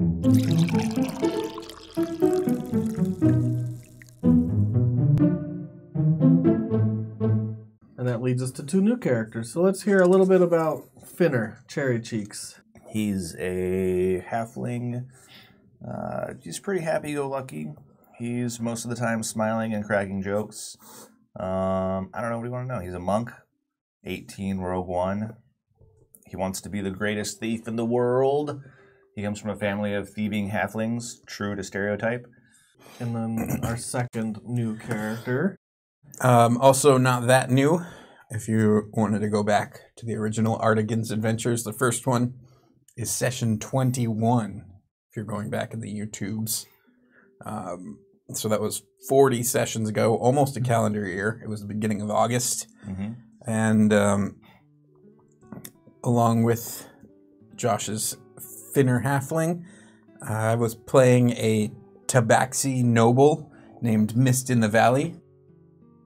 And that leads us to 2 new characters. So let's hear a little bit about Finner, Cherry Cheeks. He's a halfling. He's pretty happy-go-lucky. He's most of the time smiling and cracking jokes. I don't know what you want to know. He's a monk, 18, rogue 1. He wants to be the greatest thief in the world. He comes from a family of thieving halflings, true to stereotype. And then our second new character. Also not that new. If you wanted to go back to the original Artegan's Adventures, the first one is session 21, if you're going back in the YouTubes. So that was 40 sessions ago, almost a calendar year. It was the beginning of August. Mm-hmm. And along with Josh's Finner halfling, I was playing a Tabaxi noble named Mist in the Valley,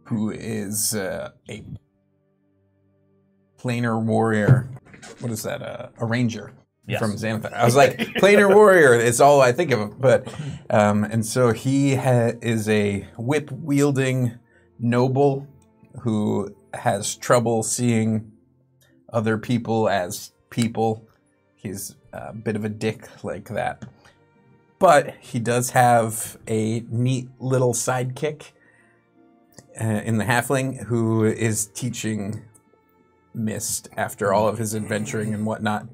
who is a planar warrior. What is that? A ranger. Yes. From Xanathar. I was like, planar warrior, it's all I think of. But and so he is a whip-wielding noble who has trouble seeing other people as people. He's a bit of a dick like that. But he does have a neat little sidekick in the halfling who is teaching Mist, after all of his adventuring and whatnot,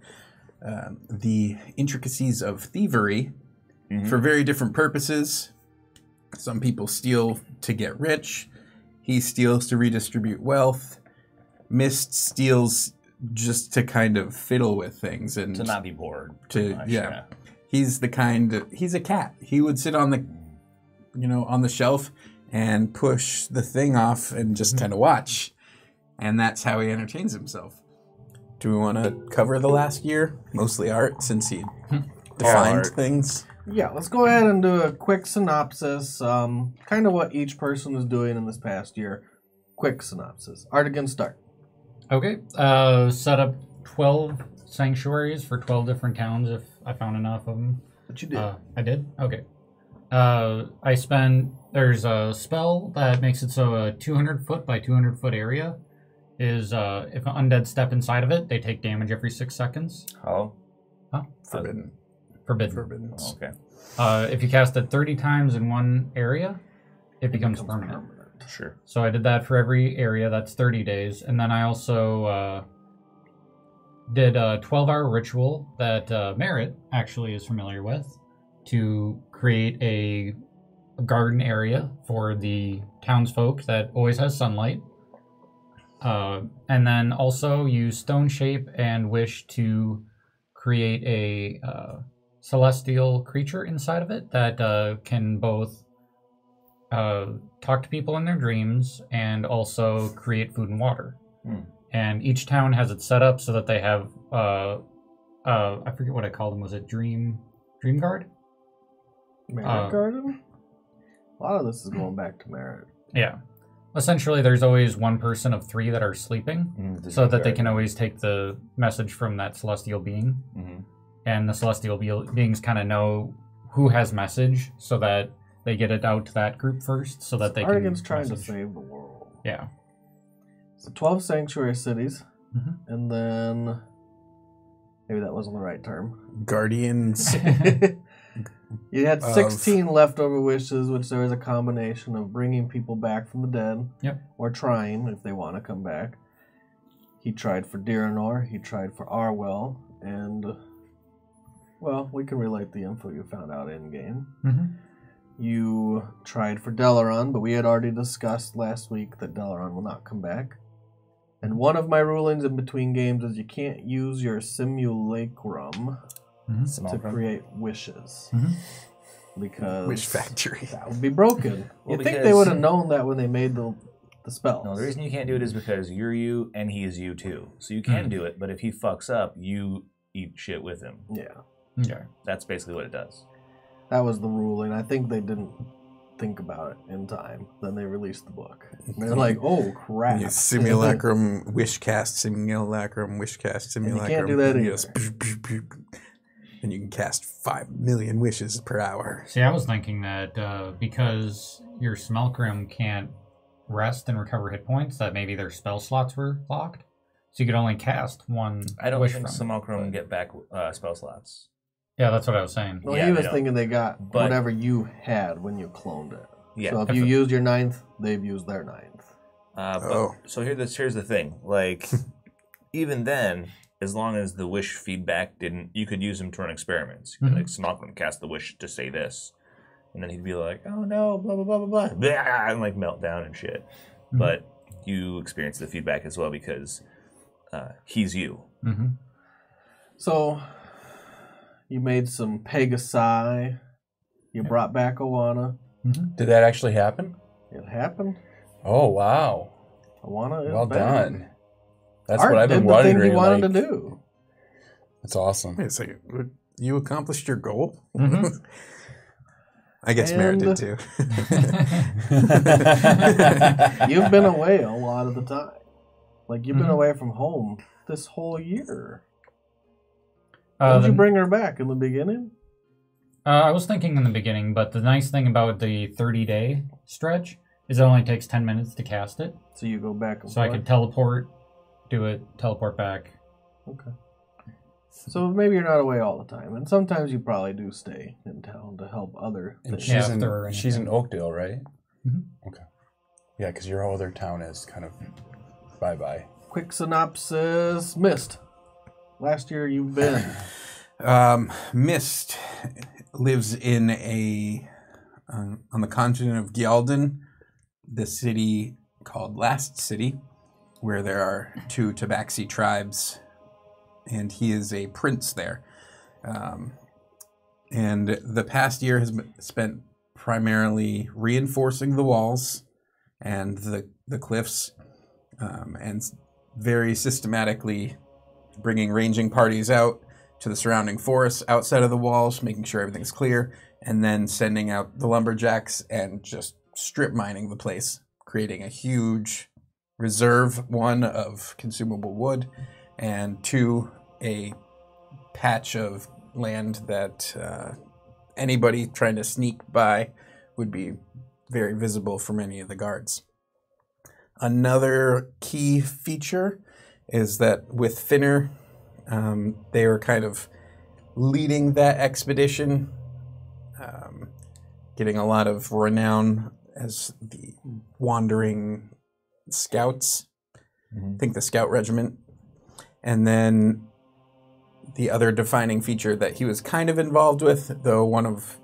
the intricacies of thievery for very different purposes. Some people steal to get rich. He steals to redistribute wealth. Mist steals just to kind of fiddle with things and to not be bored. Yeah. He's he's a cat. He would sit on the shelf and push the thing off and just kind of watch. And that's how he entertains himself. Do we want to cover the last year? Mostly art, since he defined things. Yeah, let's go ahead and do a quick synopsis. Kind of what each person is doing in this past year. Quick synopsis. Artegan, start. Okay. Set up 12 sanctuaries for 12 different towns if I found enough of them. But you did. I did? Okay. There's a spell that makes it so a 200-foot by 200-foot area is, if an undead step inside of it, they take damage every 6 seconds. Oh. Huh? Forbidden. Forbidden. Oh, okay. If you cast it 30 times in one area, it becomes permanent. Sure. So I did that for every area. That's 30 days. And then I also did a 12-hour ritual that Merritt actually is familiar with to create a garden area for the townsfolk that always has sunlight. And then also use Stone Shape and Wish to create a celestial creature inside of it that can both talk to people in their dreams and also create food and water. And each town has it set up so that they have, I forget what I called them. Was it Dream Guard? Merit Garden? A lot of this is going back to Merit. Yeah. Essentially, there's always one person of 3 that are sleeping, so that they can always take the message from that celestial being. And the celestial beings kind of know who has message, so that they get it out to that group first, so that they can... Artegan's trying to save the world. Yeah. So 12 sanctuary cities, and then... Maybe that wasn't the right term. Guardians. You had 16 leftover wishes, which there was a combination of bringing people back from the dead, or trying, if they want to come back. He tried for Diranor, he tried for Arwell, and, well, we can relate the info you found out in-game. You tried for Deloran, but we had already discussed last week that Deloran will not come back. And one of my rulings in between games is you can't use your simulacrum to create wishes. Because Wish Factory. That would be broken. Well, you think they would have known that when they made the spell. No, the reason you can't do it is because you're you and he is you too. So you can do it, but if he fucks up, you eat shit with him. Yeah. Okay. That's basically what it does. That was the ruling. I think they didn't think about it in time. Then they released the book. And they're like, oh, crap. Simulacrum, Wishcast, Simulacrum, Wishcast, Simulacrum. And you can't do that either. and you can cast 5 million wishes per hour. See, I was thinking that because your Smelkrim can't rest and recover hit points, that maybe their spell slots were locked. So you could only cast one I don't wish think from Smelkrim get back spell slots. Yeah, that's what I was saying. Well, Yeah, he was they thinking they got whatever you had when you cloned it. Yeah. So if you used your 9th, they've used their 9th. So here's the thing. Like, even then, as long as the wish feedback you could use them to run experiments. You could, like, Smelkrim cast the wish to say this. And then he'd be like, oh no, blah, blah, blah, blah, blah, and like melt down and shit. But you experience the feedback as well because he's you. So you made some Pegasi. You brought back Awana. Did that actually happen? It happened. Oh, wow. Awana is well back. done. That's Art what I've been did the wondering. thing he wanted like, to do. That's awesome. Wait a second. You accomplished your goal? I guess Merritt did too. You've been away a lot of the time. Like, you've been away from home this whole year. Did you bring her back in the beginning? I was thinking in the beginning, but the nice thing about the 30-day stretch is it only takes 10 minutes to cast it. So you go back and So I could teleport, do it, teleport back. Okay. So maybe you're not away all the time. And sometimes you probably do stay in town to help other And things. she's in Oakdale, right? Mm-hmm. Okay. Yeah, because your other town is kind of bye-bye. Quick synopsis. Mist. Last year you've been. Mist lives in on the continent of Ghialdyn, the city called Last City, where there are 2 Tabaxi tribes, and he is a prince there. And the past year has been spent primarily reinforcing the walls and the cliffs, and very systematically bringing ranging parties out to the surrounding forests outside of the walls, making sure everything's clear, and then sending out the lumberjacks and just strip mining the place, creating a huge reserve, 1, of consumable wood, and 2, a patch of land that anybody trying to sneak by would be very visible from any of the guards. Another key feature is that with Finner, they were kind of leading that expedition, getting a lot of renown as the wandering scouts. I think the scout regiment. And then the other defining feature that he was kind of involved with, though one of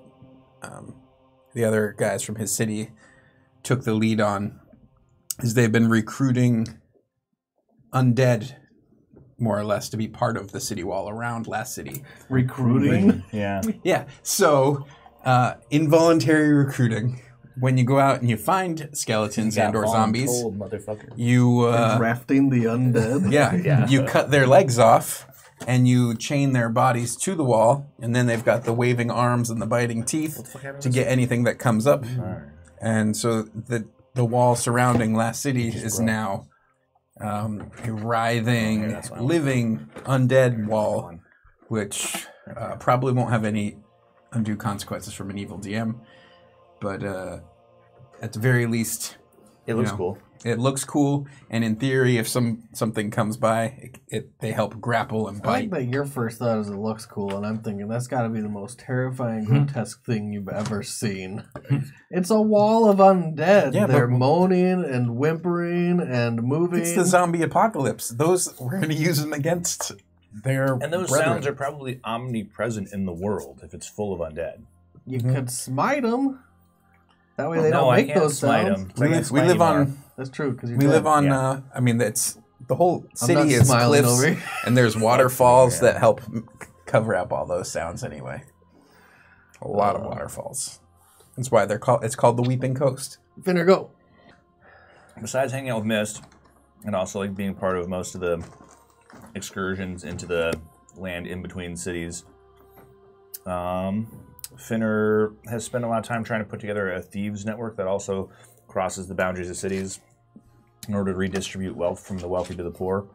the other guys from his city took the lead on, is they've been recruiting undead, more or less, to be part of the city wall around Last City. Recruiting? Yeah. Yeah. So, involuntary recruiting. When you go out and you find skeletons and or zombies, motherfucker. you Drafting the undead? yeah, you cut their legs off and you chain their bodies to the wall, and then they've got the waving arms and the biting teeth to get anything that comes up. And so the wall surrounding Last City is now a writhing, living undead wall, which probably won't have any undue consequences from an evil DM. But at the very least, it looks cool. It looks cool, and in theory, if something comes by, they help grapple and bite. I think that your first thought is it looks cool, and I'm thinking that's got to be the most terrifying, grotesque thing you've ever seen. It's a wall of undead. Yeah, they're moaning and whimpering and moving. It's the zombie apocalypse. We're going to use them against their And those brethren. sounds are probably omnipresent in the world if it's full of undead. You could smite them. That way they don't make those sounds. We live on. That's true because we live on. I mean, it's the whole city is cliffs, and there's waterfalls that help cover up all those sounds. Anyway, a lot of waterfalls. That's why they're called. It's called the Weeping Coast. Finner, go. Besides hanging out with Mist, and also like being part of most of the excursions into the land in between cities, Finner has spent a lot of time trying to put together a thieves network that also crosses the boundaries of cities in order to redistribute wealth from the wealthy to the poor.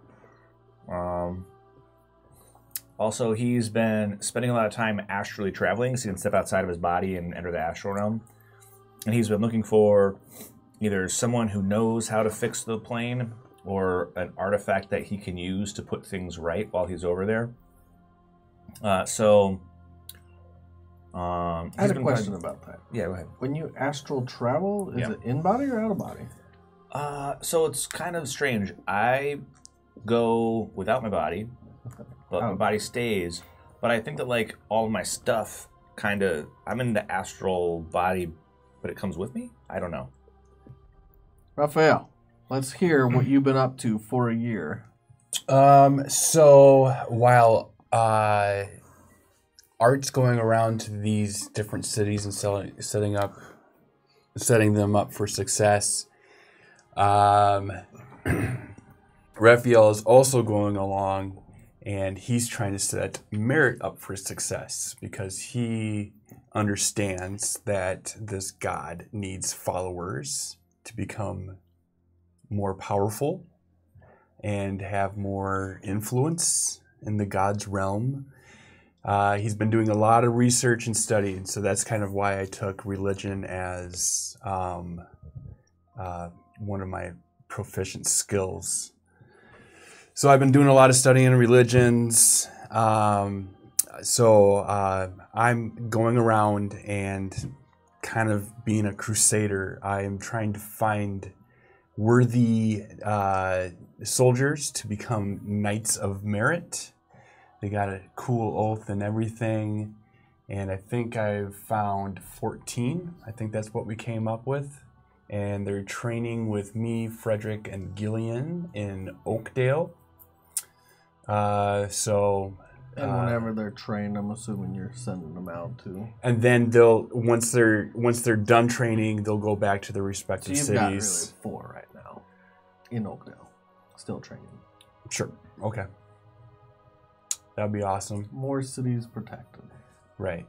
Also, he's been spending a lot of time astrally traveling, so he can step outside of his body and enter the astral realm. And he's been looking for either someone who knows how to fix the plane or an artifact that he can use to put things right while he's over there. I had a question about that. Yeah, go ahead. When you astral travel, is it in body or out of body? So it's kind of strange. I go without my body, but my body stays. But I think that like all of my stuff kind of, I'm in the astral body, but it comes with me? I don't know. Raphael, let's hear what you've been up to for a year. So while Art's going around to these different cities and setting them up for success, Raphael is also going along, and he's trying to set Merritt up for success because he understands that this god needs followers to become more powerful and have more influence in the god's realm. He's been doing a lot of research and study, and so that's kind of why I took religion as one of my proficient skills. So I've been doing a lot of studying in religions. So I'm going around and kind of being a crusader. I am trying to find worthy soldiers to become Knights of Merit. They got a cool oath and everything. And I think I've found 14. I think that's what we came up with. And they're training with me, Frederick, and Ghialdyn in Oakdale. And whenever they're trained, I'm assuming you're sending them out too. And then they'll once they're done training, they'll go back to their respective cities. Got really 4 right now in Oakdale, still training. Sure. Okay. That'd be awesome. More cities protected. Right.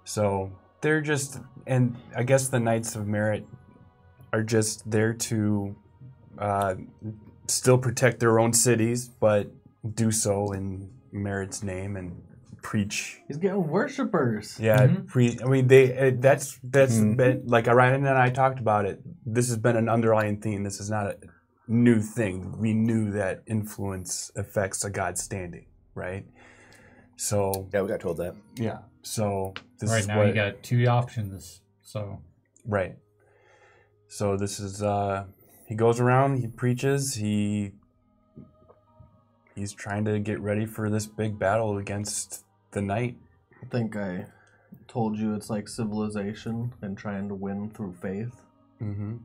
So they're just, and I guess the Knights of Merit are just there to still protect their own cities, but do so in Merit's name and preach. He's getting worshippers. Yeah, I mean, that's been, like Ryan and I talked about it. This has been an underlying theme. This is not a new thing. We knew that influence affects a god's standing, right? So yeah, we got told that. Yeah. So this right is now you got 2 options. So right. So this is he goes around, he preaches, he's trying to get ready for this big battle against the knight. I think I told you it's like civilization and trying to win through faith. Mm-hmm.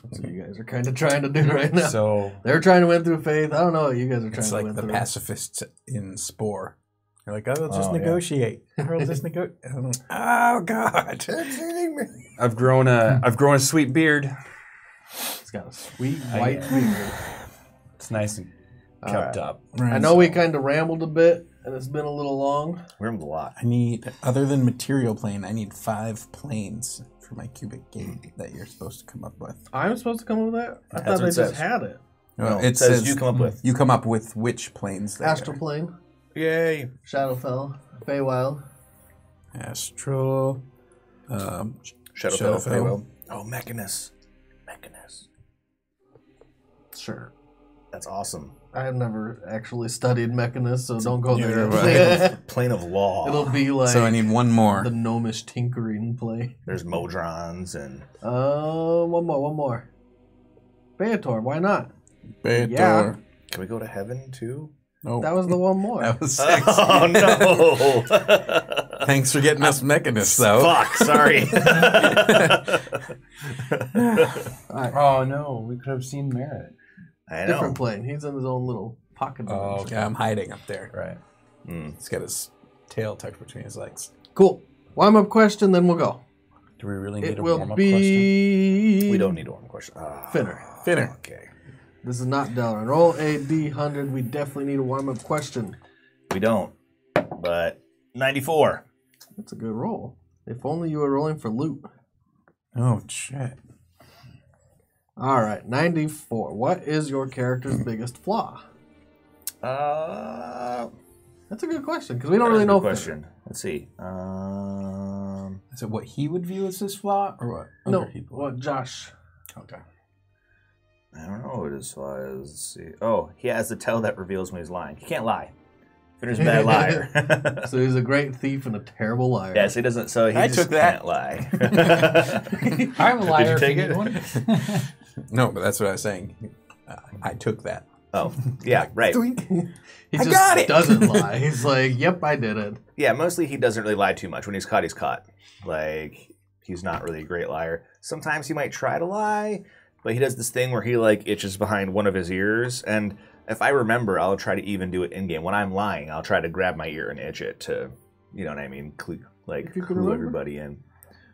That's what you guys are kind of trying to do right now. So they're trying to win through faith. I don't know what you guys are trying to win through. It's like the pacifists in Spore. They're like, oh, let's just negotiate. We'll just negotiate. Oh God! I've grown a sweet beard. It's got a sweet white beard. It's nice and kept up. Right. I know we kind of rambled a bit, and it's been a little long. Rambled a lot. I need, other than material plane, I need 5 planes for my cubic gate that you're supposed to come up with. I'm supposed to come up with that? I thought they just had it. No, it says you come up with. You come up with which planes? Astral plane. Yay. Shadowfell. Feywild. Astral. Shadowfell. Feywild. Oh, Magnus. Sure. That's awesome. I have never actually studied Mechanist, so don't go there. Plane of law. It'll be like. So I need 1 more. The gnomish tinkering plane. There's Modrons and. One more. Beator, why not? Beator. Yeah. Can we go to heaven too? No. That was the 1 more. That was 6. Oh no! Thanks for getting us Mechanists, though. Fuck, sorry. Right. Oh no, we could have seen Merritt. I know. Different plane. He's in his own little pocket. Oh, yeah, I'm hiding up there. Right. He's got his tail tucked between his legs. Cool. Warm-up question, then we'll go. Do we really need it a will warm-up be... question? We don't need a warm-up question. Finner. Okay. This is not Deloran. Roll a D100. We definitely need a warm-up question. We don't. But 94. That's a good roll. If only you were rolling for loot. Oh, shit. All right, 94. What is your character's biggest flaw? That's a good question, because we don't really know. Question. Let's see. Is it what he would view as his flaw, or what other people? What Josh? Okay. I don't know what his flaw is. Let's see. Oh, he has the tell that reveals when he's lying. He can't lie. Finner's a bad liar. So he's a great thief and a terrible liar. Yes, he doesn't. So he just can't lie. I'm a liar. Did you take it? One. No, but that's what I was saying. I took that. Oh, yeah, right. He just doesn't lie. He's like, yep, I did it. Yeah, mostly he doesn't really lie too much. When he's caught, he's caught. Like, he's not really a great liar. Sometimes he might try to lie, but he does this thing where he, like, itches behind one of his ears. And if I remember, I'll try to even do it in-game. When I'm lying, I'll try to grab my ear and itch it to, you know what I mean, clue everybody in.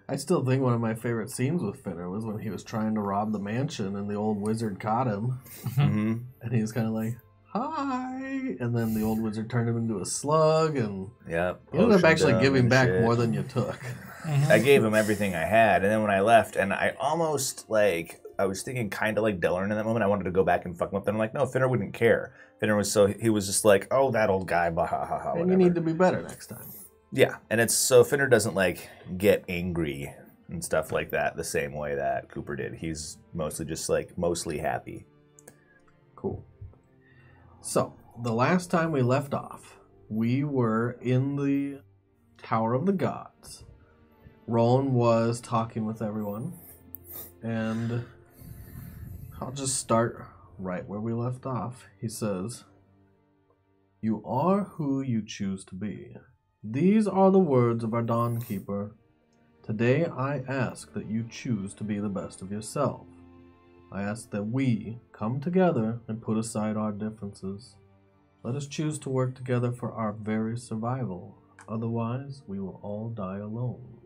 I still think one of my favorite scenes with Finner was when he was trying to rob the mansion and the old wizard caught him. Mm-hmm. And he was kind of like, hi. And then the old wizard turned him into a slug. And he ended up actually giving back more than you took. I gave him everything I had. And then when I left, and I almost, like, I was thinking kind of like Deloran in that moment. I wanted to go back and fuck him up. Then I'm like, no, Finner wouldn't care. Finner was he was just like, oh, that old guy, bah, ha, ha, ha, and you need to be better next time. Yeah, and it's so Finner doesn't like get angry and stuff like that the same way that Cooper did. He's mostly just like mostly happy. Cool. So the last time we left off, we were in the Tower of the Gods. Rowan was talking with everyone, and I'll just start right where we left off. He says, "You are who you choose to be. These are the words of our Dawnkeeper. Today I ask that you choose to be the best of yourself. I ask that we come together and put aside our differences. Let us choose to work together for our very survival. Otherwise, we will all die alone."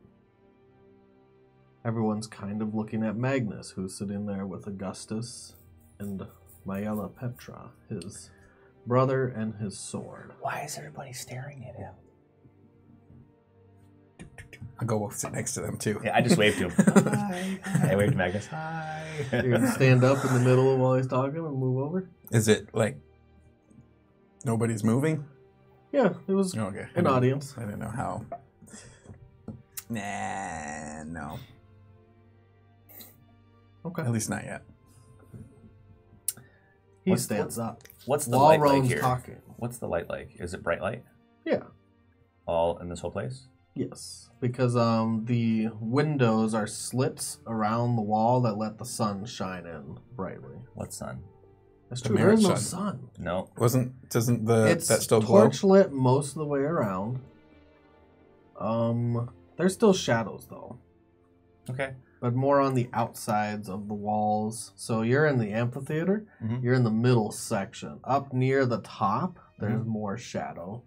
Everyone's kind of looking at Magnus, who's sitting there with Augustus and Mayella Petra, his brother and his sword. Why is everybody staring at him? I'll go sit next to them, too. Yeah, I just waved to him. Hi. I waved to Magnus. Hi. You're going to stand up in the middle while he's talking and move over? Is it, like, nobody's moving? Yeah, it was an audience. I didn't know how. Nah, no. Okay. At least not yet. He stands up. What's the light like Rowan's here? Talking. What's the light like? Is it bright light? Yeah. All in this whole place? Yes, because the windows are slits around the wall that let the sun shine in brightly. What sun? That's true. There is no sun. No. Doesn't that still glow? It's torch lit most of the way around. There's still shadows though. Okay. But more on the outsides of the walls. So you're in the amphitheater. Mm-hmm. You're in the middle section. Up near the top, there's more shadow.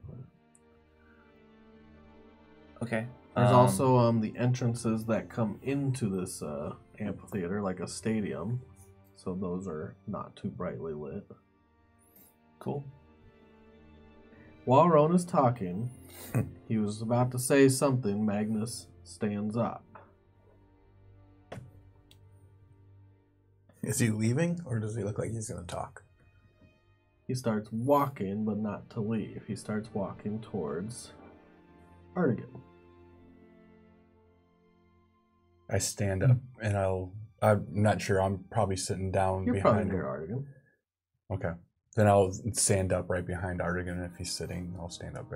Okay. There's also the entrances that come into this amphitheater, like a stadium. So those are not too brightly lit. Cool. While Rowan is talking, he was about to say something. Magnus stands up. Is he leaving, or does he look like he's going to talk? He starts walking, but not to leave. He starts walking towards Artegan. I stand up, and I'm not sure. I'm probably sitting down You're behind probably near Artegan. Okay. Then I'll stand up right behind Artegan. If he's sitting, I'll stand up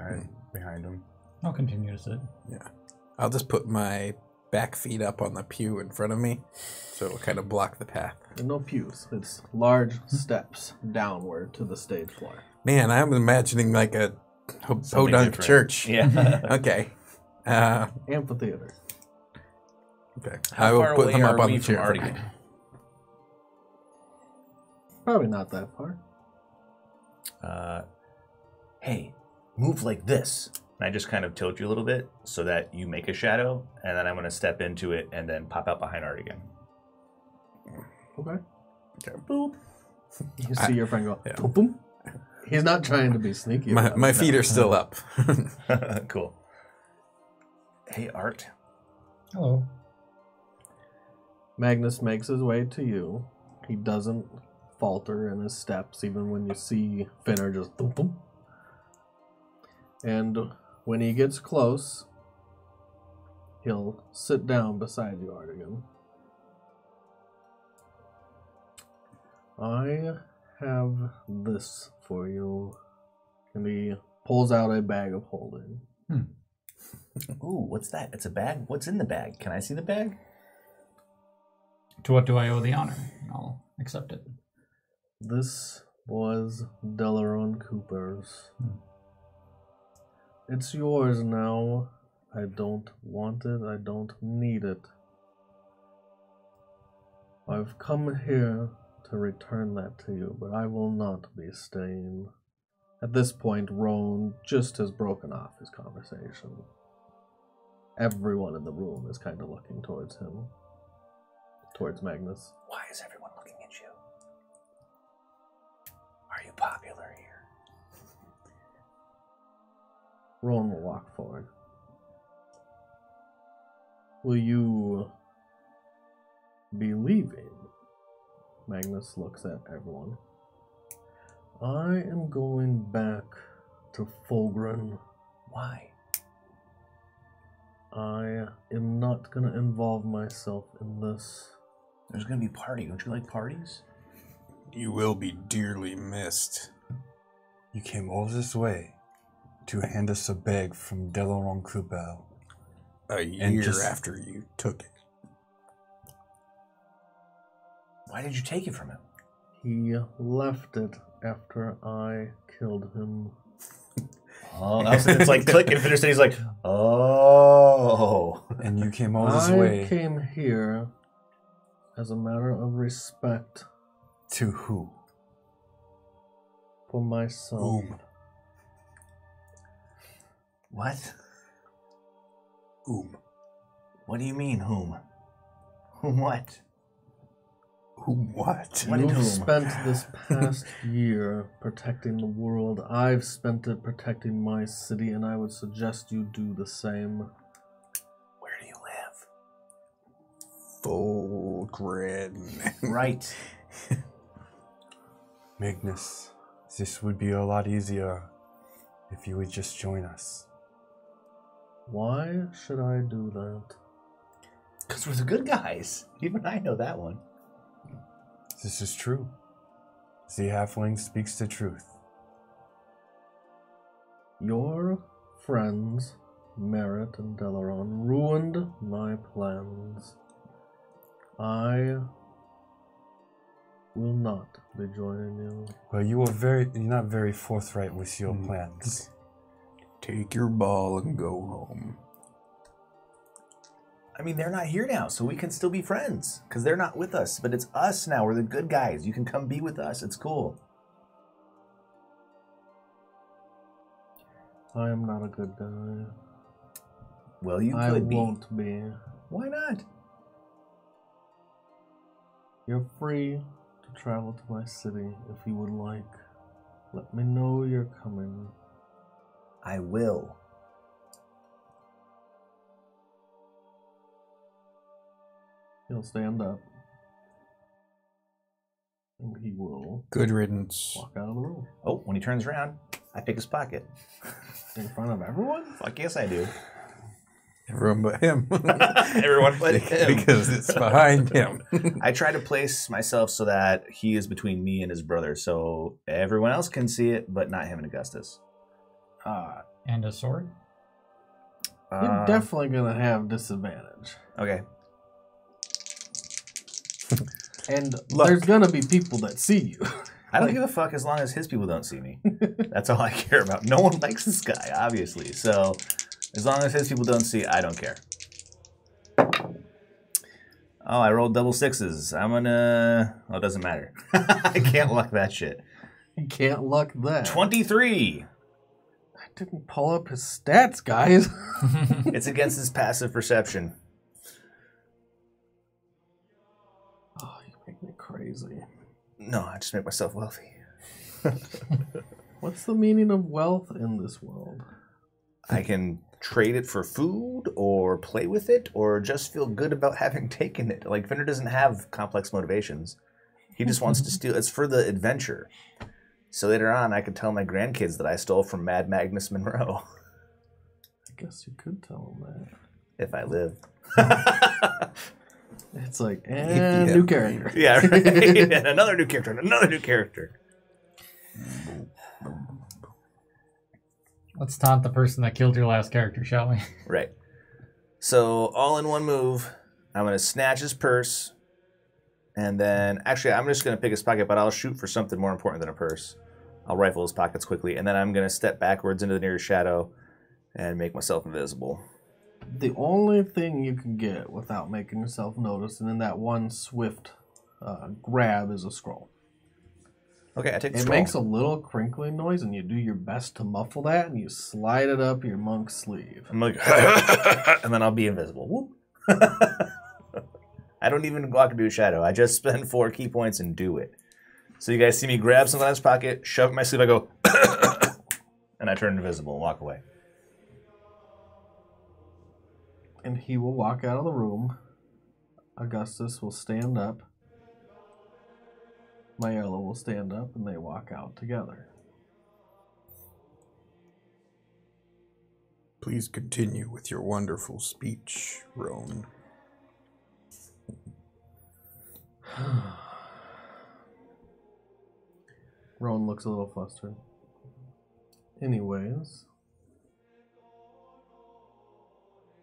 behind him. I'll continue to sit. Yeah. I'll just put my back feet up on the pew in front of me, so it'll kind of block the path. And no pews. It's large steps downward to the stage floor. Man, I'm imagining like a podunk church. Yeah. Okay. Amphitheater. Okay. How I will far put away them up are on we the from chair. Artegan? Probably not that far. Hey, move like this. And I just kind of tilt you a little bit so that you make a shadow, and then I'm going to step into it and then pop out behind Artegan. Okay. Okay. Boop. You see your friend go, yeah. boop, boop. He's not trying to be sneaky. My feet are still up. Cool. Hey, Art. Hello. Magnus makes his way to you. He doesn't falter in his steps, even when you see Finner just boop, boop. And when he gets close, he'll sit down beside you, Artegan. I have this for you. And he pulls out a bag of holding. Ooh, what's that? It's a bag? What's in the bag? Can I see the bag? To what do I owe the honor? I'll accept it. This was Deloran Cooper's. It's yours now. I don't want it. I don't need it. I've come here to return that to you, but I will not be staying. At this point, Roan just has broken off his conversation. Everyone in the room is kind of looking towards him. Towards Magnus. Why is everyone looking at you? Are you popular here? Roan will walk forward. Will you be leaving? Magnus looks at everyone. I am going back to Fulgrim. Why? I am not going to involve myself in this. There's going to be a party. Don't you like parties? You will be dearly missed. You came all this way to hand us a bag from Deloran Cooper. A year after you took it. Why did you take it from him? He left it after I killed him. Oh, it's like click and finish. He's like, oh. And you came all this way. I came here as a matter of respect. To who? For myself. Whom? What? Whom? What do you mean, whom? Whom what? Whom what? You've spent this past year protecting the world. I've spent it protecting my city, and I would suggest you do the same. Where do you live? Fulgrim. Right. Magnus, this would be a lot easier if you would just join us. Why should I do that? Because we're the good guys. Even I know that one. This is true. The halfling speaks the truth. Your friends, Merritt and Deloran, ruined my plans. I will not be joining you. Well, you're not very forthright with your plans. Take your ball and go home. I mean, they're not here now, so we can still be friends. Because they're not with us, but it's us now. We're the good guys. You can come be with us. It's cool. I am not a good guy. Well, you could be. I won't be. Why not? You're free to travel to my city if you would like. Let me know you're coming. I will. He'll stand up. And he will Good riddance. walk out of the room. Oh, when he turns around, I pick his pocket. In front of everyone? Fuck yes, I do. Everyone but him. Everyone but him. Because it's behind him. I try to place myself so that he is between me and his brother, so everyone else can see it, but not him and Augustus. And a sword? You're definitely going to have disadvantage. Okay. And there's going to be people that see you. I don't give a fuck as long as his people don't see me. That's all I care about. No one likes this guy, obviously. So as long as his people don't see, I don't care. Oh, I rolled double sixes. I'm gonna... Oh, it doesn't matter. I can't luck that shit. You can't luck that. 23. I didn't pull up his stats, guys. It's against his passive perception. Oh, you make me crazy. No, I just make myself wealthy. What's the meaning of wealth in this world? I can trade it for food or play with it or just feel good about having taken it. Like, Fender doesn't have complex motivations. He just wants to steal. It's for the adventure. So later on, I could tell my grandkids that I stole from Mad Magnus Monroe. I guess you could tell them that. If I live. It's like, new character. Yeah, right. And another new character, and another new character. Let's taunt the person that killed your last character, shall we? Right. So, all in one move, I'm going to snatch his purse. And then, actually, I'm just going to pick his pocket, but I'll shoot for something more important than a purse. I'll rifle his pockets quickly, and then I'm going to step backwards into the nearest shadow and make myself invisible. The only thing you can get without making yourself notice, and in that one swift grab, is a scroll. Okay, I take the It scroll. makes a little crinkling noise, and you do your best to muffle that, and you slide it up your monk's sleeve. I'm like, and then I'll be invisible. Whoop. I don't even walk into a shadow. I just spend 4 key points and do it. So you guys see me grab something out of his pocket, shove it in my sleeve, I go, and I turn invisible and walk away. And he will walk out of the room. Augustus will stand up. Mayella will stand up, and they walk out together. Please continue with your wonderful speech, Roan. Roan looks a little flustered. Anyways,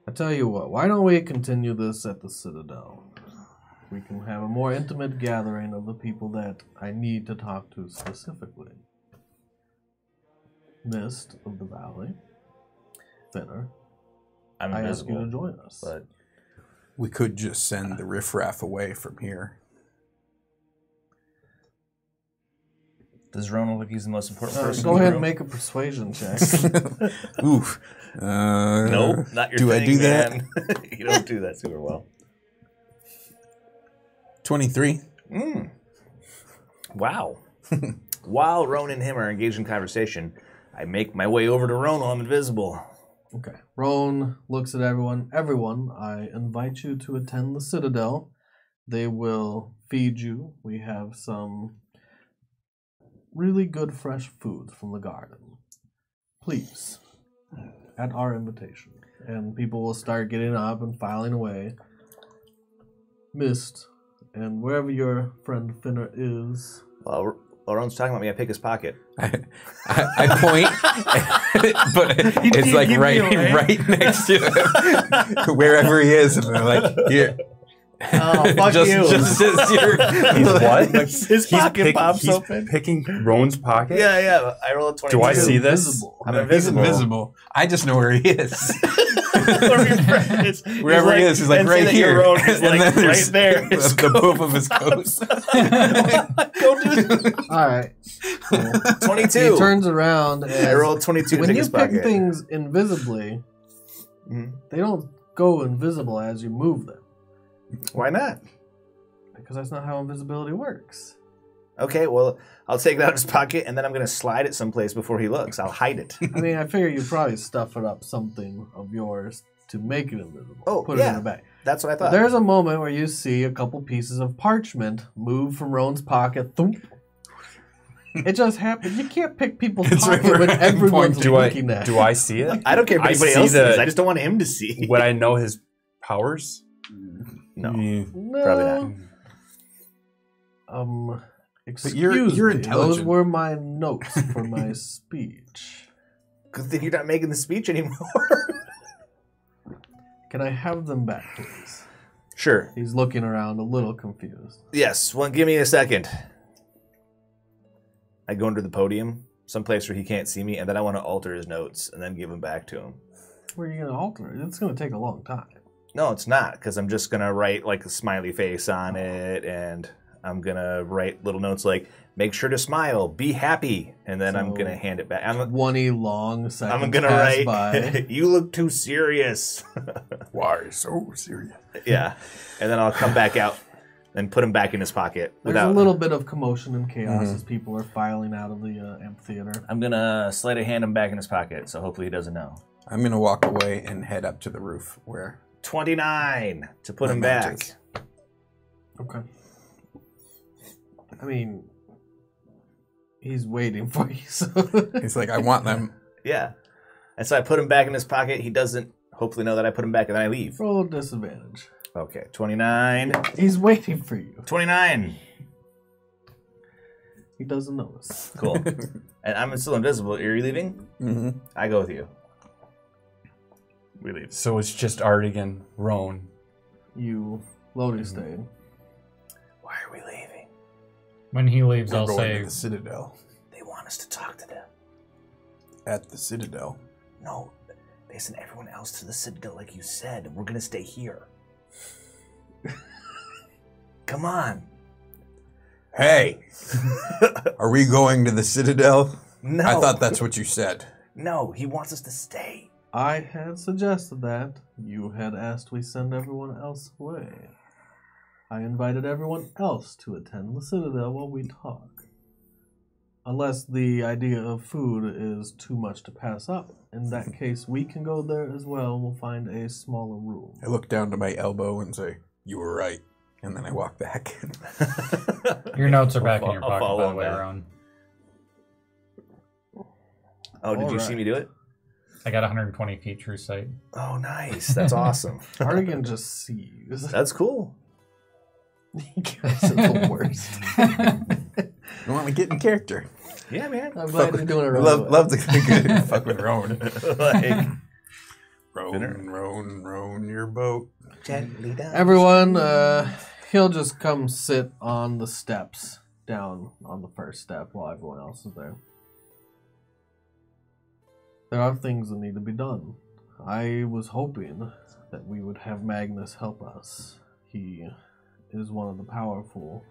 I tell you what, why don't we continue this at the Citadel? We can have a more intimate gathering of the people that I need to talk to specifically. Mist of the Valley. Thinner. I'm I ask you invisible, to join us. but We could just send the riffraff away from here. does Roan look like he's the most important person? Go in the ahead room? and make a persuasion check. Oof. Nope, not your do thing, I do man. You don't do that super well. 23. Wow. While Roan and him are engaged in conversation, I make my way over to Roan while I'm invisible. Okay. Roan looks at everyone. Everyone, I invite you to attend the Citadel. They will feed you. We have some really good fresh food from the garden. Please, at our invitation. And people will start getting up and filing away. Mist, and wherever your friend Finner is... While Roan's talking about me, I pick his pocket. I point, but it's like right next to him, wherever he is, and they're like, here. Oh, fuck you. Just He's what? His pocket pops open. Picking Roan's pocket? Yeah. I roll a 22. Do I see this? Invisible. I'm He's invisible. invisible. I just know where he is. Wherever he is, he's like right here. Roan is like then right there's there. the poof of his coat. Go do this. All right. Cool. 22. He turns around and... I rolled 22 to when pick you his pick pocket. things invisibly, they don't go invisible as you move them. Why not? Because that's not how invisibility works. Okay, well, I'll take it out of his pocket, and then I'm going to slide it someplace before he looks. I'll hide it. I mean, I figure you probably stuff it up something of yours to make it invisible. Oh, Put it in yeah. the bag. That's what I thought. There's a moment where you see a couple pieces of parchment move from Roan's pocket. Thump. It just happened. You can't pick people's pocket when everyone's looking at it. Do I see it? I don't care if I anybody see else the- sees. I just don't want him to see. Would I know his powers? No, No. probably not. Excuse you're me. intelligent. Those were my notes for my speech. Good thing you're not making the speech anymore. Can I have them back, please? Sure. He's looking around a little confused. Yes. Well, give me a second. I go under the podium, someplace where he can't see me, and then I want to alter his notes and then give them back to him. Where are you going to alter it? It's going to take a long time. No, it's not, because I'm just going to write like a smiley face on it, and I'm going to write little notes like, make sure to smile, be happy, and then I'm going to hand it back. 20 long seconds I'm going to pass write, by. you look too serious. Why so serious? Yeah, and then I'll come back out and put him back in his pocket. There's a little bit of commotion and chaos as people are filing out of the amphitheater. I'm going to sleight of hand him back in his pocket, so hopefully he doesn't know. I'm going to walk away and head up to the roof where... 29 to put My him mount back. is. Okay. I mean, He's waiting for you. So. He's like, I want them. Yeah. And so I put him back in his pocket. He doesn't hopefully know that I put him back, and then I leave. Roll disadvantage. Okay, 29. He's waiting for you. 29. He doesn't notice. Cool. And I'm still invisible. Are you leaving? Mm-hmm. I go with you. We leave. So it's just Artegan, Roan. Lodi stayed. Why are we leaving? When he leaves, We're I'll going say, to the Citadel. They want us to talk to them. At the Citadel. No, they sent everyone else to the Citadel like you said. We're going to stay here. Come on. Hey! Are we going to the Citadel? No. I thought that's what you said. No, he wants us to stay. I had suggested that. You had asked we send everyone else away. I invited everyone else to attend the Citadel while we talk. Unless the idea of food is too much to pass up. In that case, we can go there as well and we'll find a smaller room. I look down to my elbow and say, you were right. And then I walk back. your notes are back in your I'll pocket, follow by the way, that. Ron. Oh, did you see me do it? I got 120 feet true sight. Oh, nice. That's awesome. Artegan just sees. That's cool. You guys are the worst. You want me to get in character? Yeah, man. I'm glad you're doing it right. Love to fuck with Roan. Like, Roan your boat. gently down. Everyone, he'll just come sit on the steps down on the first step while everyone else is there. There are things that need to be done. I was hoping that we would have Magnus help us. He is one of the powerful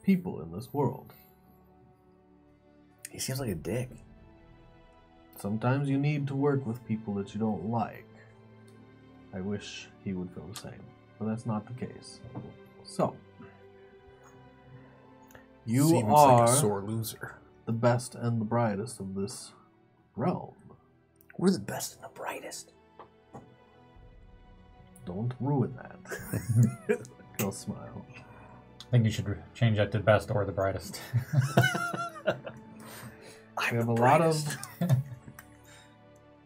people in this world. He seems like a dick. Sometimes you need to work with people that you don't like. I wish he would feel the same, but that's not the case. So, you Seems are like a sore loser. the best and the brightest of this realm. We're the best and the brightest. Don't ruin that. He'll smile. I think you should change that to best or the brightest. We have a lot of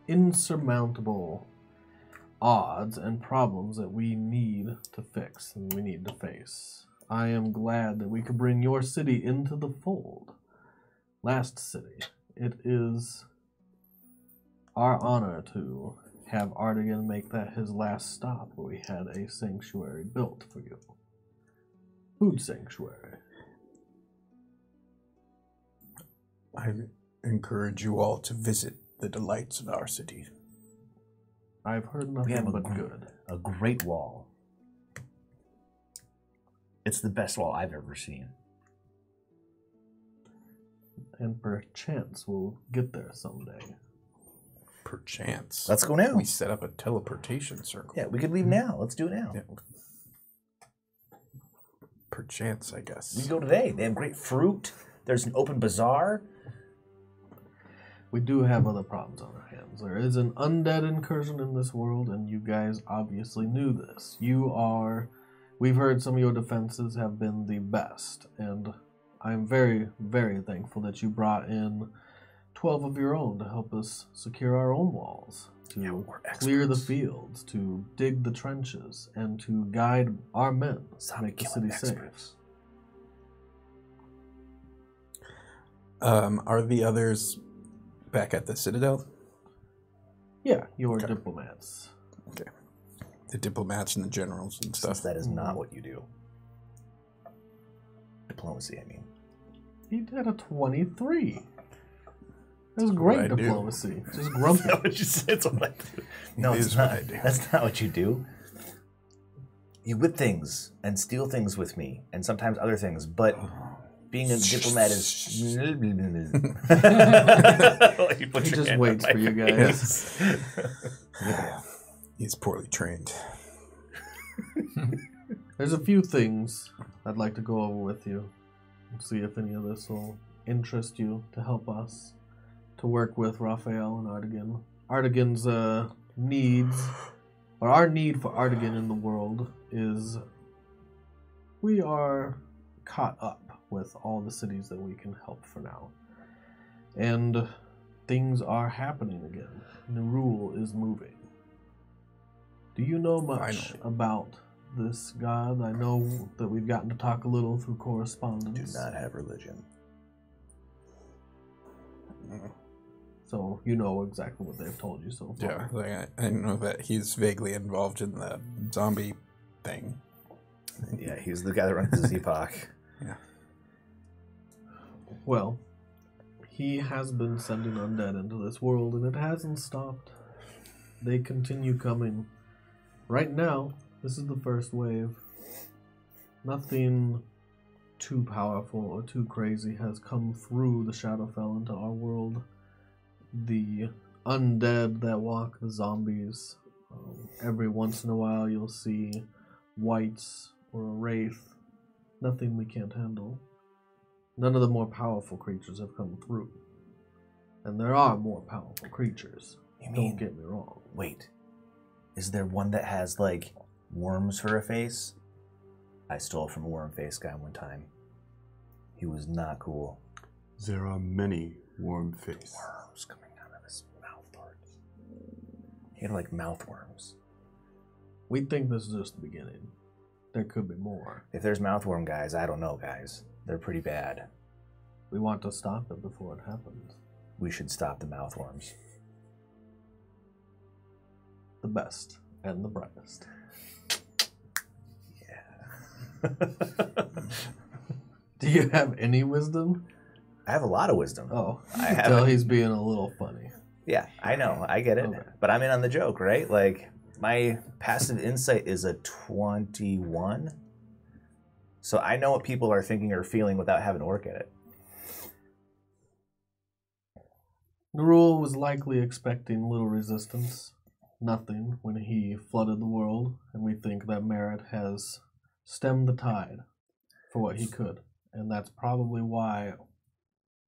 insurmountable odds and problems that we need to fix and we need to face. I am glad that we could bring your city into the fold. Last city, it is our honor to have Artegan make that his last stop where we had a sanctuary built for you. Food sanctuary. I encourage you all to visit the delights of our city. I've heard We nothing have but good. a great wall. It's the best wall I've ever seen. And perchance we'll get there someday. Perchance. Let's go now. We set up a teleportation circle. Yeah, we could leave now. Let's do it now. Yeah. Perchance, I guess. We can go today. They have great fruit. There's an open bazaar. We do have other problems on our hands. There is an undead incursion in this world, and you guys obviously knew this. We've heard some of your defenses have been the best, and I'm very, very thankful that you brought in 12 of your own to help us secure our own walls, to clear the fields, to dig the trenches, and to guide our men to make the city safe. Are the others back at the Citadel? Yeah, your diplomats. Okay. The diplomats and the generals and Since stuff. that is not what you do. Diplomacy, I mean. He did a 23. That was great what I do. diplomacy. Just grumpy. That's what you said. It's what I do. No, It it's is not. what I do. That's not what you do. You whip things and steal things with me, and sometimes other things, but being a diplomat is... He He just waits for you guys. He's poorly trained. There's a few things I'd like to go over with you and see if any of this will interest you to help us to work with Raphael and Artegan. Artegan's needs, or our need for Artegan in the world is we are caught up with all the cities that we can help for now. And things are happening again. Nerull is moving. Do you know much about this god? I know that we've gotten to talk a little through correspondence. Do not have religion. So you know exactly what they've told you so far. Yeah, like I know that he's vaguely involved in the zombie thing. Yeah, he's the guy that runs the Z-Pac. Yeah. Well, he has been sending undead into this world, and it hasn't stopped. They continue coming. Right now, this is the first wave. Nothing too powerful or too crazy has come through the Shadowfell into our world. The undead that walk the zombies. Every once in a while you'll see wights or a wraith. Nothing we can't handle. None of the more powerful creatures have come through. And there are more powerful creatures. Don't get me wrong. Wait. Is there one that has, like, worms for a face? I stole from a worm-faced guy one time. He was not cool. There are many worm face. Worms coming out of his mouth parts. He had, like, mouth worms. We think this is just the beginning. There could be more. If there's mouthworm guys, I don't know, guys. They're pretty bad. We want to stop it before it happens. We should stop the mouthworms. The best and the brightest. Yeah. Do you have any wisdom? I have a lot of wisdom. Oh, I can tell he's being a little funny. Yeah, I know. I get it. Okay. But I'm in on the joke, right? Like, my passive insight is a 21. So I know what people are thinking or feeling without having to work at it. Nerull was likely expecting little resistance. Nothing when he flooded the world, and we think that Merritt has stemmed the tide for what he could. And that's probably why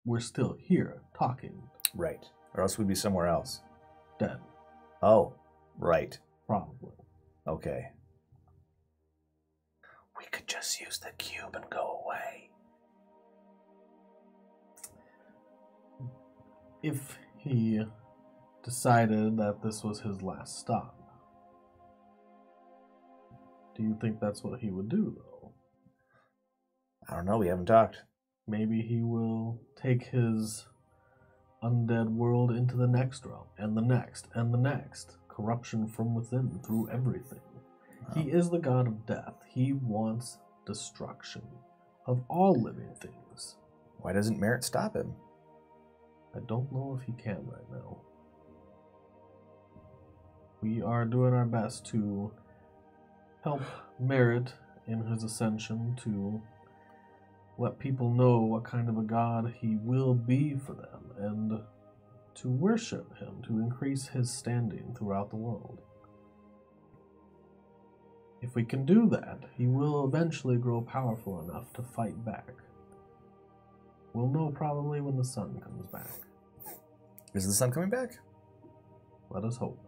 we're still here talking. Right. Or else we'd be somewhere else. Dead. Oh, right. Probably. Okay. We could just use the cube and go away. If he decided that this was his last stop, do you think that's what he would do, though? I don't know. We haven't talked. Maybe he will take his undead world into the next realm, and the next, and the next. Corruption from within through everything. He is the god of death. He wants destruction of all living things. Why doesn't Merritt stop him? I don't know if he can right now. We are doing our best to help Merritt in his ascension, to let people know what kind of a god he will be for them, and to worship him, to increase his standing throughout the world. If we can do that, he will eventually grow powerful enough to fight back. We'll know probably when the sun comes back. Is the sun coming back? Let us hope.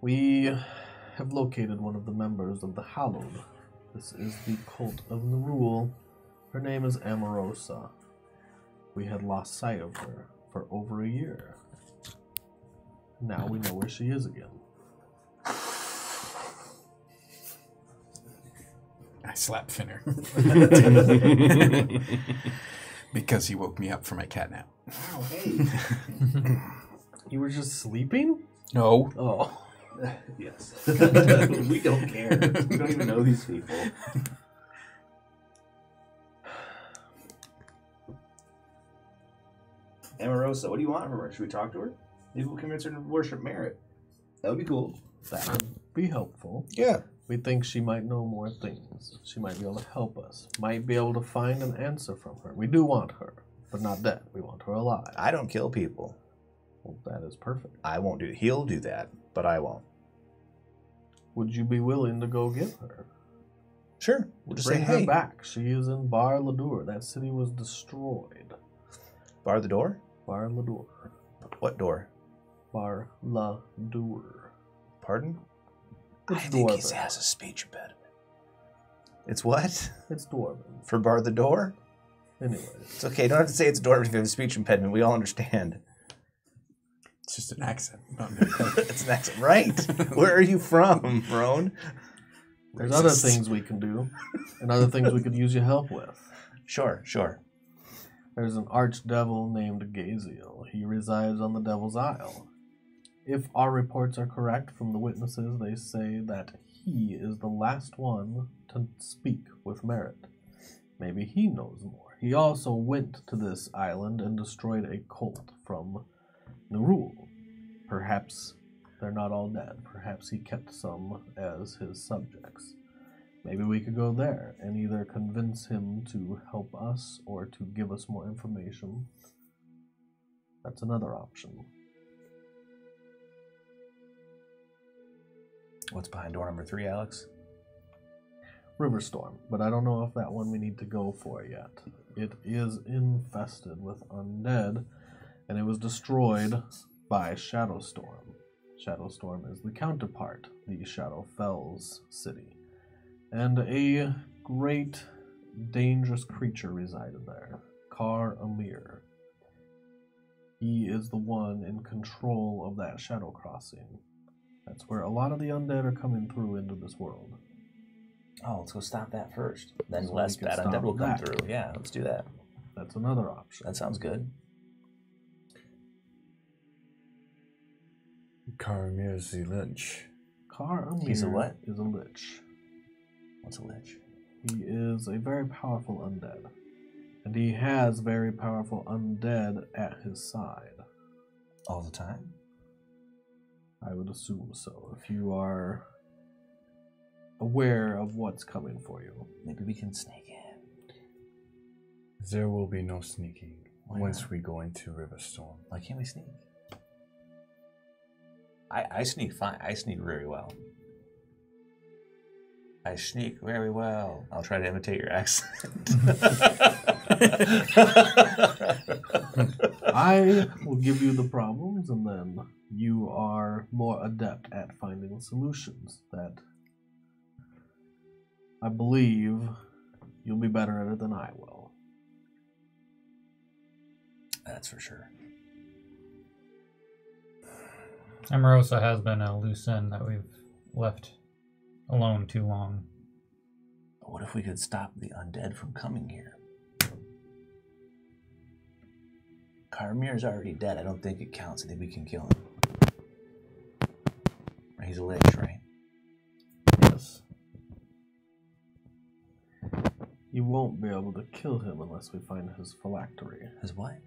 We have located one of the members of the Hallowed. This is the cult of Nerull. Her name is Amorosa. We had lost sight of her for over a year. Now we know where she is again. I slap Finner. Because he woke me up for my cat nap. Wow, hey. You were just sleeping? No. Oh. Yes. We don't care. We don't even know these people. Amorosa, what do you want from her? Should we talk to her? Maybe we'll convince her to worship Merritt. That would be cool. That would be helpful. Yeah. We think she might know more things. She might be able to help us. Might be able to find an answer from her. We do want her, but not dead. We want her alive. I don't kill people. Well, that is perfect. I won't do it. He'll do that, but I won't. Would you be willing to go get her? Sure. We'll just Bring say, her hey. back. She is in Bar Ladur. That city was destroyed. Bar the door? Bar Ladur. What door? Bar Ladur. Pardon? It's dwarven. has a speech impediment. It's what? It's dwarven. For bar the door? Anyways. It's okay. You don't have to say it's dwarven if you have a speech impediment. We all understand. It's just an accent. It's an accent. Right. Where are you from, Roan? There's other things we can do, and other things we could use your help with. Sure. There's an archdevil named Ghialdyn. He resides on the Devil's Isle. If our reports are correct from the witnesses, they say that he is the last one to speak with merit. Maybe he knows more. He also went to this island and destroyed a cult from Nerull. Perhaps they're not all dead. Perhaps he kept some as his subjects. Maybe we could go there and either convince him to help us or to give us more information. That's another option. What's behind door number 3, Alex? Riverstorm, but I don't know if that one we need to go for yet. It is infested with undead, and it was destroyed by Shadowstorm. Shadowstorm is the counterpart, the Shadowfell's city. And a great, dangerous creature resided there, Kar Amir. He is the one in control of that Shadow Crossing. That's where a lot of the undead are coming through into this world. Oh, let's go stop that first. Then So less we can bad undead stop will come that. through. Yeah, let's do that. That's another option. That sounds good. Karamir's the Lynch. Kar Amir He's a what? is a lich. What's a lich? He is a very powerful undead. And he has very powerful undead at his side. All the time? I would assume so. If you are aware of what's coming for you. Maybe we can sneak in. There will be no sneaking Why once not? we go into Riverstorm. Why can't we sneak? I sneak fine. I sneak very well. I sneak very well. I'll try to imitate your accent. I will give you the problems, and then you are more adept at finding solutions that I believe you'll be better at it than I will. That's for sure. Omarosa has been a loose end that we've left alone too long. But what if we could stop the undead from coming here? Karamir's already dead. I don't think it counts. I think we can kill him. He's a lich, right? Yes. You won't be able to kill him unless we find his phylactery. His what?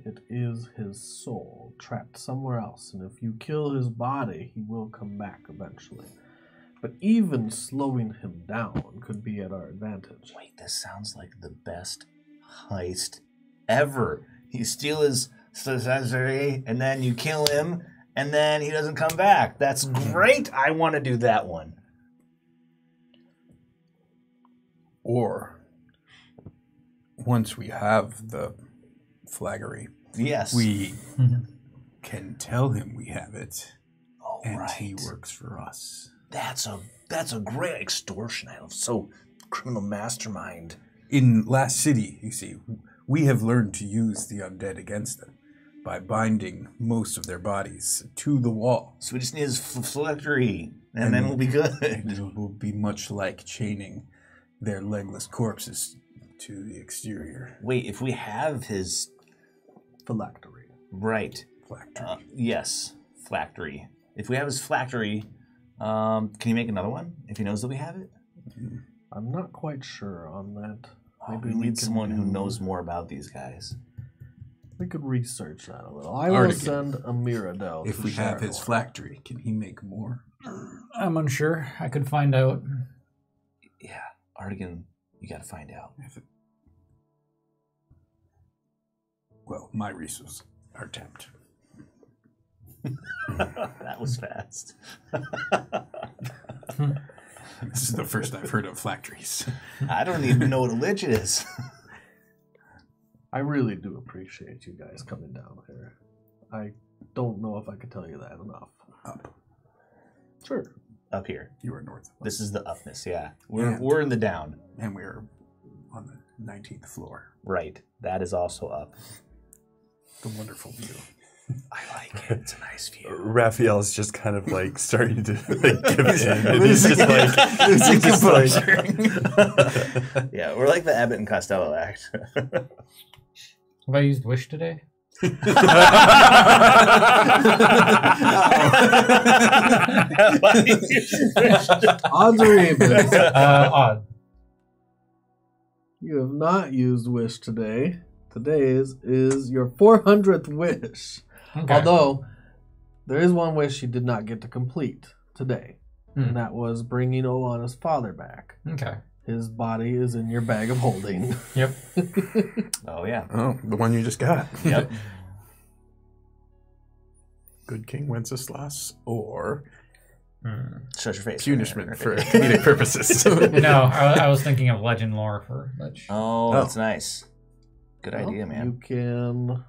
It is his soul trapped somewhere else, and if you kill his body, he will come back eventually. But even slowing him down could be at our advantage. Wait, this sounds like the best heist ever. You steal his phylactery, and then you kill him, and then he doesn't come back. That's great. I want to do that one. Or once we have the flaggery, Yes. we can tell him we have it, Oh, and right. he works for us. That's a great extortion. I love so criminal mastermind. In Last City, you see, we have learned to use the undead against them by binding most of their bodies to the wall. So we just need his phylactery, and then we'll be good. It will be much like chaining their legless corpses to the exterior. Wait, if we have his Phylactery. right, Phylactery. yes, phylactery. If we have his phylactery, can he make another one if he knows that we have it? I'm not quite sure on that. Maybe we need someone who knows more about these guys. We could research that a little. I will Artegan. send a Miradel If to we have his Sharonor. phylactery, can he make more? I'm unsure. I could find out. Yeah, Artegan, you got to find out. Well, my resources are tapped. That was fast. This is the first I've heard of phylacteries. I don't even know what a lich is. I really do appreciate you guys coming down here. I don't know if I could tell you that enough. Up. Sure. Up here. You are north. This is the upness, yeah. We're in the down. And we're on the 19th floor. Right. That is also up. The wonderful view. I like it. It's a nice view. Raphael's just kind of like starting to like give in. And he's just like, yeah, we're like the Abbott and Costello act. Have I used Wish today? Odds or evens? Odd. You have not used Wish today. Today is your 400th wish. Okay. Although, there is one wish you did not get to complete today. And that was bringing Oana's father back. Okay. His body is in your bag of holding. Yep. Oh, yeah. Oh, the one you just got. Yep. Good King Wenceslas or Shut your face. punishment for comedic purposes. No, I was thinking of legend lore for Lich. Oh, that's nice. Good idea, man. You can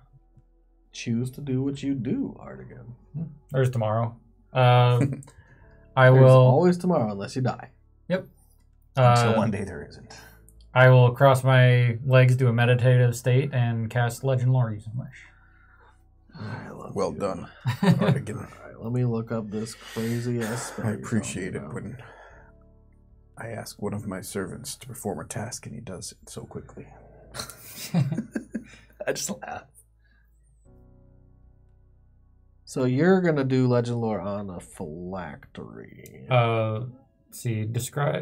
choose to do what you do, Artegan. There's tomorrow. I There's will always tomorrow unless you die. Yep. Until one day there isn't. I will cross my legs to a meditative state and cast legend lore using Wish. Well done, Artegan. All right, let me look up this crazy ass spell. I appreciate it when I ask one of my servants to perform a task and he does it so quickly. I just laugh. So you're gonna do legend lore on a phylactery. See,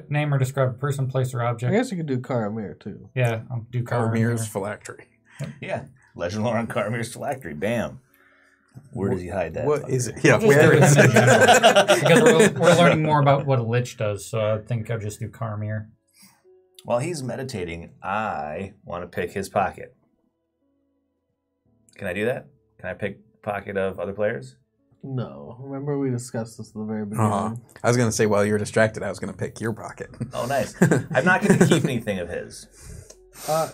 name or describe a person, place, or I object. guess you could do Karamir too. Yeah, I'll do Caramir's Karamir. phylactery. Yeah. Legend lore on Caramir's phylactery. Bam. Where does he hide that? What is it? fucker? Yeah, I'll just where do it is in it? general. Because we're learning more about what a Lich does, so I think I'll just do Karamir. While he's meditating, I want to pick his pocket. Can I do that? Can I pick pocket of other players? No, remember we discussed this at the very beginning. I was going to say, while you're distracted, I was going to pick your pocket. Oh, nice. I'm not going to keep anything of his.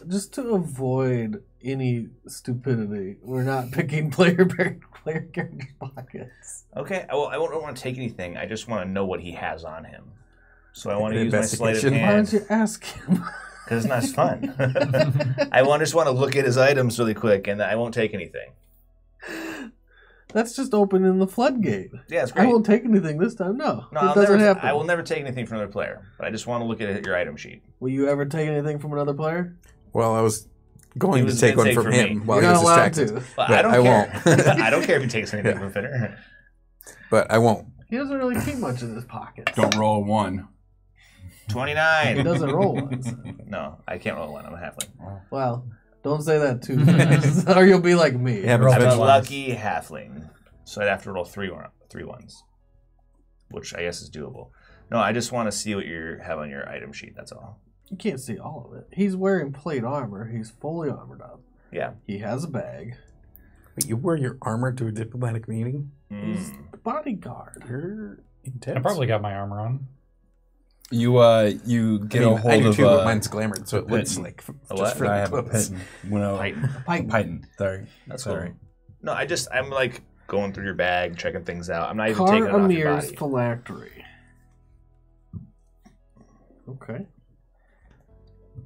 Just to avoid any stupidity, we're not picking player character pockets. Okay. Well, I don't want to take anything. I just want to know what he has on him. So I want to use my sleight of Investigation. Why hand. don't you ask him? Because it's not fun. Just want to look at his items really quick, and I won't take anything. That's just opening the floodgate. Yeah, it's great. I won't take anything this time. No, No, it doesn't happen. I will never take anything from another player, but I just want to look at your item sheet. Will you ever take anything from another player? Well, I was going He to was take gonna one take from from him me. while You're he was not allowed distracted. to. Well, But I don't I care. won't. I don't care if he takes anything from Finner. But I won't. He doesn't really keep much in his pockets. Don't roll a 1. 29. He doesn't roll ones. No, I can't roll one. I'm a halfling. Well, don't say that too fast, or you'll be like me. Yeah, but Roll I'm a ones. lucky halfling, so I'd have to roll three ones, which I guess is doable. No, I just want to see what you have on your item sheet. That's all. You can't see all of it. He's wearing plate armor. He's fully armored up. Yeah. He has a bag. Wait, you wear your armor to a diplomatic meeting? He's the bodyguard. You're intense. I probably got my armor on. You get a I hold do of too, but mine's glamored, so it pit. looks like A just what? for I the have a clothes. Python. Well, Python. Sorry. That's Sorry. cool. No, I'm like going through your bag, checking things out. I'm not even taking it off your Karamir's body. phylactery. Okay.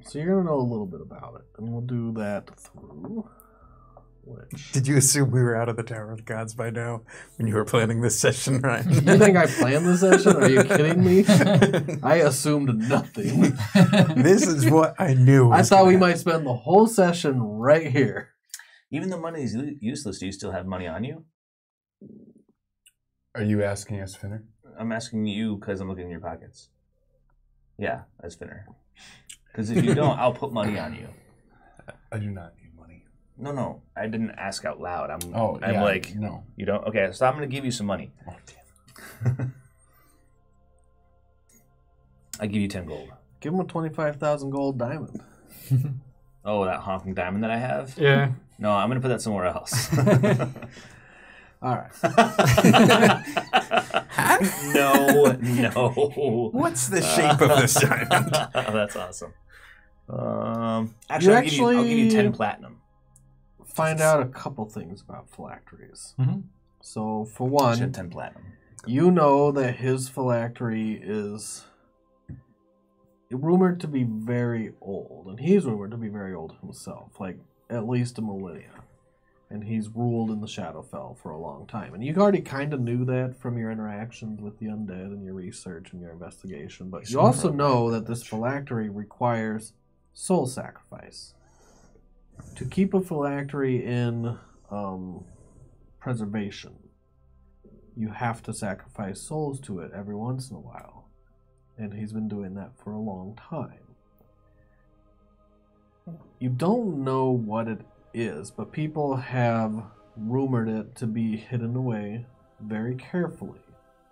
So you're gonna know a little bit about it, and we'll do that through. Which Did you assume we were out of the Tower of the Gods by now when you were planning this session, Ryan? you think I planned the session? Are you kidding me? I assumed nothing. This is what I knew. I was thought we gonna might spend the whole session right here. Even though money is useless, do you still have money on you? Are you asking us, Finner? I'm asking you because I'm looking in your pockets. Yeah, that's Finner. Because if you don't, I'll put money on you. I do not need money. No, I didn't ask out loud. I'm yeah, like, no. you don't? Okay, so I'm going to give you some money. Oh, damn. I give you 10 gold. Give him a 25,000 gold diamond. Oh, that honking diamond that I have? Yeah. No, I'm going to put that somewhere else. All right. No. What's the shape of this diamond? That's awesome. Actually, I'll give you 10 platinum. Find out a couple things about phylacteries. Mhm. So, for Should one, have 10 platinum. You know that his phylactery is rumored to be very old, and he's rumored to be very old himself, like at least a millennia. And he's ruled in the Shadowfell for a long time. And you already kind of knew that from your interactions with the undead and your research and your investigation. But you also know that this phylactery requires soul sacrifice. To keep a phylactery in preservation, you have to sacrifice souls to it every once in a while. And he's been doing that for a long time. You don't know what it is, but people have rumored it to be hidden away very carefully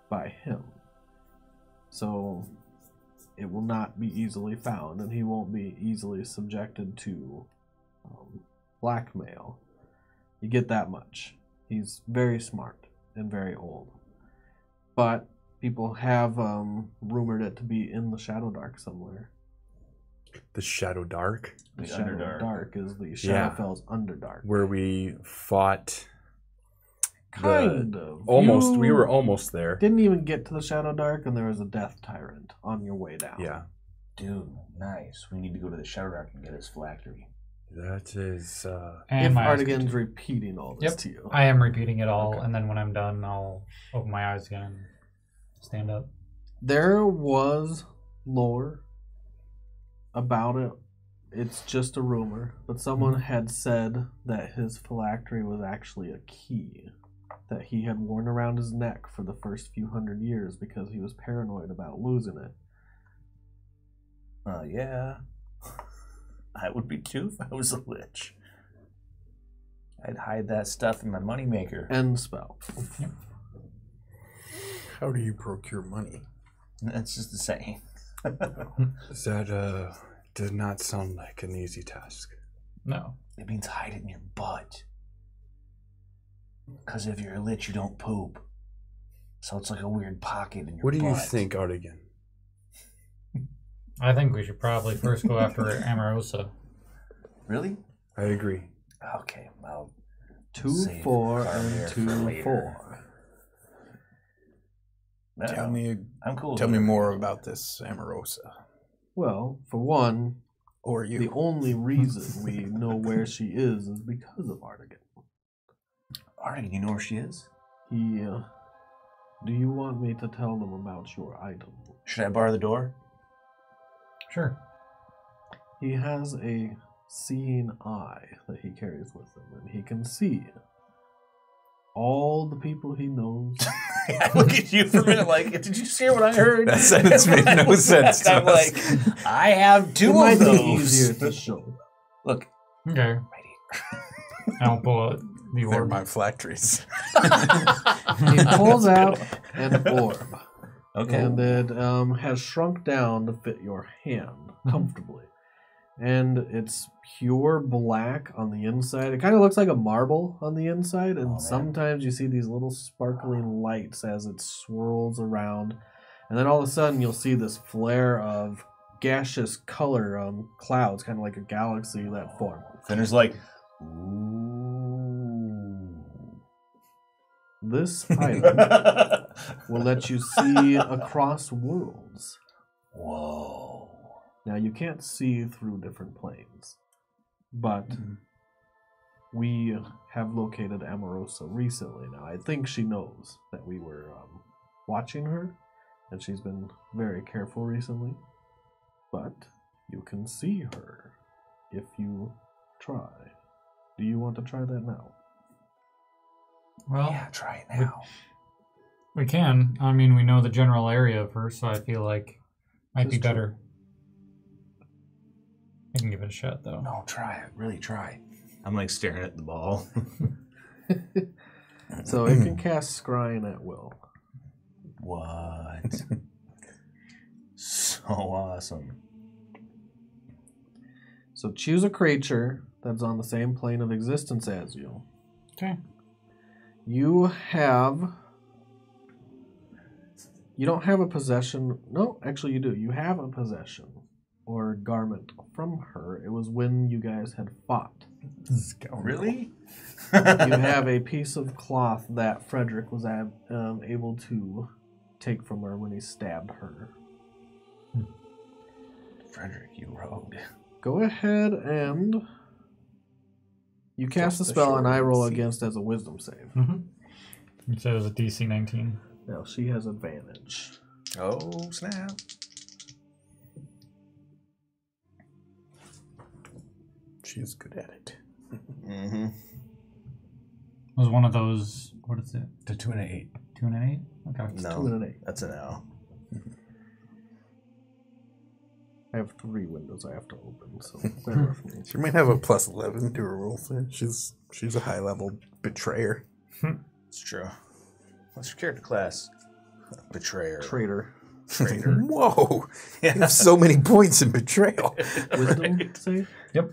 by him. So it will not be easily found, and he won't be easily subjected to blackmail. You get that much. He's very smart and very old. But people have rumored it to be in the Shadowdark somewhere. The Shadowdark? The Shadowdark is the Shadowfell's Underdark. Where we fought... Kind of. We were almost there. Didn't even get to the Shadowdark, and there was a death tyrant on your way down. Yeah. Dude, nice. We need to go to the Shadowdark and get his phylactery. That is... And Artegan's repeating all this to you. I am repeating it all, and then when I'm done, I'll open my eyes again and stand up. There was lore about it. It's just a rumor, but someone had said that his phylactery was actually a key that he had worn around his neck for the first few hundred years because he was paranoid about losing it. Yeah. I would be too if I was a lich. I'd hide that stuff in my moneymaker. End spell. How do you procure money? That's just the saying. That does not sound like an easy task. No. It means hide it in your butt. Because if you're a lich, you don't poop. So it's like a weird pocket in your butt. What do you think, Artegan? I think we should probably first go after Amorosa. Really? I agree. Okay, well... 2, 4, and 2, 4. No, Tell me, I'm cool. Tell me more about this Amorosa. Well, for one, or you. The only reason we know where she is because of Artegan. Artegan, you know where she is? Do you want me to tell them about your item? Should I bar the door? Sure. He has a seeing eye that he carries with him, and he can see all the people he knows. I look at you for a minute like, did you just hear what I heard? That sentence made no sense to I'm us. like, I have two of those. It might be easier to show. Look. Okay. Right here. I'll pull out the orb. They're my phylacteries. He pulls out an orb. Okay. And it has shrunk down to fit your hand comfortably. And it's pure black on the inside. It kind of looks like a marble on the inside, and sometimes you see these little sparkling lights as it swirls around. And then all of a sudden you'll see this flare of gaseous color clouds, kind of like a galaxy that form. Finner's like, ooh. This item will let you see across worlds. Whoa. Now, you can't see through different planes, but we have located Amorosa recently. Now, I think she knows that we were watching her, and she's been very careful recently, but you can see her if you try. Do you want to try that now? Well, yeah, try it now. We can. I mean, we know the general area of her, so I feel like it might be better. I can give it a shot, though. No, try it. Really try. I'm like staring at the ball. So it can cast Scrying at will. What? So awesome. So choose a creature that's on the same plane of existence as you. Okay. You don't have a possession. No, actually you do. You have a possession or garment from her. It was when you guys had fought Really? You have a piece of cloth that Frederick was able to take from her when he stabbed her. Frederick, you rogue. Go ahead and you cast a spell and I roll against as a wisdom save. You said it was a DC 19. Now she has advantage. Oh, snap. She is good at it. It was one of those, what is it? The 2 and an 8. 2 and an 8? Okay. No, 2 and an 8. that's an L. I have 3 windows I have to open, so bear with me. She might have a plus 11 to her rolls. She's a high level betrayer. It's true. What's your character class? Betrayer. Traitor. Traitor. Whoa! You have so many points in betrayal. Wisdom save? Yep.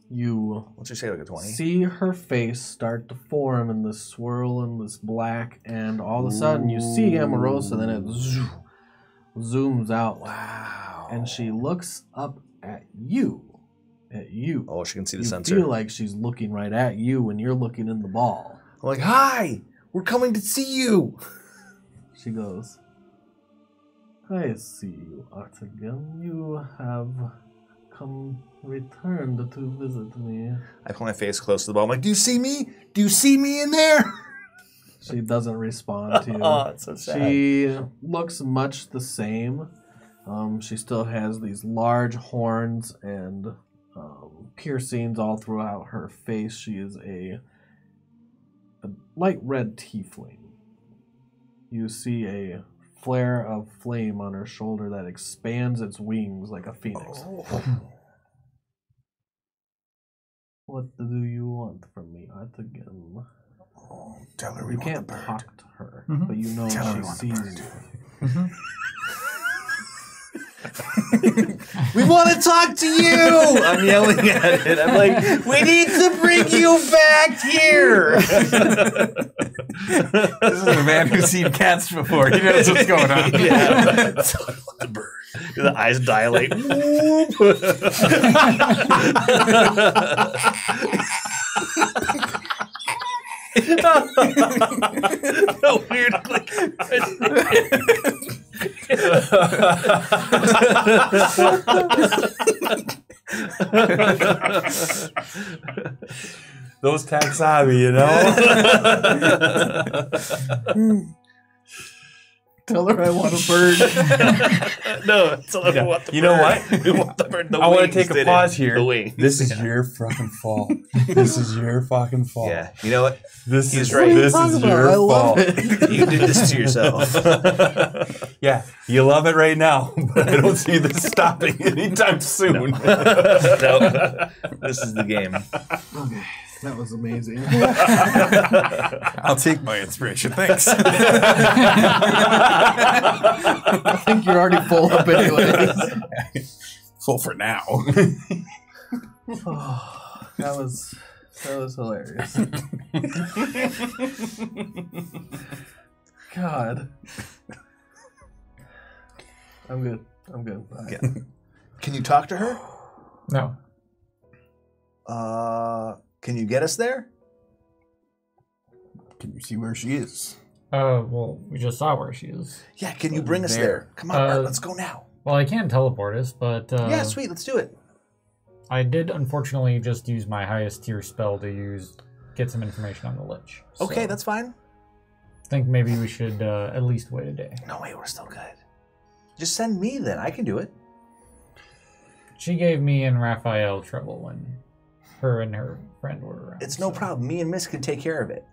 You What's your say, like a 20? see her face start to form in this swirl and this black, and all of a sudden you see Amorosa, then it zooms out. Wow. And she looks up at you. Oh, she can see the You sensor. feel like she's looking right at you when you're looking in the ball. I'm like, hi! We're coming to see you! She goes, I see you, Artegan. You have returned to visit me. I put my face close to the ball. I'm like, do you see me? Do you see me in there? She doesn't respond to you. Oh, it's so sad. She looks much the same. She still has these large horns and piercings all throughout her face. She is a light red tiefling. You see a flare of flame on her shoulder that expands its wings like a phoenix. What do you want from me, Artegan? Tell her You can't talk to her, but you know she sees you. We want to talk to you! I'm yelling at it. I'm like, we need to bring you back here! This is a man who's seen cats before. He knows what's going on. Yeah. The bird. The eyes dilate. Whoop. The weird click. Those taxonomy, you know? Tell her I want a bird. No, tell her we want the bird. You know what? We want the bird. The I want wings to take a did pause it. here. The wings. This is your fucking fault. This is your fucking fault. Yeah, you know what? This He's is right. This What are you is talking your about? I love fault. it. You did this to yourself. Yeah, you love it right now, but I don't see this stopping anytime soon. No. This is the game. Okay, that was amazing. I'll take my inspiration. Thanks. I think you're already full up anyways. Full for now. Oh, that was hilarious. God. I'm good. Yeah. Can you talk to her? No. Can you get us there? Can you see where she is? Well, we just saw where she is. Yeah, can you bring us there? Come on, Bart, let's go now. Well, I can teleport us, but... Yeah, sweet, let's do it. I did, unfortunately, just use my highest tier spell to get some information on the Lich. Okay, So that's fine. I think maybe we should at least wait a day. No way, we're still good. Just send me then, I can do it. She gave me and Raphael trouble when her and her friend were around. It's no problem. Me and Miss can take care of it.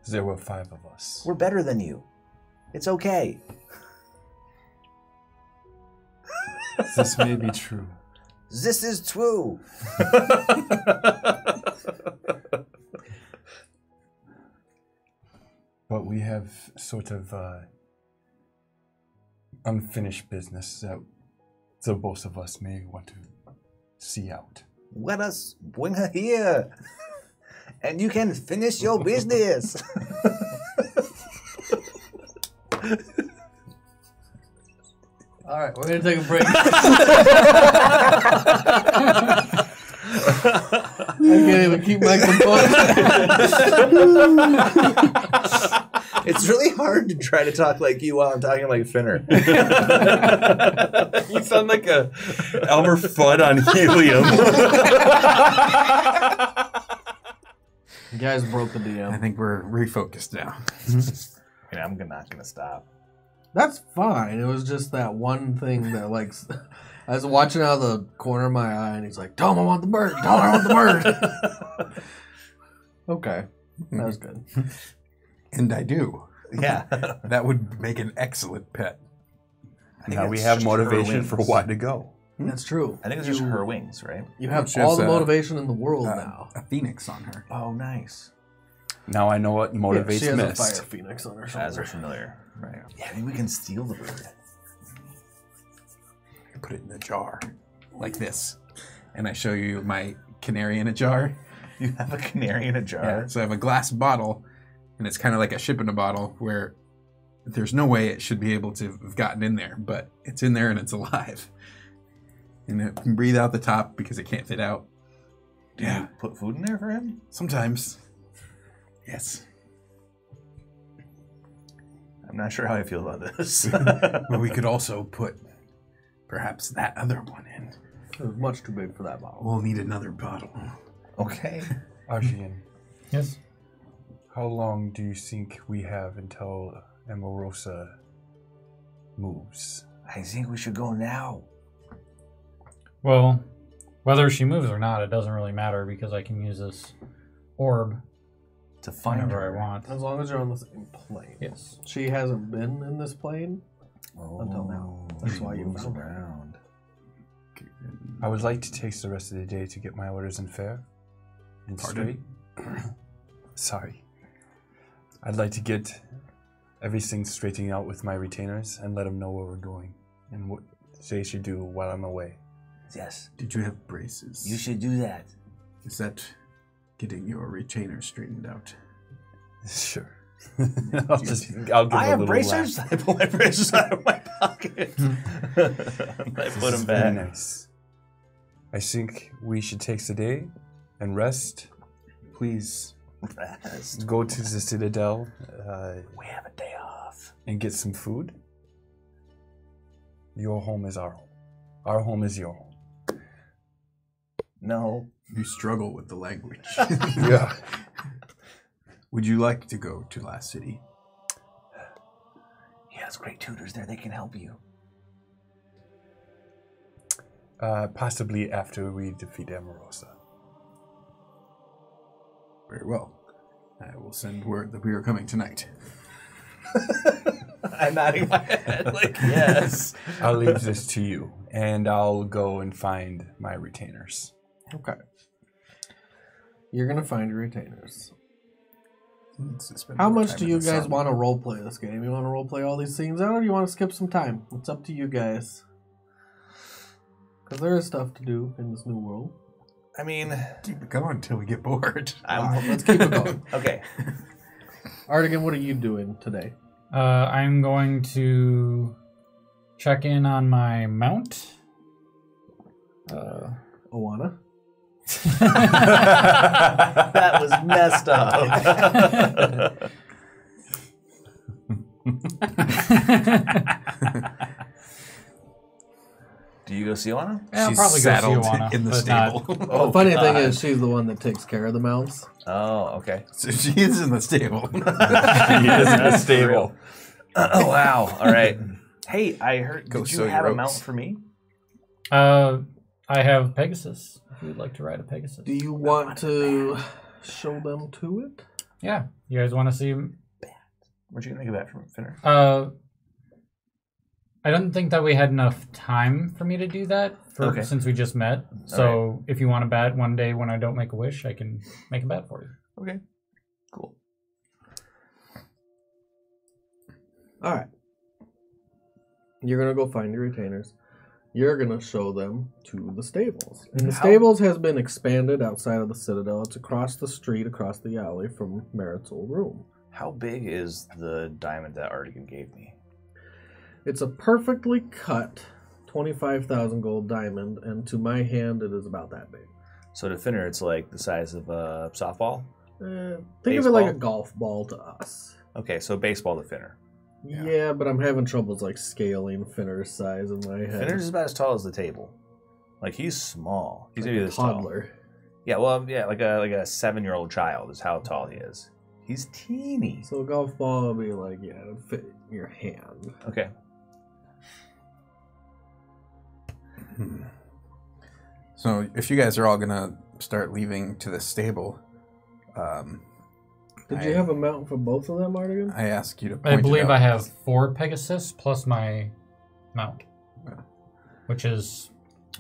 There were 5 of us. We're better than you. It's okay. This may be true. This is true. But we have sort of unfinished business that the both of us may want to see out. Let us bring her here. And you can finish your business. All right, we're gonna take a break. I can't even keep my composure. It's really hard to try to talk like you while I'm talking like Finner. You sound like a Elmer Fudd on helium. You guys broke the DM. I think we're refocused now. Yeah, I'm not gonna stop. That's fine. It was just that one thing that, like, I was watching out of the corner of my eye, and he's like, "Tell him I want the bird. Tell him I want the bird." Okay, that was good. And I do. Yeah. That would make an excellent pet. Now we have motivation for why to go. That's true. I think it's just her wings, right? You have She all has the motivation in the world now. A phoenix on her. Oh, nice. Now I know what motivates She has Mist. a fire phoenix on her As shoulder. are familiar. Right. Yeah, maybe we can steal the bird. I put it in a jar, like this. And I show you my canary in a jar. You have a canary in a jar? Yeah, so I have a glass bottle, and it's kind of like a ship in a bottle where there's no way it should be able to have gotten in there, but it's in there and it's alive. And it can breathe out the top because it can't fit out. Do you put food in there for him? Sometimes. Yes. I'm not sure how I feel about this. But we could also put perhaps that other one in. It was much too big for that bottle. We'll need another bottle. Okay. Artegan, Yes. how long do you think we have until Amorosa moves? I think we should go now. Well, whether she moves or not, it doesn't really matter because I can use this orb To find whenever her. I want. As long as you're on the same plane. Yes. She hasn't been in this plane Oh, until now. That's why you moves found her. around. I would like to take the rest of the day to get my orders in fair and straight. Sorry. I'd like to get everything straightened out with my retainers and let them know where we're going and what they should do while I'm away. Yes. Did you have braces? You should do that. Is that getting your retainer straightened out? Sure. I'll give a I have little bracers. laugh. I pull my bracers out of my pocket. I put This them is very back. nice. I think we should take the day and rest. Please Rest. go to the Citadel We have a day off. and get some food. Your home is our home. Our home is your home. No. You struggle with the language. Yeah. Would you like to go to Last City? He has great tutors there. They can help you. Possibly after we defeat Amorosa. Very well. I will send word that we are coming tonight. I'm nodding my head like, yes. I'll leave this to you, and I'll go and find my retainers. Okay. You're going to find your retainers. How much do you guys want to roleplay this game? You want to roleplay all these scenes out, or do you want to skip some time? It's up to you guys. Because there is stuff to do in this new world. I mean, Keep it going until we get bored. Let's keep it going. okay. Artegan, what are you doing today? I'm going to check in on my mount. Oana? That was messed up. Do you go see Oana? Yeah, I'll She's probably go see saddled Oana, in the but stable. Well, the funny thing is, she's the one that takes care of the mounts. Oh, okay. So she is in the stable. He is in the stable. Oh, wow. All right. Hey, I heard. Go Did sew you have your a mount oats. for me? I have Pegasus. If you'd like to ride a Pegasus. Do you want to show them to it? Yeah. You guys want to see him? Weren't you going to make a bet from Finner? I don't think that we had enough time for me to do that since we just met. So if you want to bet one day when I don't make a wish, I can make a bet for you. Okay. Cool. All right. You're going to go find your retainers. You're going to show them to the stables. And the stables has been expanded outside of the Citadel. It's across the street, across the alley from Merritt's old room. How big is the diamond that Artegan gave me? It's a perfectly cut 25,000 gold diamond, and to my hand, it is about that big. So to Finner, it's like the size of a softball? Think of it like a golf ball to us. Okay, so baseball to Finner. Yeah, but I'm having troubles like scaling Finner's size in my head. Finner's about as tall as the table. Like, he's small. He's like gonna be this toddler. Tall. Yeah, well, yeah, like a 7-year-old child is how tall he is. He's teeny. So a golf ball will be like, yeah, it'll fit your hand. Okay. So if you guys are all gonna start leaving to the stable, did you have a mount for both of them, Artegan? I ask you to point I believe it out. I have 4 Pegasus plus my mount, which is...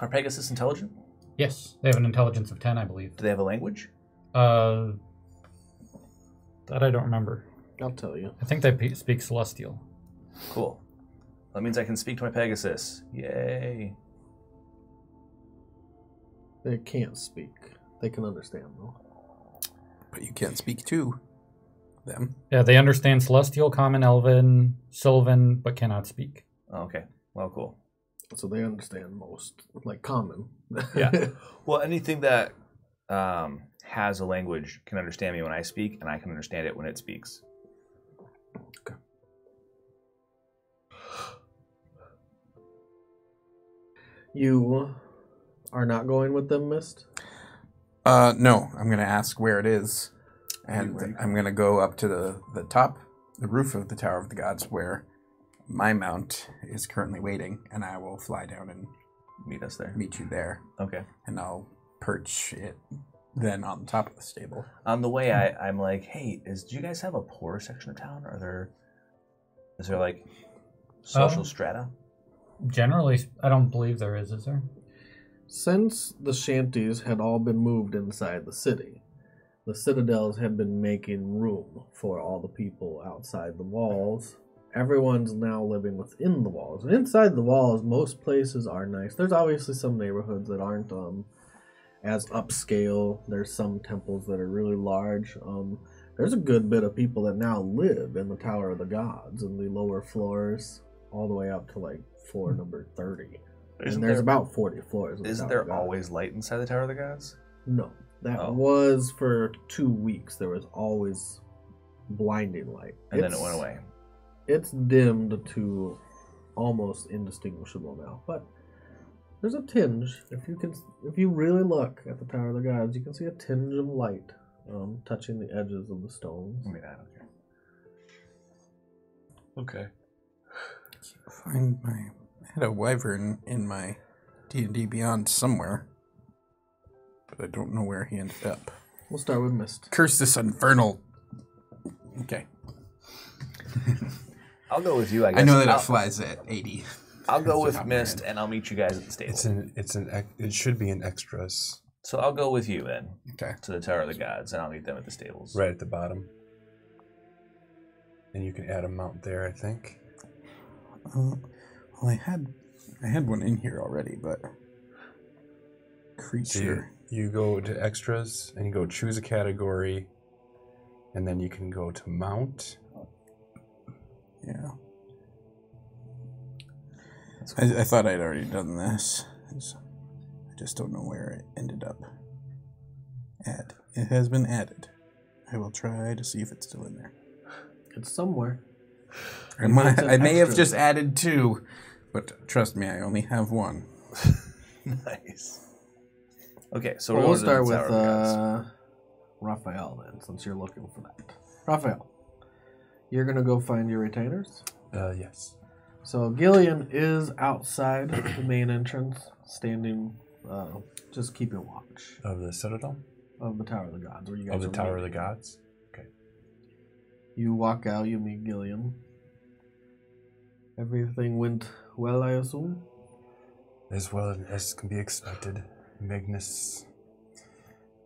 Are Pegasus intelligent? Yes, they have an intelligence of 10, I believe. Do they have a language? That I don't remember. I'll tell you. I think they speak Celestial. Cool. That means I can speak to my Pegasus. Yay. They can't speak. They can understand, though. But you can't speak to them. Yeah, they understand Celestial, Common, Elven, Sylvan, but cannot speak. Oh, okay. Well, cool. So they understand most, like common. Yeah. Well, anything that has a language can understand me when I speak, and I can understand it when it speaks. Okay. You are not going with them, Mist? No. I'm going to ask where it is. And I'm going to go up to the top, the roof of the Tower of the Gods, where my mount is currently waiting, and I will fly down and meet us there. Meet you there. Okay. And I'll perch it then on top of the stable. On the way, I'm like, hey, do you guys have a poorer section of town? Is there like social strata? Generally, I don't believe there is there? Since the shanties had all been moved inside the city, the citadels had been making room for all the people outside the walls. Everyone's now living within the walls. And inside the walls, most places are nice. There's obviously some neighborhoods that aren't as upscale. There's some temples that are really large. There's a good bit of people that now live in the Tower of the Gods in the lower floors, all the way up to like floor number 30. And there's about 40 floors. Isn't there always light inside the Tower of the Gods? No. That was for 2 weeks. There was always blinding light. And then it went away. It's dimmed to almost indistinguishable now, but there's a tinge. If you really look at the Tower of the Gods, you can see a tinge of light touching the edges of the stones. I mean, I don't care. Okay. I had a wyvern in my D&D Beyond somewhere, but I don't know where he ended up. We'll start with Mist. Curse this infernal. Okay. I'll go with you, I guess. I know that it flies at 80. I'll go with Mist, and I'll meet you guys at the stable. It should be in extras. So I'll go with you then. Okay. To the Tower of the Gods, and I'll meet them at the stables. Right at the bottom. And you can add a mount there, I think. Well, I had one in here already, but creature. So you go to extras, and you go choose a category, and then you can go to mount. Yeah. Cool. I thought I'd already done this. I just don't know where it ended up. Add. It has been added. I will try to see if it's still in there. It's somewhere. I may have just added 2, but trust me, I only have 1. Nice. Okay, so we'll start with Raphael then, since you're looking for that. Raphael, you're going to go find your retainers? Yes. So Ghialdyn is outside the main entrance, standing, just keeping watch. Of the Citadel? Of the Tower of the Gods. Where you guys of the Tower of the Gods? Okay. You walk out, you meet Ghialdyn. Everything went well, I assume? As well as can be expected. Magnus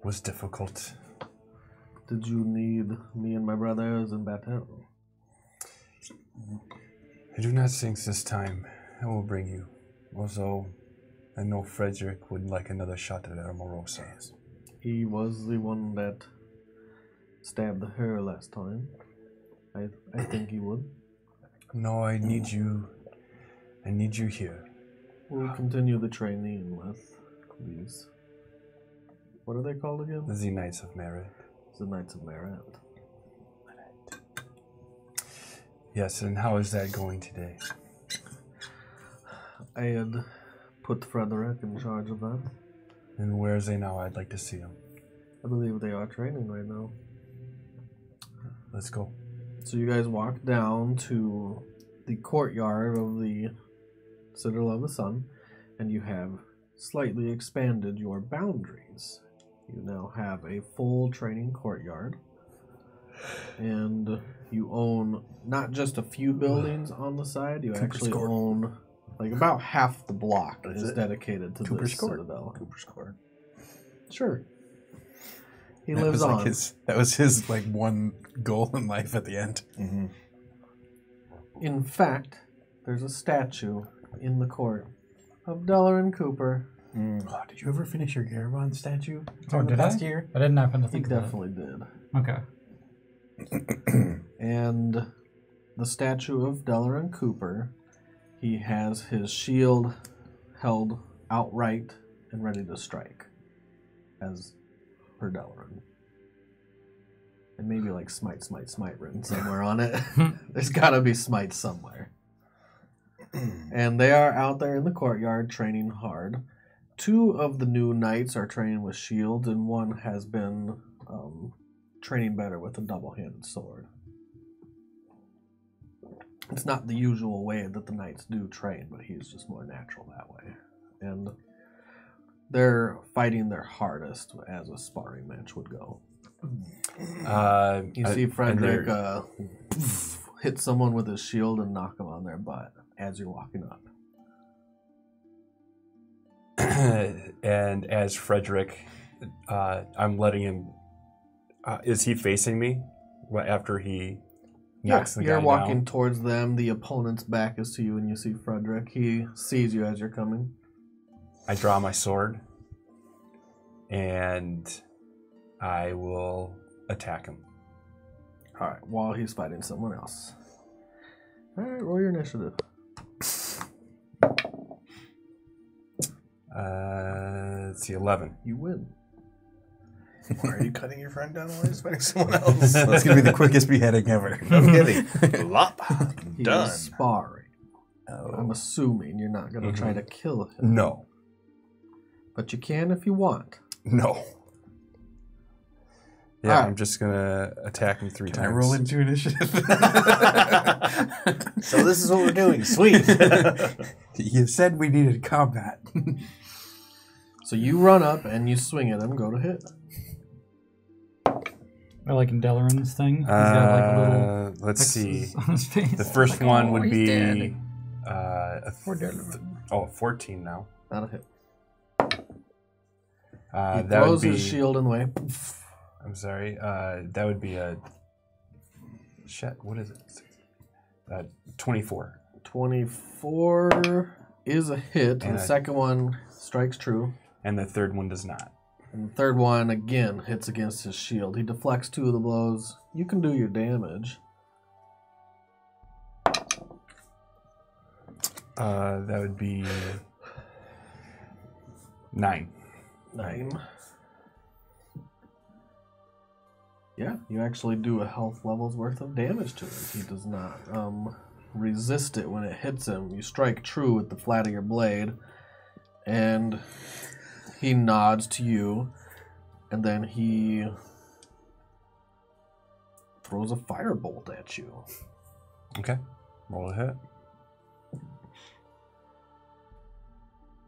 was difficult. Did you need me and my brothers in battle? I do not think this time I will bring you. Also, I know Frederick would like another shot at Amorosa. He was the one that stabbed her last time. I think he would. No, I need you. I need you here. We'll continue the training with, please. What are they called again? The Knights of Merit. The Knights of Merit. Yes, and how is that going today? I had put Frederick in charge of that. And where is he now? I'd like to see him. I believe they are training right now. Let's go. So you guys walk down to the courtyard of the Citadel of the Sun, and you have slightly expanded your boundaries. You now have a full training courtyard, and you own not just a few buildings on the side, you actually own like about half the block is dedicated to this Citadel. Cooper's Court. Sure. He lives on. That was his like one goal in life at the end. Mm-hmm. In fact, there's a statue in the court of Deloran Cooper. Oh, did you ever finish your Garabon statue? Oh, did I? Year? I didn't happen to He think of that. definitely did. Okay. And the statue of Deloran Cooper, he has his shield held outright and ready to strike, as per Deloran. And maybe like smite, smite, smite written somewhere on it. There's got to be smite somewhere. And they are out there in the courtyard training hard. 2 of the new knights are training with shields, and one has been training better with a double-handed sword. It's not the usual way that the knights do train, but he's just more natural that way. And they're fighting their hardest as a sparring match would go. You see Frederick hit someone with his shield and knock them on their butt as you're walking up. And as Frederick, I'm letting him... is he facing me after he knocks the guy down? You're walking towards them. The opponent's back is to you, and you see Frederick. He sees you as you're coming. I draw my sword, and I will attack him. All right, while he's fighting someone else. All right, roll your initiative. Let's see, 11. You win. Why are you cutting your friend down while he's fighting someone else? That's going to be the quickest beheading ever. No kidding. Lop. He's Done. sparring. Oh. I'm assuming you're not going to try to kill him. No. But you can if you want. No. Yeah, All right. I'm just going to attack him 3 Can times. I roll into initiative? So this is what we're doing. Sweet. You said we needed combat. So you run up and you swing at him. Go to hit. I like in Deloran's thing. He's got like a little let's see. X's on his face. The first Like, one oh, would he's be dead. Poor Deloran. 14 now. Not a hit. He That would throws be... his shield in the way. I'm sorry. That would be a... Shit, what is it? 24. 24 is a hit. And the second one strikes true. And the third one does not. And the third one, again, hits against his shield. He deflects 2 of the blows. You can do your damage. That would be 9. 9. Yeah, you actually do a health level's worth of damage to him. He does not resist it when it hits him. You strike true with the flat of your blade, and he nods to you, and then he throws a firebolt at you. Okay. Roll a hit.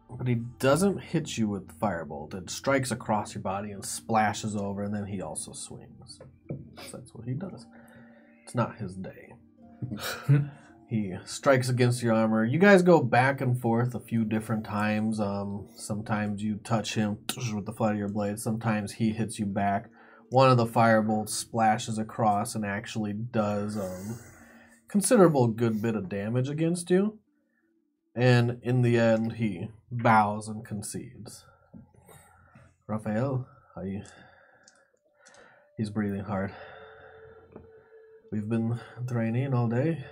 But he doesn't hit you with the firebolt. It strikes across your body and splashes over, and then he also swings. So that's what he does. It's not his day. He strikes against your armor. You guys go back and forth a few different times. Sometimes you touch him with the flat of your blade. Sometimes he hits you back. One of the firebolts splashes across and actually does considerable good bit of damage against you. And in the end, he bows and concedes. Raphael, he's breathing hard. We've been training all day.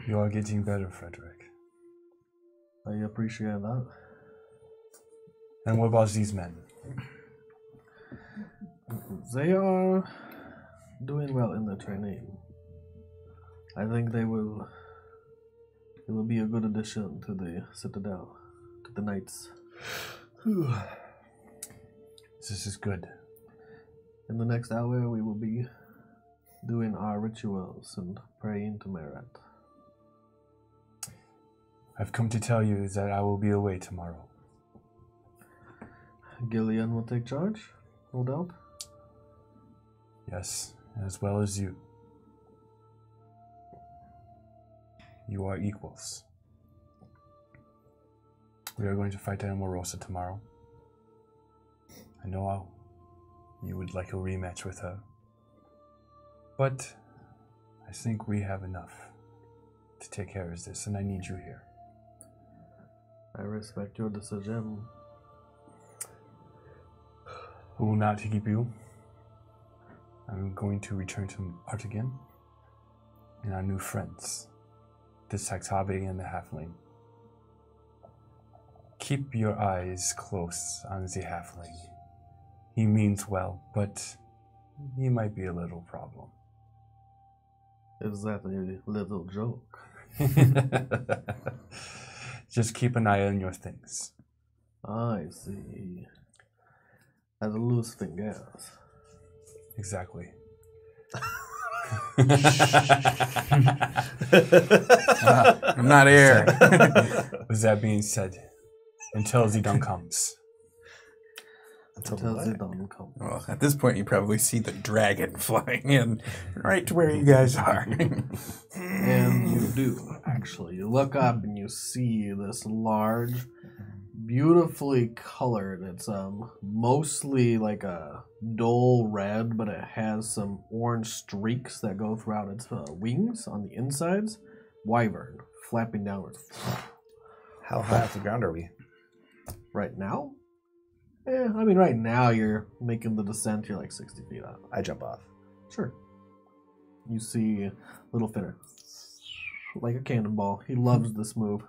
You are getting better, Frederick. I appreciate that. And what about these men? They are doing well in their training. I think they will be a good addition to the Citadel, to the Knights. This is good. In the next hour, we will be doing our rituals and praying to Merit. I've come to tell you that I will be away tomorrow. Ghialdyn will take charge, no doubt. Yes, as well as you. You are equals. We are going to fight Amorosa tomorrow. I know you would like a rematch with her. But I think we have enough to take care of this, and I need you here. I respect your decision. Who will not keep you? I'm going to return to Artegan and our new friends, the Saxabi and the Halfling. Keep your eyes close on the Halfling. He means well, but he might be a little problem. Is that a little joke? Just keep an eye on your things. I see. As a loose thing goes. Exactly. I'm not here. With that being said, until Zidane comes. Until Zidane comes. Well, at this point, you probably see the dragon flying in right to where you guys are. And you do, actually. You look up and you see this large, beautifully colored. It's mostly like a dull red, but it has some orange streaks that go throughout its wings on the insides. Wyvern, flapping downwards. How high off the ground are we? Right now? Yeah, I mean, right now you're making the descent, you're like 60 feet up. I jump off. Sure. You see Little Fitter. Like a cannonball. He loves this move.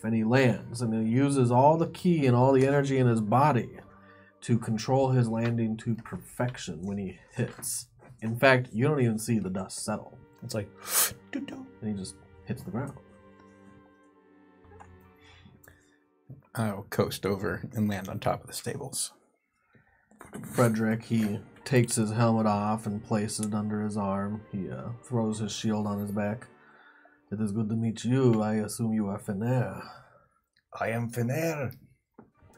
And he lands, and he uses all the ki and all the energy in his body to control his landing to perfection when he hits. In fact, you don't even see the dust settle. It's like, and he just hits the ground. I'll coast over and land on top of the stables. Frederick, he takes his helmet off and places it under his arm. He throws his shield on his back. It is good to meet you. I assume you are Fener. I am Fener.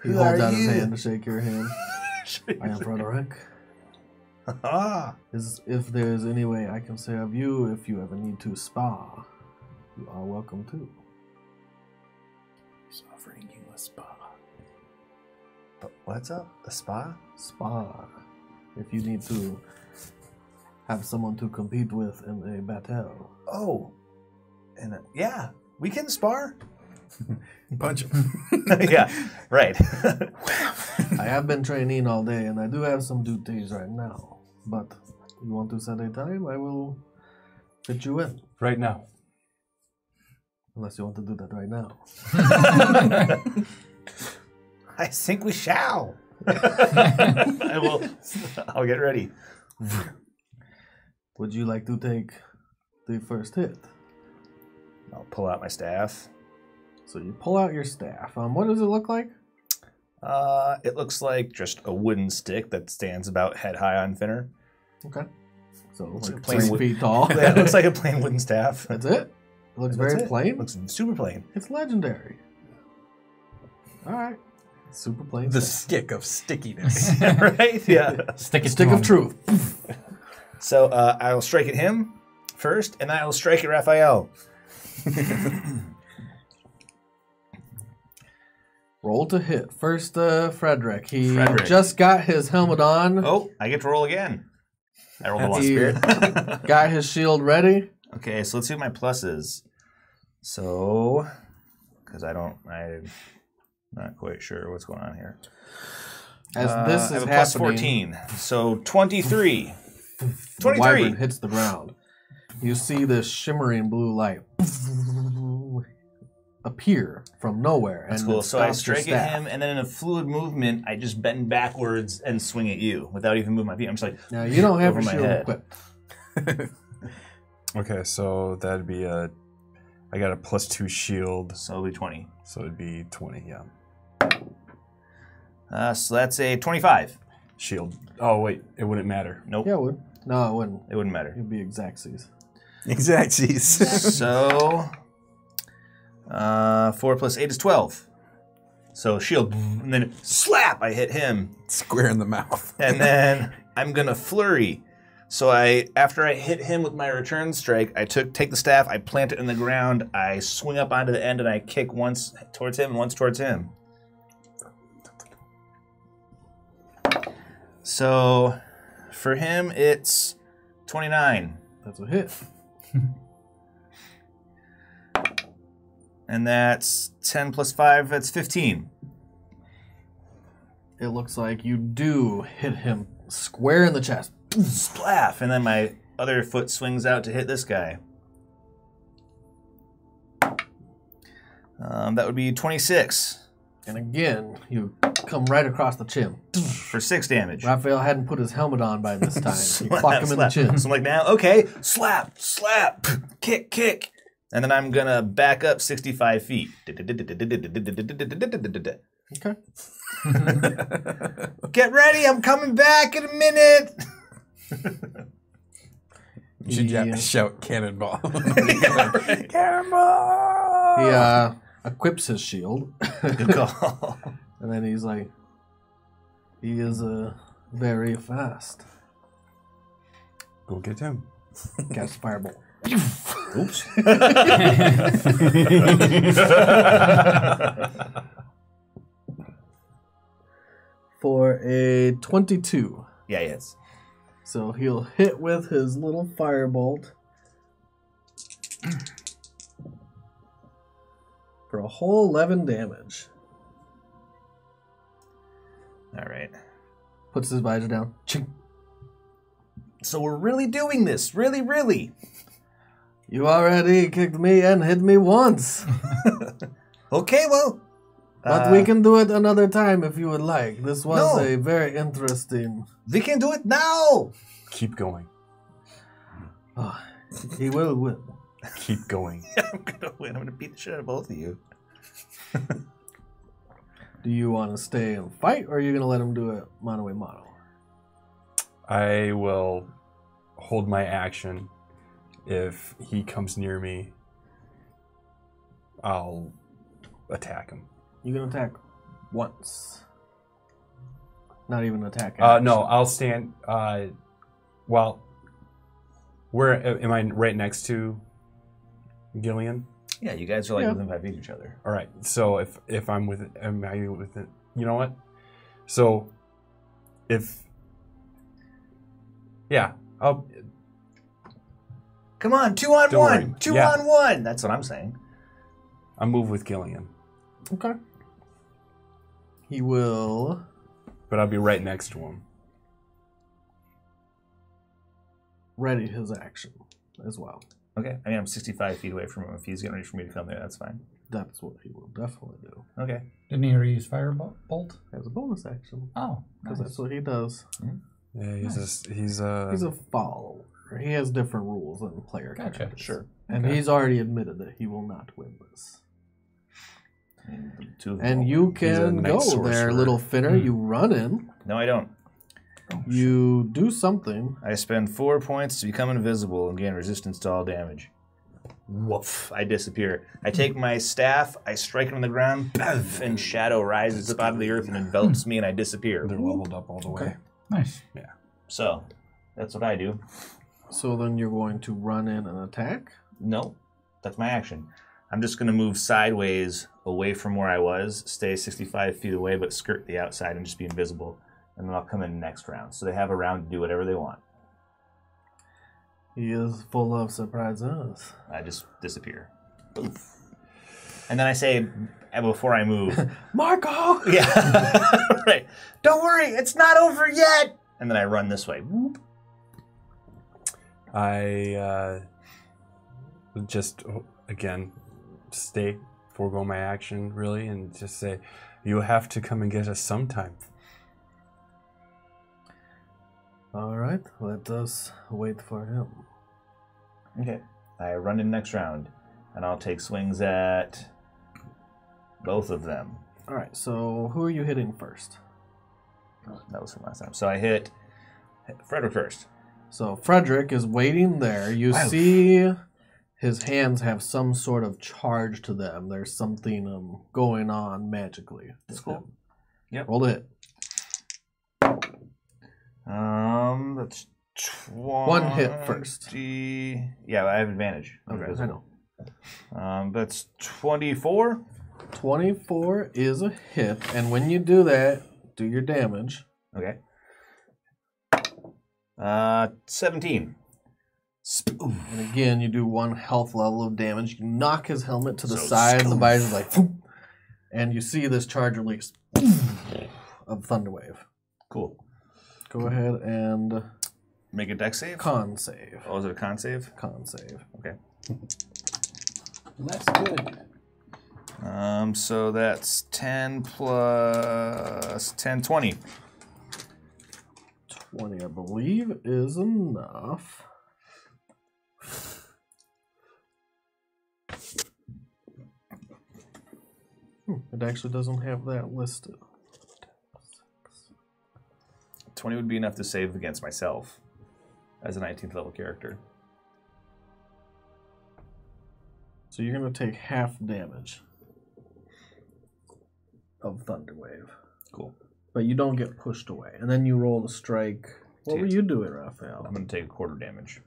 He holds out his hand to shake your hand. I am Frederick. If there is any way I can serve you, if you ever need to spa, you are welcome to. He's offering you a spa. But what's up? A spa? Spa. If you need to have someone to compete with in a battle. Oh. Yeah, we can spar. Punch him. Yeah, right. I have been training all day, and I do have some duties right now. But you want to set a time, I will fit you in. Right now. Unless you want to do that right now. I think we shall. I'll get ready. Would you like to take the first hit? I'll pull out my staff. So you pull out your staff. What does it look like? It looks like just a wooden stick that stands about head high on Finner. Okay. So like plain 3 feet tall. Yeah, it looks like a plain wooden staff. That's it? It looks very plain? Looks super plain. It's legendary. Alright. Super plain. The staff. stick of stickiness. Right? Yeah. Stick of truth. So I will strike at him first, and I will strike at Raphael. Roll to hit. First, Frederick. He just got his helmet on. Oh, I get to roll again. I rolled a 1 spirit. Got his shield ready. Okay, so let's see what my plus is. So, because I'm not quite sure what's going on here. As this is I have a happening, plus 14, so 23. 23. The wyvern hits the ground. You see this shimmering blue light appear from nowhere. That's cool. So I strike at him, and then in a fluid movement, I just bend backwards and swing at you without even moving my feet. I'm just like, now you don't have over your my shield head. equipped. Okay, so that'd be I got a +2 shield. So it'll be 20. So it'd be 20, yeah. So that's a 25. Shield. Oh, wait, it wouldn't matter. Nope. Yeah, it would. No, it wouldn't. It wouldn't matter. It'd be exactsies. Exactsies. So 4 + 8 is 12. So shield, and then slap, I hit him. Square in the mouth. And then I'm gonna flurry. So after I hit him with my return strike, I take the staff, I plant it in the ground, I swing up onto the end, and I kick once towards him and once towards him. So for him, it's 29. That's a hit. And that's 10 + 5, that's 15. It looks like you do hit him square in the chest. Splaff! And then my other foot swings out to hit this guy. That would be 26. And again, you come right across the chin. For 6 damage. Raphael hadn't put his helmet on by this time. You clock him in the chin. So I'm like, now, okay, slap, slap, kick, kick. And then I'm going to back up 65 feet. Okay. Get ready, I'm coming back in a minute. You should shout cannonball. Cannonball! He equips his shield. Good call. And then he's like, he is very fast. Go get him. Cast fireball. Oops. For a 22. Yeah, yes. So he'll hit with his little firebolt for a whole 11 damage. All right. Puts his visor down. Ching. So we're really doing this. Really, really. You already kicked me and hit me once. Okay, well. But we can do it another time if you would like. This was No. a very interesting... We can do it now. Keep going. Oh, he will win. Keep going. I'm going to win. I'm going to beat the shit out of both of you. Do you want to stay and fight, or are you going to let him do it mano a mano? I will hold my action. If he comes near me, I'll attack him. You can attack once. Not even attack. No, I'll stand. Well, where am I? Right next to Ghialdyn? Yeah, you guys are like within 5 feet of each other. All right. So if I'm with, am I with it? You know what? So I'll. Come on, 2 on Don't 1. worry. 2 Yeah. on 1. That's what I'm saying. I'll move with Ghialdyn, Okay. He will... but I'll be right next to him. ready his action as well. Okay. I mean, I'm 65 feet away from him. If he's getting ready for me to come there, that's fine. That's what he will definitely do. Okay. Didn't he already use firebolt? As a bonus action. Oh, Because nice. that's what he does. Yeah, he's He's a follower. He has different rules than player Gotcha. characters. Sure. And Okay. he's already admitted that he will not win this. Two of them And all. you He's a can night go sorcerer. there, little Finner. You run in. No, I don't. You do something. I spend 4 points to become invisible and gain resistance to all damage. Woof. I disappear. I take my staff, I strike it on the ground, puff, and shadow rises up out of the earth and envelops me, and I disappear. they're leveled up all the way. Nice. So, that's what I do. So then you're going to run in and attack. No, that's my action. I'm just going to move sideways away from where I was, stay 65 feet away, but skirt the outside and just be invisible. And then I'll come in next round. So they have a round to do whatever they want. He is full of surprises. I just disappear. Oof. And then I say, before I move, Marco! yeah, right. Don't worry, it's not over yet. And then I run this way. Whoop. I just again stay forego my action, really, and just say, you have to come and get us sometime. All right, let us wait for him. Okay. I run in next round, and I'll take swings at both of them. All right, so who are you hitting first? That was from last time. So I hit Frederick first. So Frederick is waiting there. You see his hands have some sort of charge to them. There's something going on magically. That's cool. Yep. Roll to hit. That's 20. One hit first. Yeah, I have advantage. Okay, I know. That's 24. 24 is a hit, and when you do that, do your damage. Okay. 17. And again, you do 1 health level of damage. You knock his helmet to the side, and the visor's like, Phoom! And you see this charge release of Thunderwave. Cool. Go ahead and make a dex save? Con save. Oh, is it a con save? Con save. Okay. That's good. So that's 10 plus 10, 20. 20, I believe, is enough. It actually doesn't have that listed. 20 would be enough to save against myself as a 19th level character. So you're going to take half damage of Thunderwave. Cool. But you don't get pushed away. And then you roll the strike. What were you doing, Raphael? I'm going to take a quarter damage.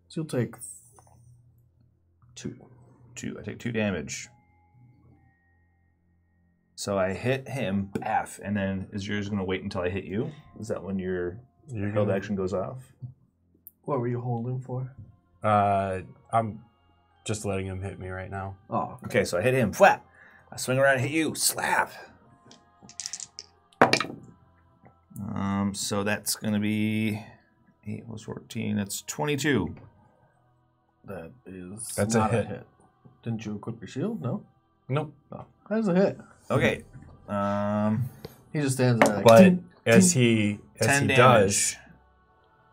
So you'll take 2. 2. I take 2 damage. So I hit him, baff, and then is yours going to wait until I hit you? Is that when your held action goes off? What were you holding for? I'm just letting him hit me right now. Oh. Okay, so I hit him, flap. I swing around and hit you, slap. So that's going to be 8 plus 14. That's 22. That's not a hit. Didn't you equip your shield? No? Nope. Oh, that's a hit. Okay. He just stands there like... But as he damage. does,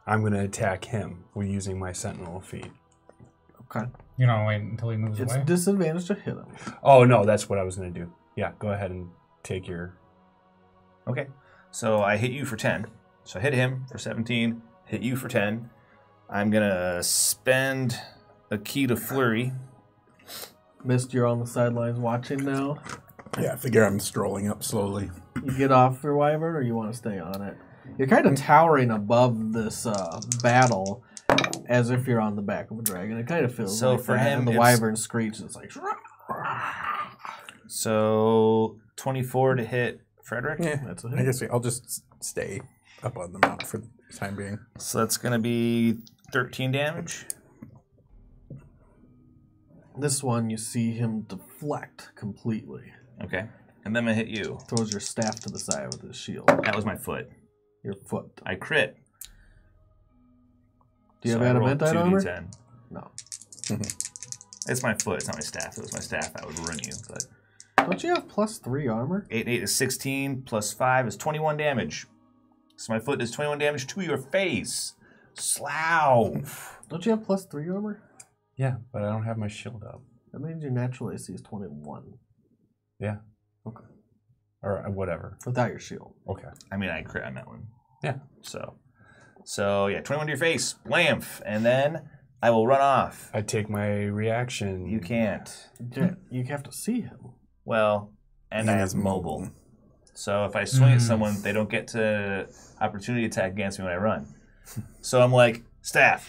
I'm going to attack him with using my sentinel feat. Okay. You don't wait until he moves It's away? disadvantage to hit him. Oh, no, that's what I was going to do. Yeah, go ahead and take your... Okay. So I hit you for 10. So I hit him for 17, hit you for 10. I'm going to spend a key to flurry. Mist, you're on the sidelines watching now. Yeah, I figure I'm strolling up slowly. You get off your wyvern, or you want to stay on it? You're kind of towering above this battle, as if you're on the back of a dragon. It kind of feels so like for that. him, And the wyvern screeches. It's like... So 24 to hit Frederick. Yeah, That's a hit. I guess I'll just stay up on the mount for the time being. So that's going to be 13 damage. This one, you see him deflect completely. Okay. And then I hit you. Throws your staff to the side with his shield. That was my foot. Your foot. I crit. Do you So have I rolled adamantite armor? 2d10. No. It's my foot. It's not my staff. If it was my staff, I would ruin you. But Don't you have +3 armor? 8 is 16, plus 5 is 21 damage. So my foot does 21 damage to your face. Slough. Don't you have +3 armor? Yeah, but I don't have my shield up. That means your natural AC is 21. Yeah. Okay. Or whatever. Without your shield. Okay. I mean, I crit on that one. Yeah. So yeah, 21 to your face. Blamf. And then I will run off. I take my reaction. You can't. You have to see him. Well, and I He is have mobile. mobile. So if I swing at someone, they don't get to opportunity attack against me when I run. So I'm like, staff,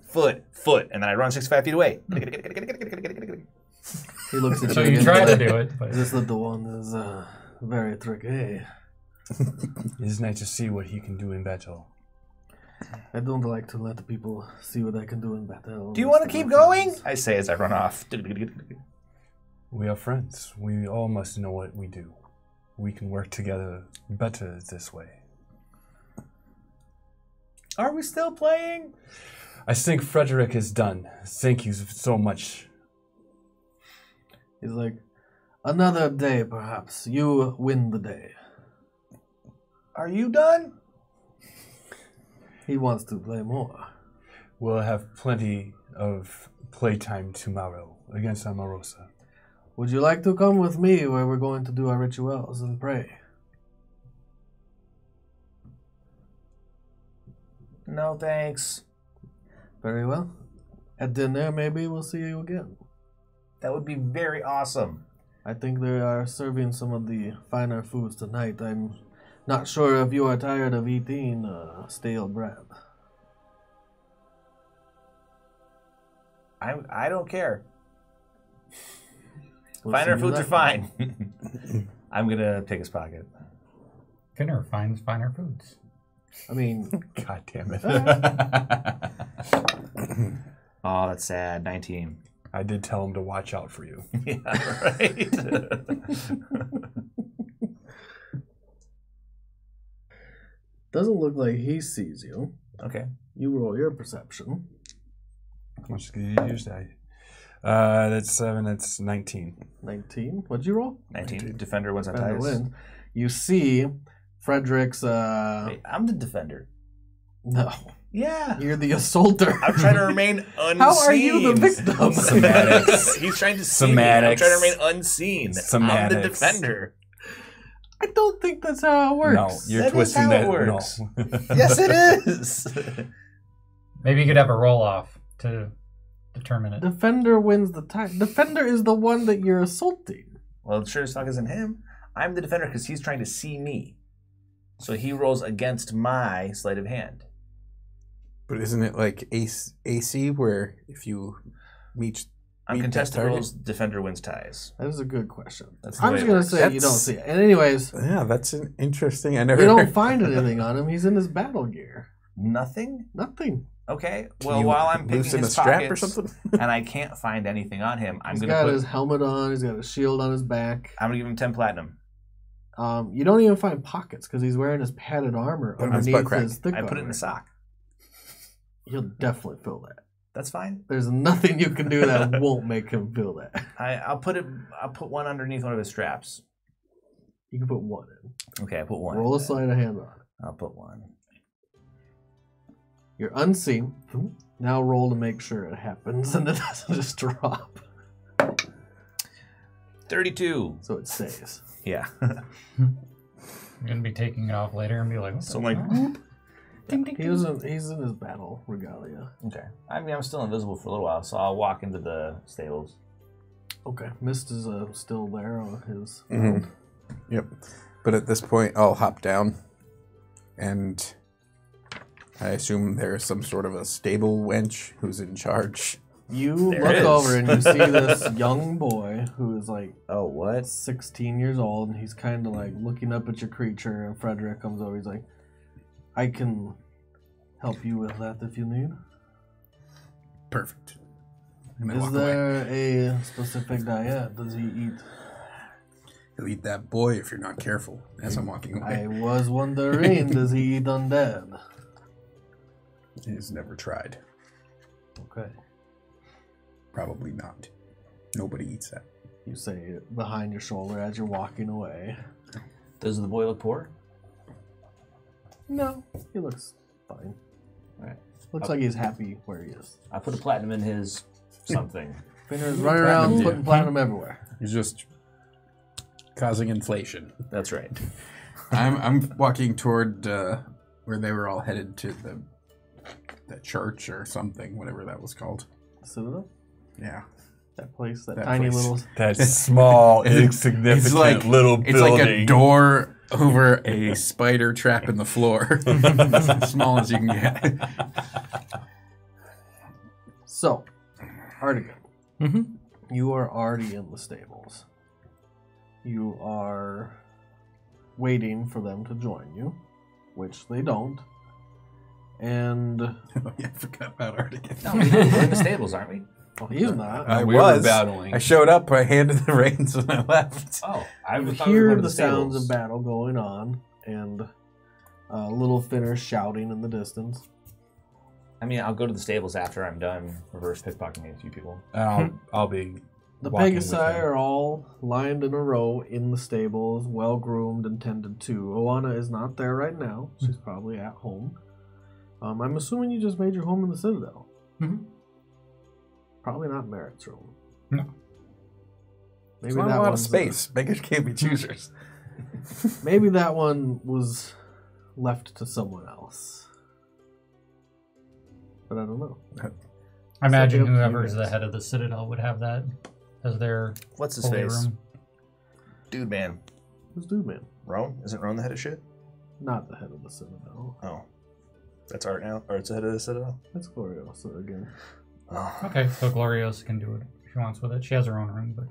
foot, and then I run 65 feet away. He looks at So you you again, try to like, do it, but This little one is very tricky. It's nice to see what he can do in battle. I don't like to let people see what I can do in battle. Do you want to keep going? I say as I run off. We are friends. We all must know what we do. We can work together better this way. Are we still playing? I think Frederick is done. Thank you so much He's like, another day, perhaps. You win the day. Are you done? He wants to play more. We'll have plenty of playtime tomorrow against Amarosa. Would you like to come with me where we're going to do our rituals and pray? No, thanks. Very well. At dinner, maybe we'll see you again. That would be very awesome. I think they are serving some of the finer foods tonight. I'm not sure if you are tired of eating stale bread. I don't care. Finer foods are fine. I'm going to pick his pocket. Finner finds finer foods. I mean, God damn it. Oh, that's sad. 19. I did tell him to watch out for you. Yeah, right. doesn't look like he sees you. Okay. You roll your perception. How much did you use that? That's 7, that's 19. 19. What'd you roll? 19. Defender wins on Defender ties. wins. You see Frederick's... Wait, I'm the defender. No. Yeah. You're the assaulter. I'm trying to remain unseen. How are you the victim? Semantics. He's trying to see me. I'm Semantics. trying to remain unseen. Semantics. I'm the defender. I don't think that's how it works. No, you're That is twisting how it that. works. No. Yes, it is. Maybe you could have a roll-off to determine it. Defender wins the time. Defender is the one that you're assaulting. Well, it sure as fuck isn't him. I'm the defender because he's trying to see me. So he rolls against my sleight of hand. But isn't it like AC where if you meet On that contested target? rolls, defender wins ties. That is a good question. That's the I'm way just it going to works. say you don't That's- see it. And anyways, Yeah, that's an interesting. I never. you don't find anything on him. He's in his battle gear. Nothing? Nothing. Okay. Can Well, you while I'm picking loosen his a strap pockets, or something? and I can't find anything on him, I'm He's gonna got put. his helmet on. He's got a shield on his back. I'm gonna give him 10 platinum. You don't even find pockets because he's wearing his padded armor Put it on his butt underneath crack. his thick I put it in armor. the sock. He'll definitely feel that. That's fine. There's nothing you can do that won't make him feel that. I'll put one underneath one of his straps. You can put one in. Okay, I put one. Roll a in. sleight of hand on it. I'll put one. You're unseen. Now roll to make sure it happens and it doesn't just drop. 32. So it stays. Yeah. You're going to be taking it off later and be like, So I'm like, He's in his battle regalia. okay. I mean, I'm still invisible for a little while, so I'll walk into the stables. Okay. Mist is still there on his. Mhm. Yep. But at this point, I'll hop down, and I assume there's some sort of a stable wench who's in charge. You There look is. over and you see this young boy who is like Oh, what? 16 years old, and he's kind of like looking up at your creature. And Frederick comes over. He's like, "I can help you with that if you need." Perfect. And I Is walk away. there a specific diet? Does he eat? You'll eat that boy if you're not careful. As I'm walking away, I was wondering, does he eat undead? he's never tried. Okay. Probably not. Nobody eats that. You say it behind your shoulder as you're walking away. Does the boy look poor? No, he looks fine. Alright. Looks like he's happy where he is. I put a platinum in his something. Finner's running around putting platinum everywhere. He's just causing inflation. That's right. I'm walking toward where they were all headed to the church or something, whatever that was called. Citadel? Yeah. That place, that That tiny place. little. That small, insignificant It's like little it's building. like a door over a spider trap in the floor. It's as small as you can get. So, Artegan, Mm-hmm. you are already in the stables. You are waiting for them to join you, which they don't. And Oh, yeah, I forgot about Artegan. No, we're in the stables, aren't we? well, he's not. I We was were battling. I showed up. I handed the reins when I left. Oh, I You thought we were hear going to the sounds stables. of battle going on, and little Finner shouting in the distance. I mean, I'll go to the stables after I'm done reverse pickpocketing a few people. I'll be. The Pegasi are all lined in a row in the stables, well groomed and tended to. Oana is not there right now. She's probably at home. I'm assuming you just made your home in the Citadel. Mm-hmm. Probably not Merritt's room. No. Maybe There's not that a lot of space. Beggars can't be choosers. Maybe that one was left to someone else. But I don't know. I imagine whoever's the head of the Citadel would have that as their What's his holy face? room. Dude man. Who's Dude Man? Roan? Isn't Roan the head of shit? Not the head of the Citadel. Oh. That's Art now? Art's the head of the Citadel? That's Gloriosa again. Oh. Okay, so Gloriosa can do it if she wants with it. She has her own room, but...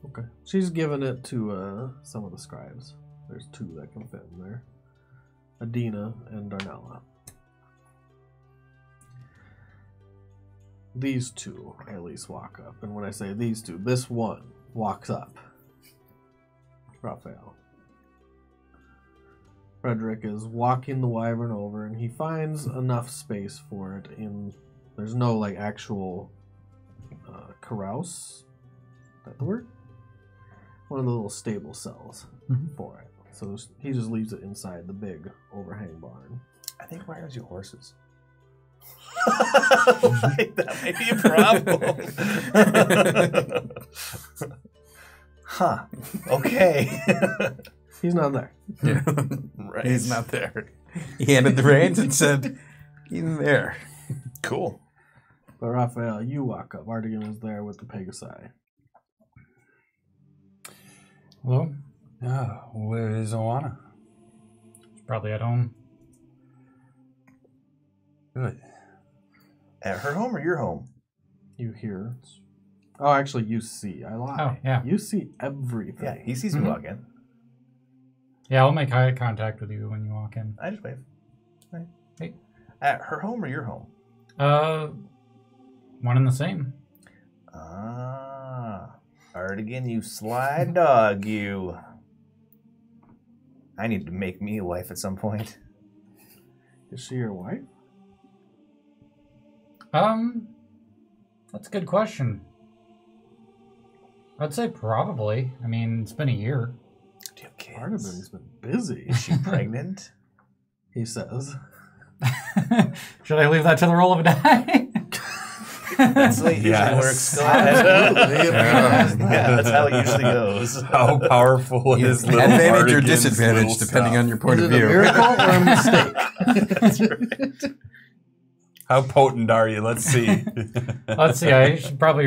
Okay. She's given it to some of the scribes. There's 2 that can fit in there. Adina and Darnella. These 2 at least walk up. And when I say these 2, this one walks up. Raphael. Frederick is walking the wyvern over, and he finds enough space for it in... There's no, like, actual carouse. Is that the word? One of the little stable cells for it. So he just leaves it inside the big overhang barn. I think why has your horses? Like, that may be a problem. Huh. Okay. He's not there. Yeah. Right. He's not there. He handed the reins and said, he's there. Cool. But Raphael, you walk up. Artegan is there with the Pegasi. Hello? Yeah, where is Oana? She's probably at home. Good. At her home or your home? You hear. Oh, actually, you see. I lied. Oh, yeah. You see everything. Yeah, he sees me walk in. Yeah, I'll make eye contact with you when you walk in. I just wave. Right. Hey. At her home or your home? One and the same. Ah. Artegan, you sly dog, you. I need to make me a wife at some point. Is she your wife? That's a good question. I'd say probably. I mean, it's been a year. Do you have kids? Artegan's been busy. Is she pregnant? He says. Should I leave that to the roll of a die? That's the way it usually works. Go ahead. Yeah, that's how it usually goes. How powerful is little Advantage or Artegan's disadvantage, little depending stuff? on your point Is of it view. a miracle or a mistake? That's right. How potent are you? Let's see. Let's see. I should probably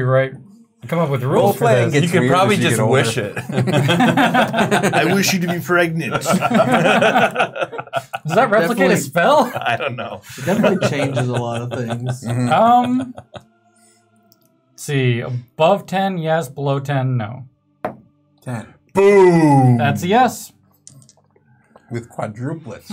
come up with rules for Role-playing this. gets You could weird probably as you just get older. wish it. I wish you to be pregnant. Does that replicate a Definitely. spell? I don't know. It definitely changes a lot of things. Mm-hmm. Let's see. Above 10, yes. Below 10, no. 10. Boom! That's a yes. With quadruplets.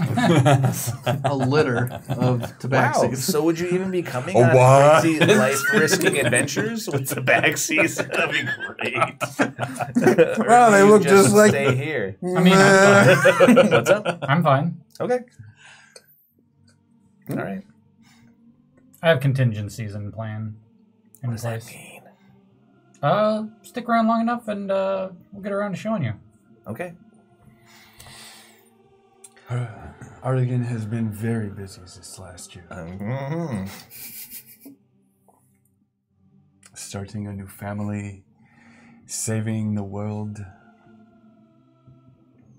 A litter of Wow. tabaxis. So would you even be coming A on what? crazy life-risking adventures with tabaxis? That'd be great. Wow, they look just like- Stay here. I mean, I'm fine. What's up? I'm fine. Okay. All right. I have contingencies in plan. In What does that place. mean? Stick around long enough and we'll get around to showing you. Okay. Artegan has been very busy this last year. Starting a new family, saving the world.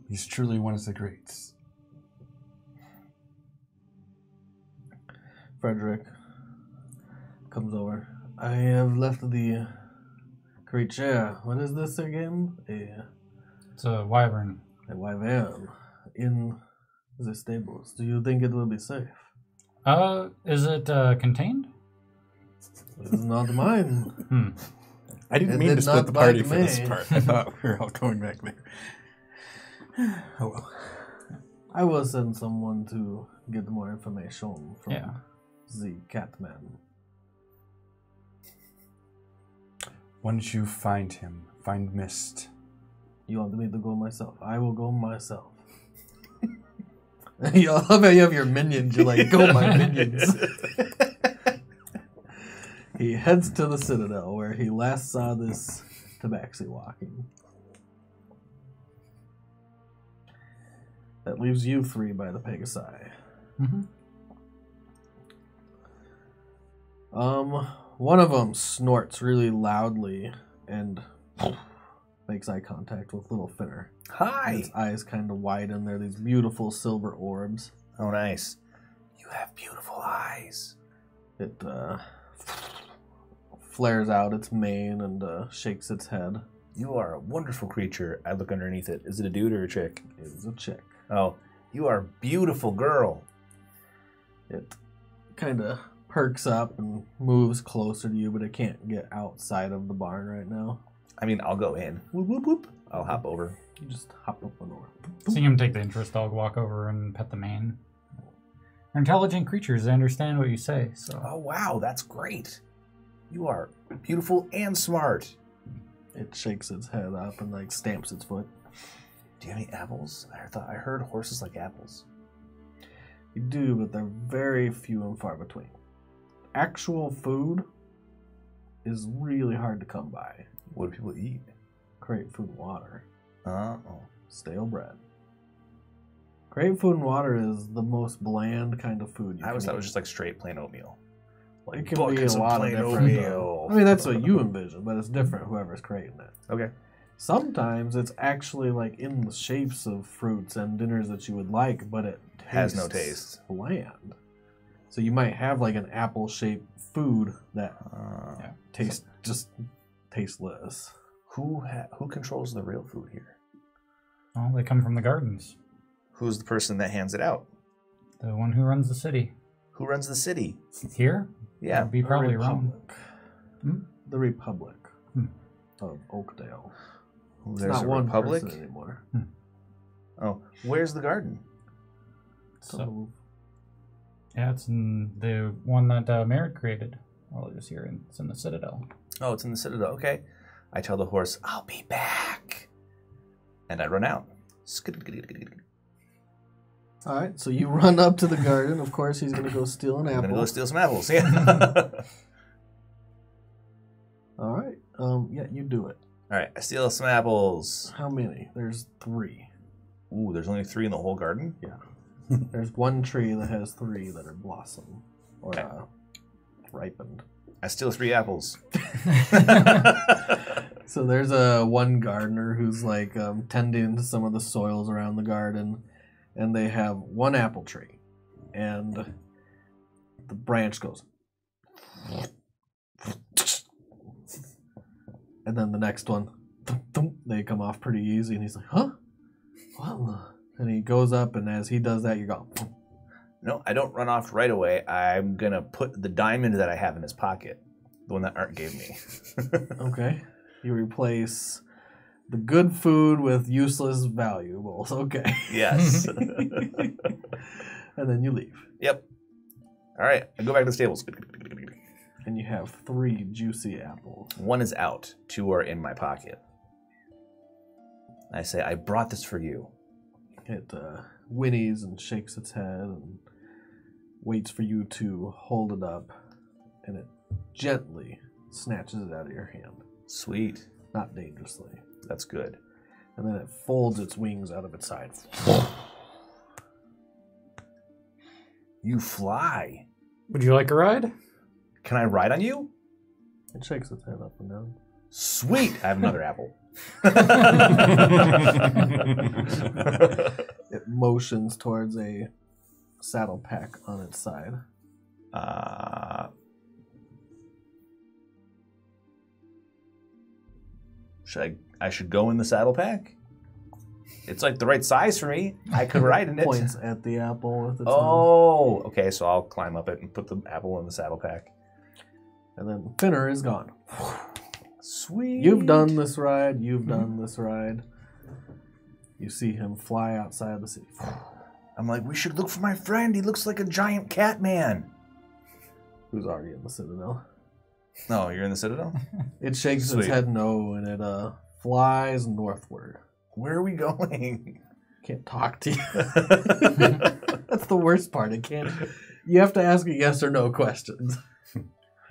He's truly one of the greats. Frederick comes over. I have left the creature. What is this again? It's a wyvern. A wyvern in the stables. Do you think it will be safe? Is it contained? It is not mine. I didn't It mean did to split not the party bite for this me. part. I thought we were all going back there. Oh well. I will send someone to get more information from Yeah. the Catman. Why don't you find him? Find Mist. You want me to go myself? I will go myself. You love how you have your minions. You're like, go my minions. He heads to the Citadel where he last saw this tabaxi walking. That leaves you 3 by the Pegasi. Mm-hmm. One of them snorts really loudly and makes eye contact with little Finner. Hi! His eyes kind of widen. They're these beautiful silver orbs. Oh, nice. You have beautiful eyes. It flares out its mane and shakes its head. You are a wonderful creature. I look underneath it. Is it a dude or a chick? It is a chick. Oh, you are a beautiful girl. It kind of perks up and moves closer to you, but it can't get outside of the barn right now. I mean, I'll go in. Whoop, whoop, whoop. I'll hop over. You just hop up and over. See him take the interest dog, walk over and pet the mane. They're intelligent creatures. They understand what you say. So. Oh, wow. That's great. You are beautiful and smart. It shakes its head up and like stamps its foot. Do you have any apples? I heard horses like apples. You do, but they're very few and far between. Actual food is really hard to come by. What do people eat? Create food and water. Uh-oh. Stale bread. Create food and water is the most bland kind of food you I always can thought it eat. was just like straight plain oatmeal. Like It can be a buckets of lot of plain different. oatmeal. I mean, that's what you envision, but it's different. Whoever's creating it. Okay. Sometimes it's actually like in the shapes of fruits and dinners that you would like, but it Has no taste. Bland. So you might have like an apple-shaped food that tastes just tasteless. Who controls the real food here? Well, they come from the gardens. Who's the person that hands it out? The one who runs the city. Who runs the city? Here? Yeah. That'd be probably wrong. The Republic Hmm. of Oakdale. It's There's not a one republic person anymore. Oh, where's the garden? So, yeah, it's in the one that Merritt created while he was here. It's in the Citadel. Oh, it's in the Citadel. Okay. I tell the horse, I'll be back. And I run out. All right, so you run up to the garden. Of course, he's going to go steal an apple. I'm going to go steal some apples. Yeah. All right. Yeah, you do it. All right. I steal some apples. How many? There's 3. Ooh, there's only 3 in the whole garden? Yeah. There's one tree that has 3 that are blossom or ripened. I steal 3 apples. So there's one gardener who's like tending to some of the soils around the garden, and they have one apple tree, and the branch goes, and then the next one, they come off pretty easy, and he's like, huh? What? And he goes up, and as he does that, you go. No, I don't run off right away. I'm going to put the diamond that I have in his pocket, the one that Art gave me. Okay. You replace the good food with useless valuables. Okay. Yes. And then you leave. Yep. All right. I go back to the stables. And you have 3 juicy apples. 1 is out. 2 are in my pocket. I say, I brought this for you. It whinnies and shakes its head and waits for you to hold it up. And it gently snatches it out of your hand. Sweet. Not dangerously. That's good. And then it folds its wings out of its side. You fly. Would you like a ride? Can I ride on you? It shakes its head up and down. Sweet. I have another apple. It motions towards a saddle pack on its side. I should go in the saddle pack? It's like the right size for me. I could ride in it. Points at the apple with its Oh, okay. So I'll climb up it and put the apple in the saddle pack. And then Finner is gone. Sweet. You've done this ride. You've done this ride. You see him fly outside the city. I'm like, we should look for my friend. He looks like a giant cat man. Who's already in the Citadel. No, you're in the Citadel? It shakes Sweet. its head no, and it flies northward. Where are we going? Can't talk to you. That's the worst part. It can't. You have to ask a yes or no questions.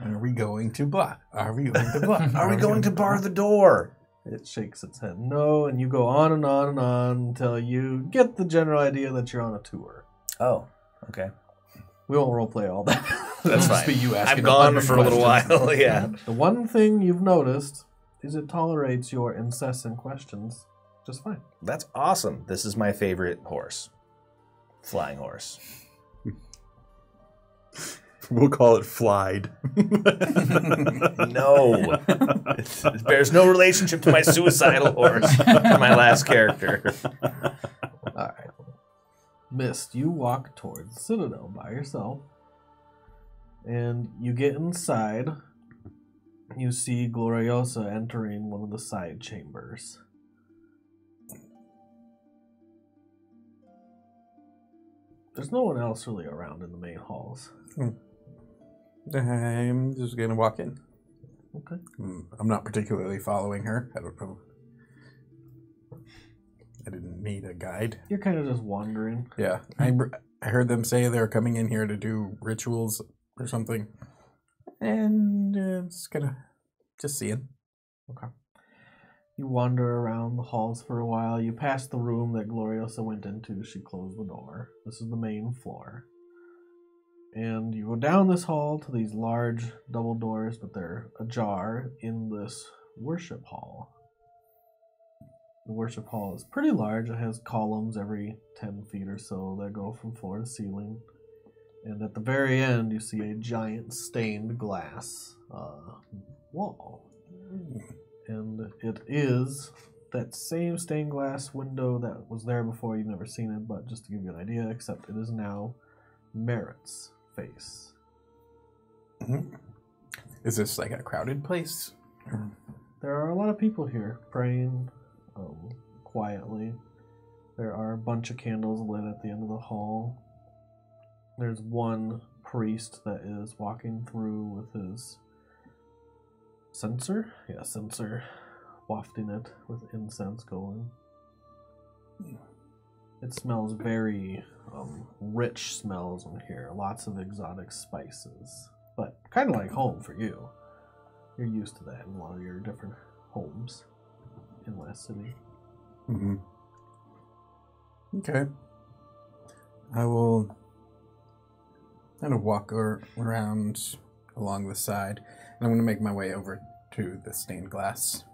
Are we going to blah? Are we going to blah? Are we going to bar the door? It shakes its head no, and you go on and on and on until you get the general idea that you're on a tour. Oh, okay. We won't roleplay all that. That's fine. Be you asking I've gone for a little while, yeah. The one thing you've noticed is it tolerates your incessant questions just fine. That's awesome. This is my favorite horse. Flying horse. We'll call it Flied. No. It bears no relationship to my suicidal horse for my last character. All right. Mist, you walk towards the Citadel by yourself. And you get inside. You see Gloriosa entering one of the side chambers. There's no one else really around in the main halls. I'm just going to walk in. Okay. I'm not particularly following her. I don't know. I didn't need a guide. You're kind of just wandering. Yeah. I heard them say they're coming in here to do rituals or something. And just going to just seeing. Okay. You wander around the halls for a while. You pass the room that Gloriosa went into. She closed the door. This is the main floor. And you go down this hall to these large double doors, but they're ajar in this worship hall. The worship hall is pretty large. It has columns every 10 feet or so that go from floor to ceiling. And at the very end, you see a giant stained glass wall. And it is that same stained glass window that was there before. You've never seen it, but just to give you an idea, except it is now Merritt's face. Mm-hmm. Is this like a crowded place? There are a lot of people here praying quietly. There are a bunch of candles lit at the end of the hall. There's one priest that is walking through with his censer? Yeah, censer. Wafting it with incense going. It smells very rich smells in here. Lots of exotic spices. But kind of like home for you. You're used to that in a lot of your different homes in West City. Mm-hmm. Okay. I will kind of walk around along the side. And I'm going to make my way over to the stained glass.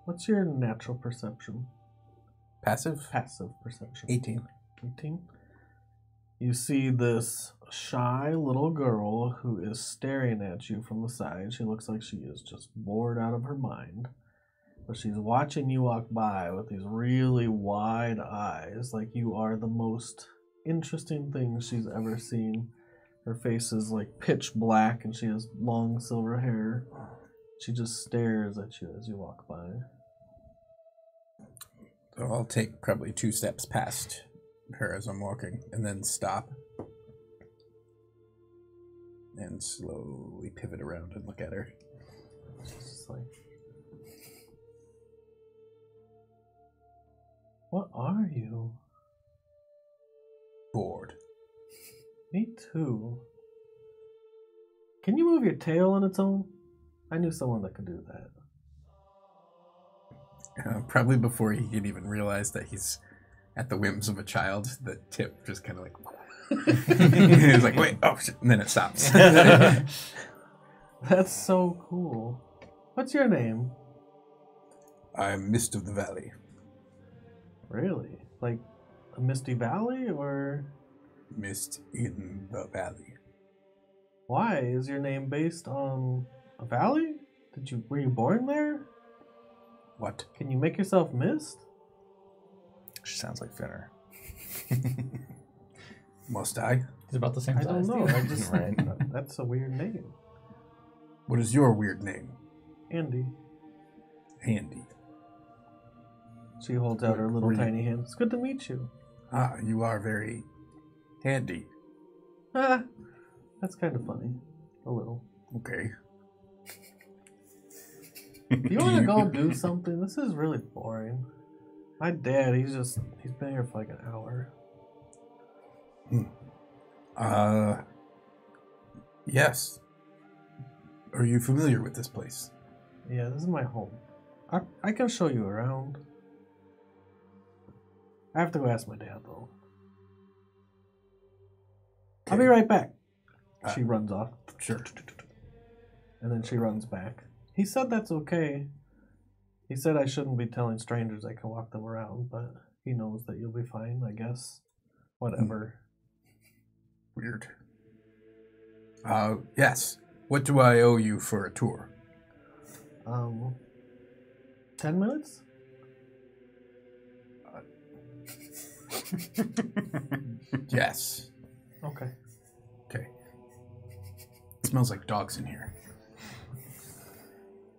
What's your natural perception? Passive? Passive perception. 18. 18. You see this shy little girl who is staring at you from the side. She looks like she is just bored out of her mind. But she's watching you walk by with these really wide eyes, like you are the most interesting thing she's ever seen. Her face is like pitch black and she has long silver hair. She just stares at you as you walk by. So I'll take probably 2 steps past her as I'm walking and then stop. And slowly pivot around and look at her. She's just like, what are you? Bored. Me too. Can you move your tail on its own? I knew someone that could do that. Probably before he can even realize that he's at the whims of a child, the tip just kind of like... He's like, wait, oh shit, and then it stops. That's so cool. What's your name? I'm Mist of the Valley. Really? Like a misty valley, or...? Mist in the Valley. Why? Is your name based on a valley? Were you born there? What? Can you make yourself mist? She sounds like Finner. Must I? He's about the same I size. don't know. I just that's a weird name. What is your weird name? Andy. Andy. She holds out her little tiny hand. It's good to meet you. Ah, you are very handy. Ah, that's kind of funny. A little. Okay. Do you want to go do something? This is really boring. My dad, he's been here for like an hour. Yes. Are you familiar with this place? Yeah, this is my home. I can show you around. I have to go ask my dad, though. I'll be right back. She runs off. Sure. And then she runs back. He said that's okay. He said I shouldn't be telling strangers I can walk them around, but he knows that you'll be fine, I guess. Whatever. Weird. Yes. What do I owe you for a tour? 10 minutes? Yes. Okay. Okay. It smells like dogs in here.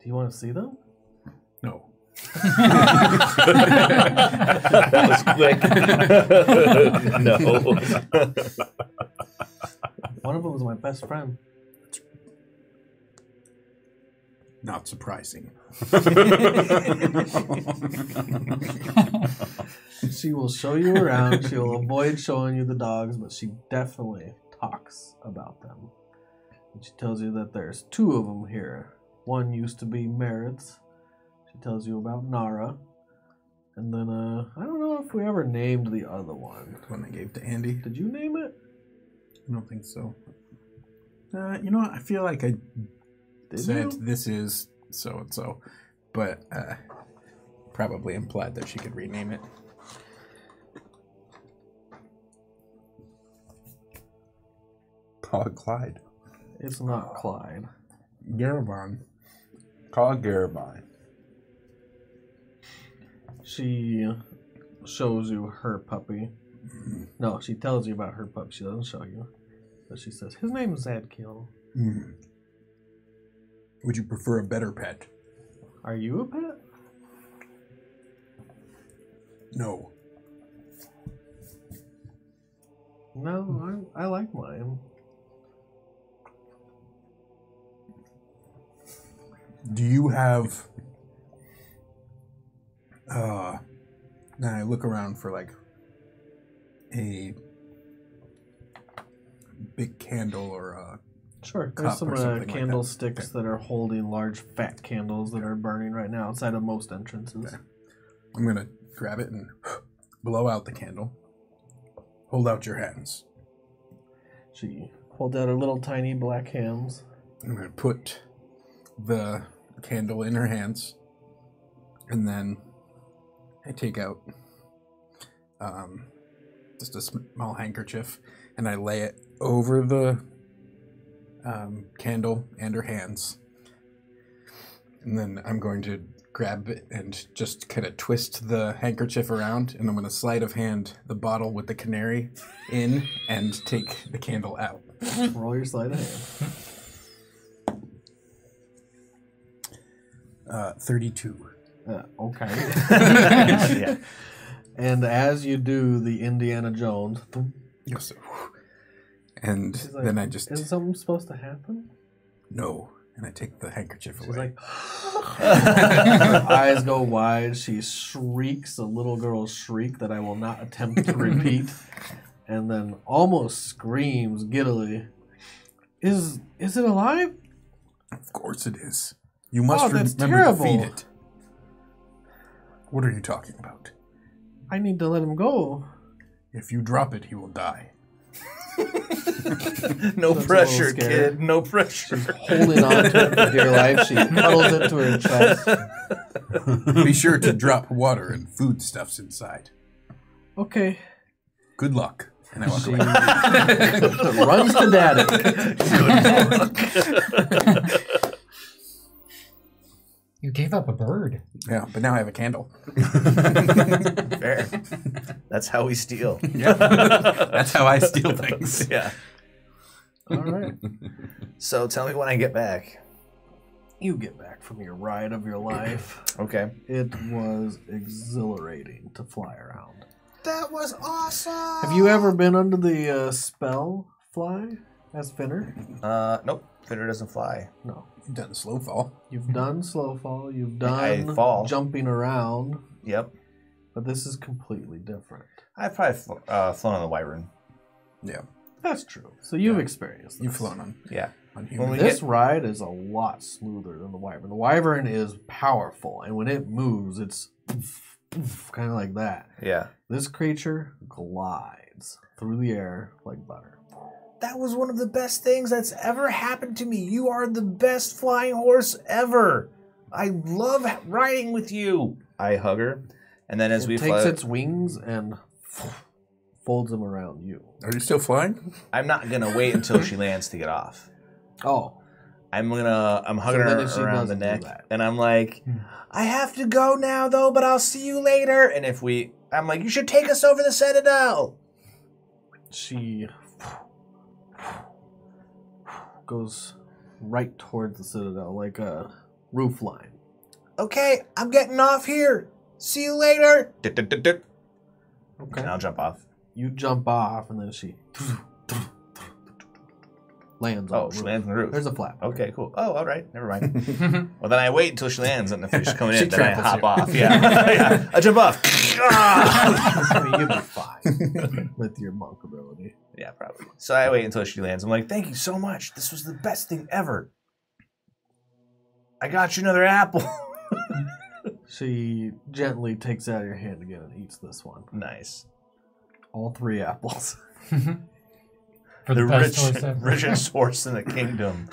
Do you want to see them? No. That was quick. No. One of them was my best friend. Not surprising. She will show you around. She will avoid showing you the dogs, but she definitely talks about them. And she tells you that there's 2 of them here. One used to be Merritt's. She tells you about Nara. And then, I don't know if we ever named the other one. The one I gave to Andy. Did you name it? I don't think so. You know what? I feel like I said this is so-and-so, but probably implied that she could rename it. Call it Clyde. It's not Clyde. Garabon. Call it Garabon. She shows you her puppy. No, she tells you about her puppy. She doesn't show you. But she says, his name is Zadkiel. Mm. Would you prefer a better pet? Are you a pet? No. No, I like mine. Do you have... now I look around for like a big candle or a Sure, there's some candlesticks that are holding large fat candles that are burning right now outside of most entrances. Okay. I'm going to grab it and blow out the candle. Hold out your hands. She holds out her little tiny black hands. I'm going to put the candle in her hands, and then I take out just a small handkerchief, and I lay it over the candle and her hands. And then I'm going to grab it and just kind of twist the handkerchief around, and I'm going to sleight of hand the bottle with the canary in and take the candle out. Roll your sleight of hand. 32. Okay. Yeah. And as you do the Indiana Jones, Yes, sir. And like, then I just... Is something supposed to happen? No. And I take the handkerchief She's away. like... Her eyes go wide. She shrieks a little girl's shriek that I will not attempt to repeat. And then almost screams giddily. Is it alive? Of course it is. You must that's remember terrible. to feed it. What are you talking about? I need to let him go. If you drop it, he will die. No That's pressure, a little scary. kid. No pressure. She's holding on to it for dear life. She cuddles it to her chest. Be sure to drop water and foodstuffs inside. Okay. Good luck. And I walk She away. runs to Daddy. You gave up a bird. Yeah, but now I have a candle. Fair. That's how we steal. Yeah, that's how I steal things. Yeah. All right. So tell me when I get back. You get back from your ride of your life. Okay. It was exhilarating to fly around. That was awesome. Have you ever been under the spell fly as Finner? Nope. Fitter doesn't fly. No. You've done slow fall. You've done slow fall. You've I done fall. jumping around. Yep. But this is completely different. I've probably flown on the Wyvern. Yeah, That's true. So you've experienced this. you've flown on. Yeah. This ride is a lot smoother than the wyvern. The wyvern is powerful, and when it moves, it's kind of like that. Yeah. This creature glides through the air like butter. That was one of the best things that's ever happened to me. You are the best flying horse ever. I love riding with you. I hug her, and then as we fly, takes its wings and folds them around you. Are you still flying? I'm not gonna wait until she lands to get off. Oh, I'm hugging her around the neck, and I'm like, I have to go now though, but I'll see you later. And I'm like, you should take us over the Citadel. She goes right towards the Citadel like a roof line. Okay, I'm getting off here. See you later. Okay. And I'll jump off. You jump off, and then she lands on the roof. She lands on the roof. There's a flap. Okay, cool. Oh, all right. Never mind. Well, then I wait until she lands, and if she's coming in, then I hop off. Yeah. I jump off. I mean, you'll be fine with your monk ability. Yeah, probably. So I wait until she lands. I'm like, thank you so much. This was the best thing ever. I got you another apple. She gently takes it out of your hand again and eats this one. Nice. All 3 apples. For the richest horse in the kingdom.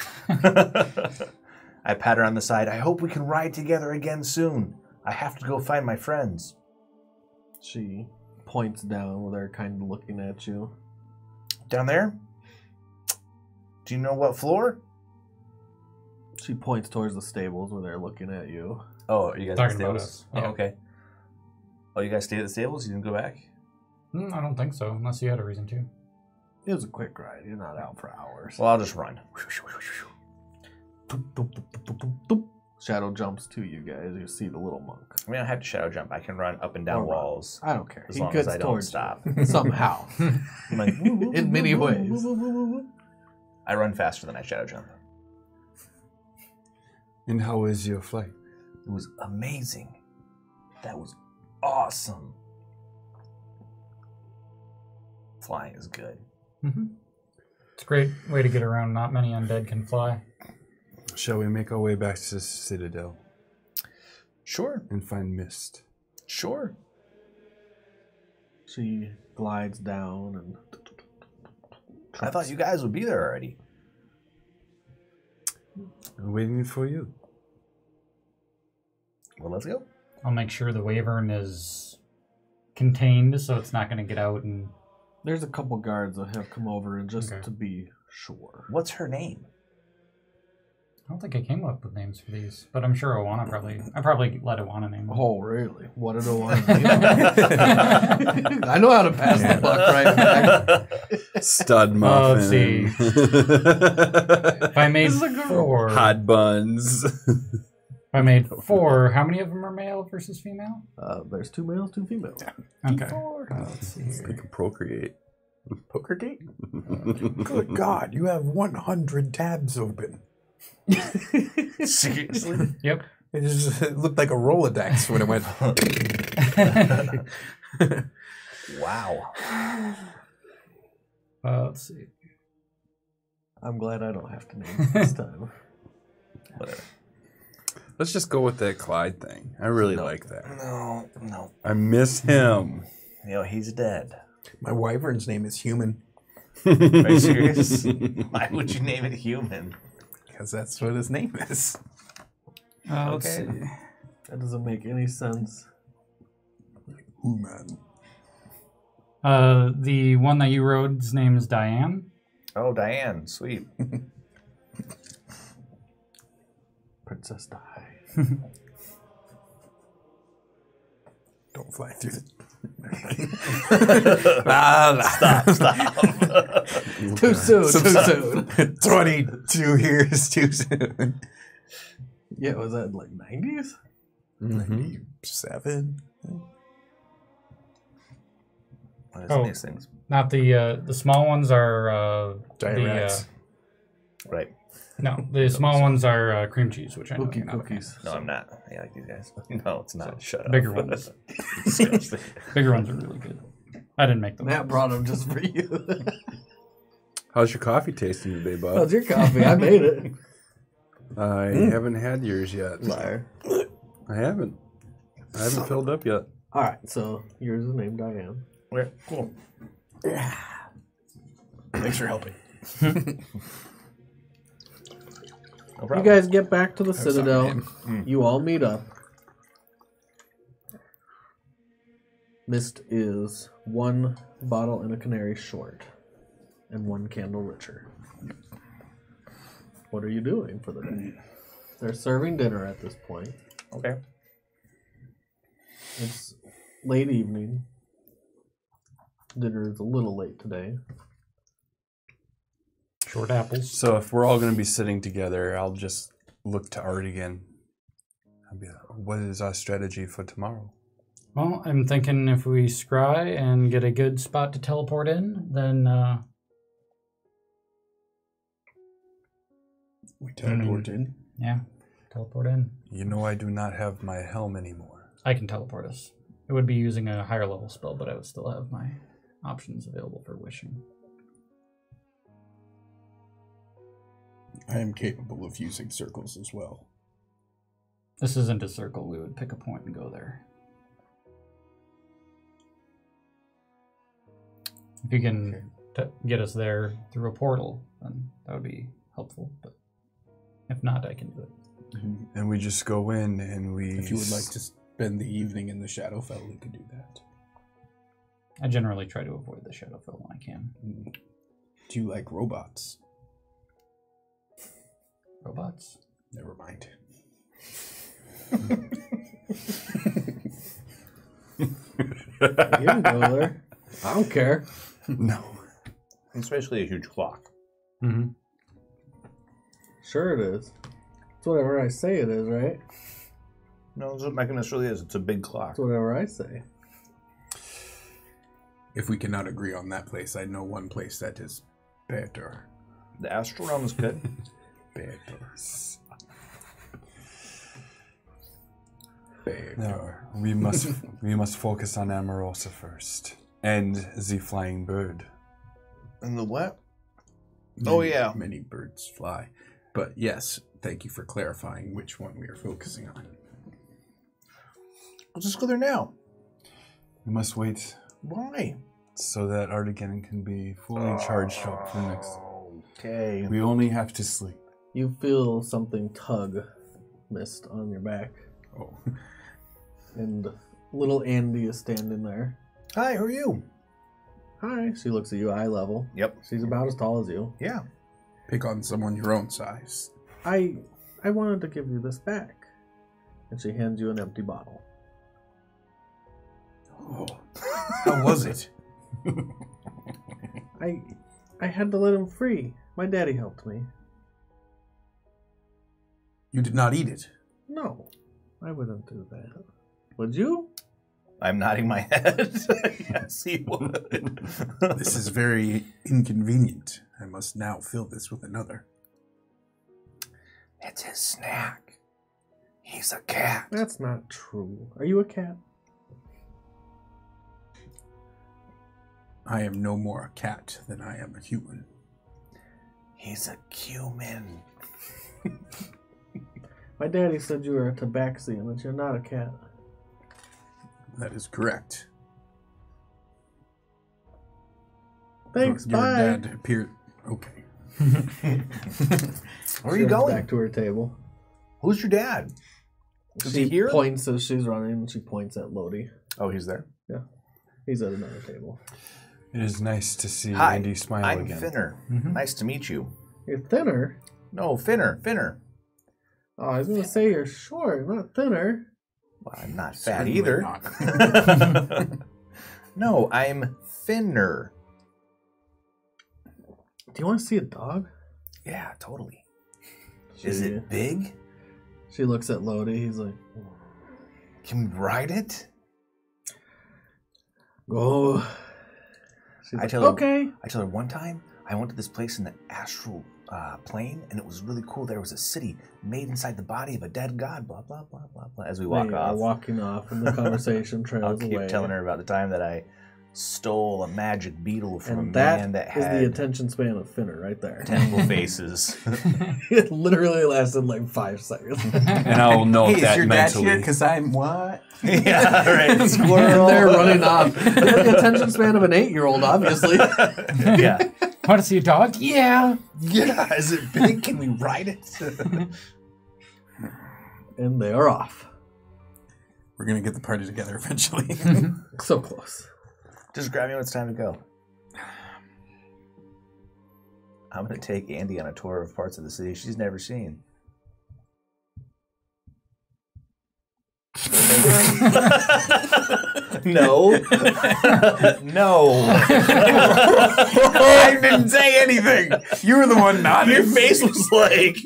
I pat her on the side. I hope we can ride together again soon. I have to go find my friends. She points down with her kind of looking at you. Down there? Do you know what floor? She points towards the stables where they're looking at you. Oh, are you guys Talking at the about stables? us. Oh, Yeah. okay. Oh, you guys stayed at the stables? You didn't go back? I don't think so, unless you had a reason to. It was a quick ride. You're not out for hours. Well, I'll just run. Shadow jumps to you guys. You see the little monk. I mean, I don't have to shadow jump. I can run up and down walls. I don't care. As long as I don't stop. Somehow. I'm like, in many ways. I run faster than I shadow jump. And how was your flight? It was amazing. That was awesome. Flying is good. It's a great way to get around. Not many undead can fly. Shall we make our way back to the Citadel? Sure. And find Mist? Sure. She glides down and... I thought you guys would be there already. We're waiting for you. Well, let's go. I'll make sure the wyvern is contained so it's not going to get out and... There's a couple guards that have come over and just to be sure. What's her name? I don't think I came up with names for these, but I'm sure Owana I probably let Owana name them. Oh, really? What did Owana name? I know how to pass the buck right back. Stud muffin. Let's see. If I made 4... Hot buns. If I made 4, how many of them are male versus female? There's 2 males, 2 females. Okay. Let's see here. They can procreate. Procreate? Good God, you have 100 tabs open. Seriously? Yep. It looked like a Rolodex when it went. Wow. Let's see. I'm glad I don't have to name it this time. Whatever. Let's just go with that Clyde thing. I really like that. No. I miss him. You know, he's dead. My wyvern's name is Human. Are you serious? Why would you name it Human? Because that's what his name is. Okay. That doesn't make any sense. Human. The one that you rode's name is Diane. Oh, Diane. Sweet. Princess Di. Don't fly through the... Stop. Too soon. 22 years too soon. Yeah, was that like 90s? 97. What is these things? Not the small ones are Giant rats. Right. No, the small ones are cream cheese, which I know you're not a fan Cookies. of. No, I'm not. I like these guys. No, it's not. Shut up. Bigger ones. Disgusting. Bigger ones are really good. I didn't make them. Matt brought them just for you. How's your coffee tasting today, Bob? How's your coffee? I made it. I haven't had yours yet. Liar. I haven't filled up yet. All right, so yours is named Diane. Okay, cool. Thanks for helping. No You guys get back to the Citadel. You all meet up. Mist is 1 bottle and a canary short, and 1 candle richer. What are you doing for the day? They're serving dinner at this point. Okay. It's late evening. Dinner is a little late today. Short apples. So if we're all going to be sitting together, I'll just look to Artegan. I'll be like, what is our strategy for tomorrow? Well, I'm thinking if we scry and get a good spot to teleport in, then We teleport in. yeah, teleport in. You know I do not have my helm anymore. I can teleport us. It would be using a higher level spell, but I would still have my options available for wishing. I am capable of using circles as well. This isn't a circle. We would pick a point and go there. If you can get us there through a portal, then that would be helpful. But if not, I can do it. And we just go in and we... If you would like to spend the evening in the Shadowfell, we could do that. I generally try to avoid the Shadowfell when I can. Do you like robots? Robots? Never mind. You can go there. I don't care. No. It's basically a huge clock. Mm-hmm. Sure it is. It's whatever I say it is, right? No, that's what Magnus really is. It's a big clock. It's whatever I say. If we cannot agree on that place, I know one place that is better. The Astral Realm is good. Better. No, we must focus on Amorosa first. And the flying bird. And the what? Yeah. Many birds fly. But yes, thank you for clarifying which one we are focusing on. Let's just go there now. We must wait. Why? So that Artegan can be fully charged up for next. Okay. We only have to sleep. You feel something tug Mist on your back. Oh. And little Andy is standing there. Hi, who are you? Hi. She looks at you eye level. Yep. She's about as tall as you. Yeah. Pick on someone your own size. I wanted to give you this back. And she hands you an empty bottle. Oh. How was it? I had to let him free. My daddy helped me. You did not eat it. No, I wouldn't do that. Would you? I'm nodding my head. Yes, he would. This is very inconvenient. I must now fill this with another. It's his snack. He's a cat. That's not true. Are you a cat? I am no more a cat than I am a human. He's a cumin. My daddy said you were a tabaxi and that you're not a cat. That is correct. Thanks, your bye. dad appeared... Okay. Where are you going? Back to her table. Who's your dad? Is She he here? points as she's running and she points at Lodi. Oh, he's there? Yeah. He's at another table. It is nice to see Hi, Andy smile I'm again. Finner. Nice to meet you. You're thinner? No, Finner. Oh, I was going to say you're short, not thinner. Well, I'm not fat Certainly either. not. No, I'm Finner. Do you want to see a dog? Yeah, totally. Is it big? She looks at Lodi. He's like, Can we ride it? go. She's I like, tell her, okay. I tell her one time I went to this place in the astral plane, and it was really cool. There was a city made inside the body of a dead god. Blah blah blah blah blah. As we walk They off, are walking off, and the conversation I'll trails keep away. telling her about the time that I stole a magic beetle from And a man that is had the attention span of Finner right there. tentacle faces. It literally lasted like 5 seconds. And I'll note Hey, that is your dad here? mentally. Because I'm what? Yeah, right. And Squirrel. they're running off. The attention span of an 8-year-old, obviously. Yeah. Want to see a dog? Yeah. Yeah. Is it big? Can we ride it? And they are off. We're going to get the party together eventually. So close. Just grab me when it's time to go. I'm going to take Andy on a tour of parts of the city she's never seen. No. No. I didn't say anything. You were the one nodding. Your face was like...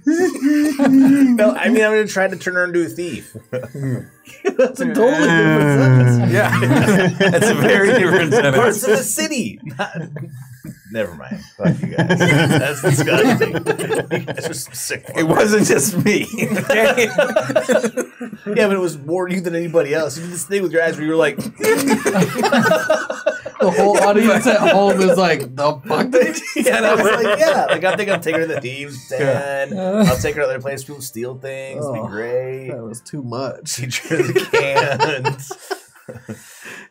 No, I mean, I'm going to try to turn her into a thief. That's a totally different sentence. Yeah. That's a very different sentence. Parts of the city. Never mind. Fuck you guys. That's disgusting. You guys are some sick It wasn't just me. Okay? Yeah, but it was more you than anybody else. You did this thing with your eyes where you were like... The whole audience at home is like, the fuck did you Yeah, and I was like, yeah. Like, I think I'm taking her to the thieves' den. I'll take her to other places people steal things. It'd be great. That was too much. Teach her the cans.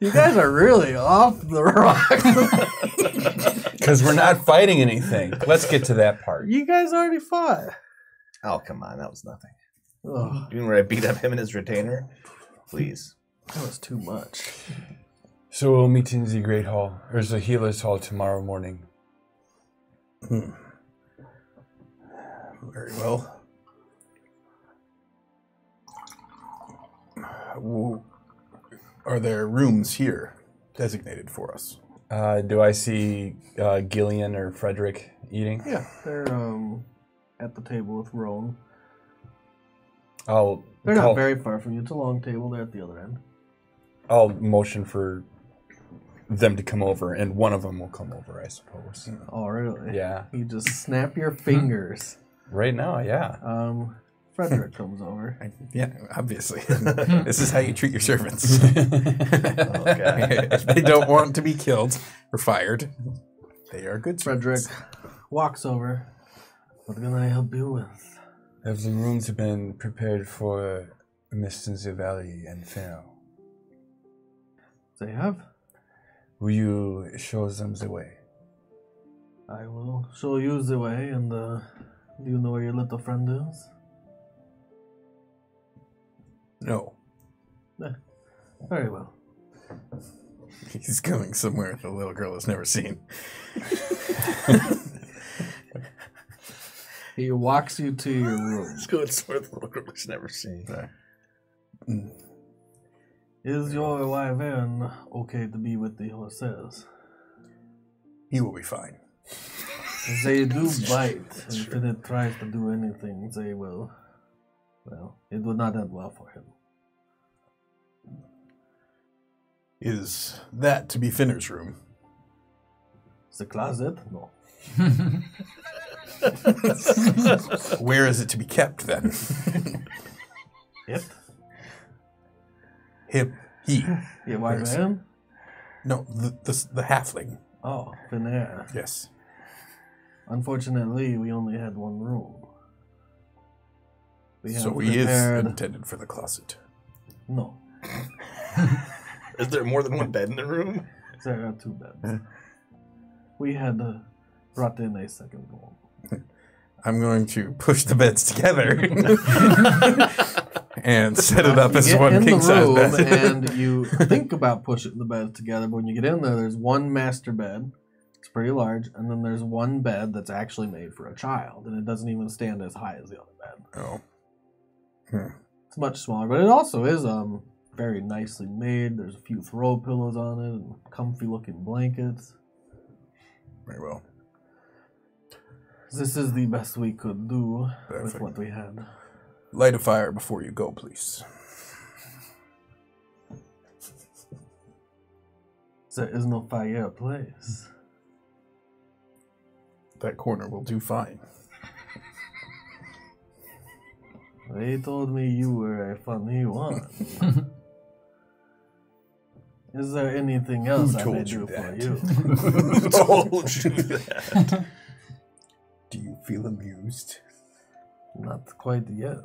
You guys are really off the rocks. Because we're not fighting anything. Let's get to that part. You guys already fought. Oh, come on. That was nothing. Ugh, You mean where I beat up him and his retainer? Please. that was too much. So we'll meet in the Great Hall. There's the Healer's Hall tomorrow morning. Very well. Are there rooms here designated for us? Do I see Gillian or Frederick eating? Yeah, they're at the table with Roan. I'll They're call- not very far from you. It's a long table. They're at the other end. I'll motion for them to come over, and one of them will come over, I suppose. Oh, really? Yeah. You just snap your fingers. Right now, yeah. Frederick comes over. Yeah, obviously. This is how you treat your servants. God. If they don't want to be killed or fired, they are good Frederick servants. walks over. What can I help you with? Have the rooms been prepared for Mr. Valley and Pharaoh? They have. Will you show them the way? I will show you the way, and do you know where your little friend is? No. Very well. He's going somewhere the little girl has never seen. He walks you to your room. Let's go somewhere the little girl has never seen. Is your wyvern okay to be with the horses? He will be fine. They do bite, and if it tries to do anything, they will. Well, it would not end well for him. Is that to be Finner's room? The closet? No. Where is it to be kept then? Yep. Him. He. Your wyvern? No, the halfling. Oh, Finnair. Yes. Unfortunately, we only had one room. We have So he is prepared... intended for the closet. No. Is there more than one bed in the room? There are 2 beds. We had brought in a second room. I'm going to push the beds together and set it up as You get one in king the size room bed. and you think about pushing the beds together, but when you get in there, there's one master bed. It's pretty large, and then there's one bed that's actually made for a child, and it doesn't even stand as high as the other bed. Oh. It's much smaller, but it also is very nicely made. There's a few throw pillows on it and comfy looking blankets. Very well. This is the best we could do with Perfect. what we had. Light a fire before you go, please. There is no fireplace. That corner will do fine. They told me you were a funny one. Is there anything else I may do for you? Who told you that? Do you feel amused? Not quite yet.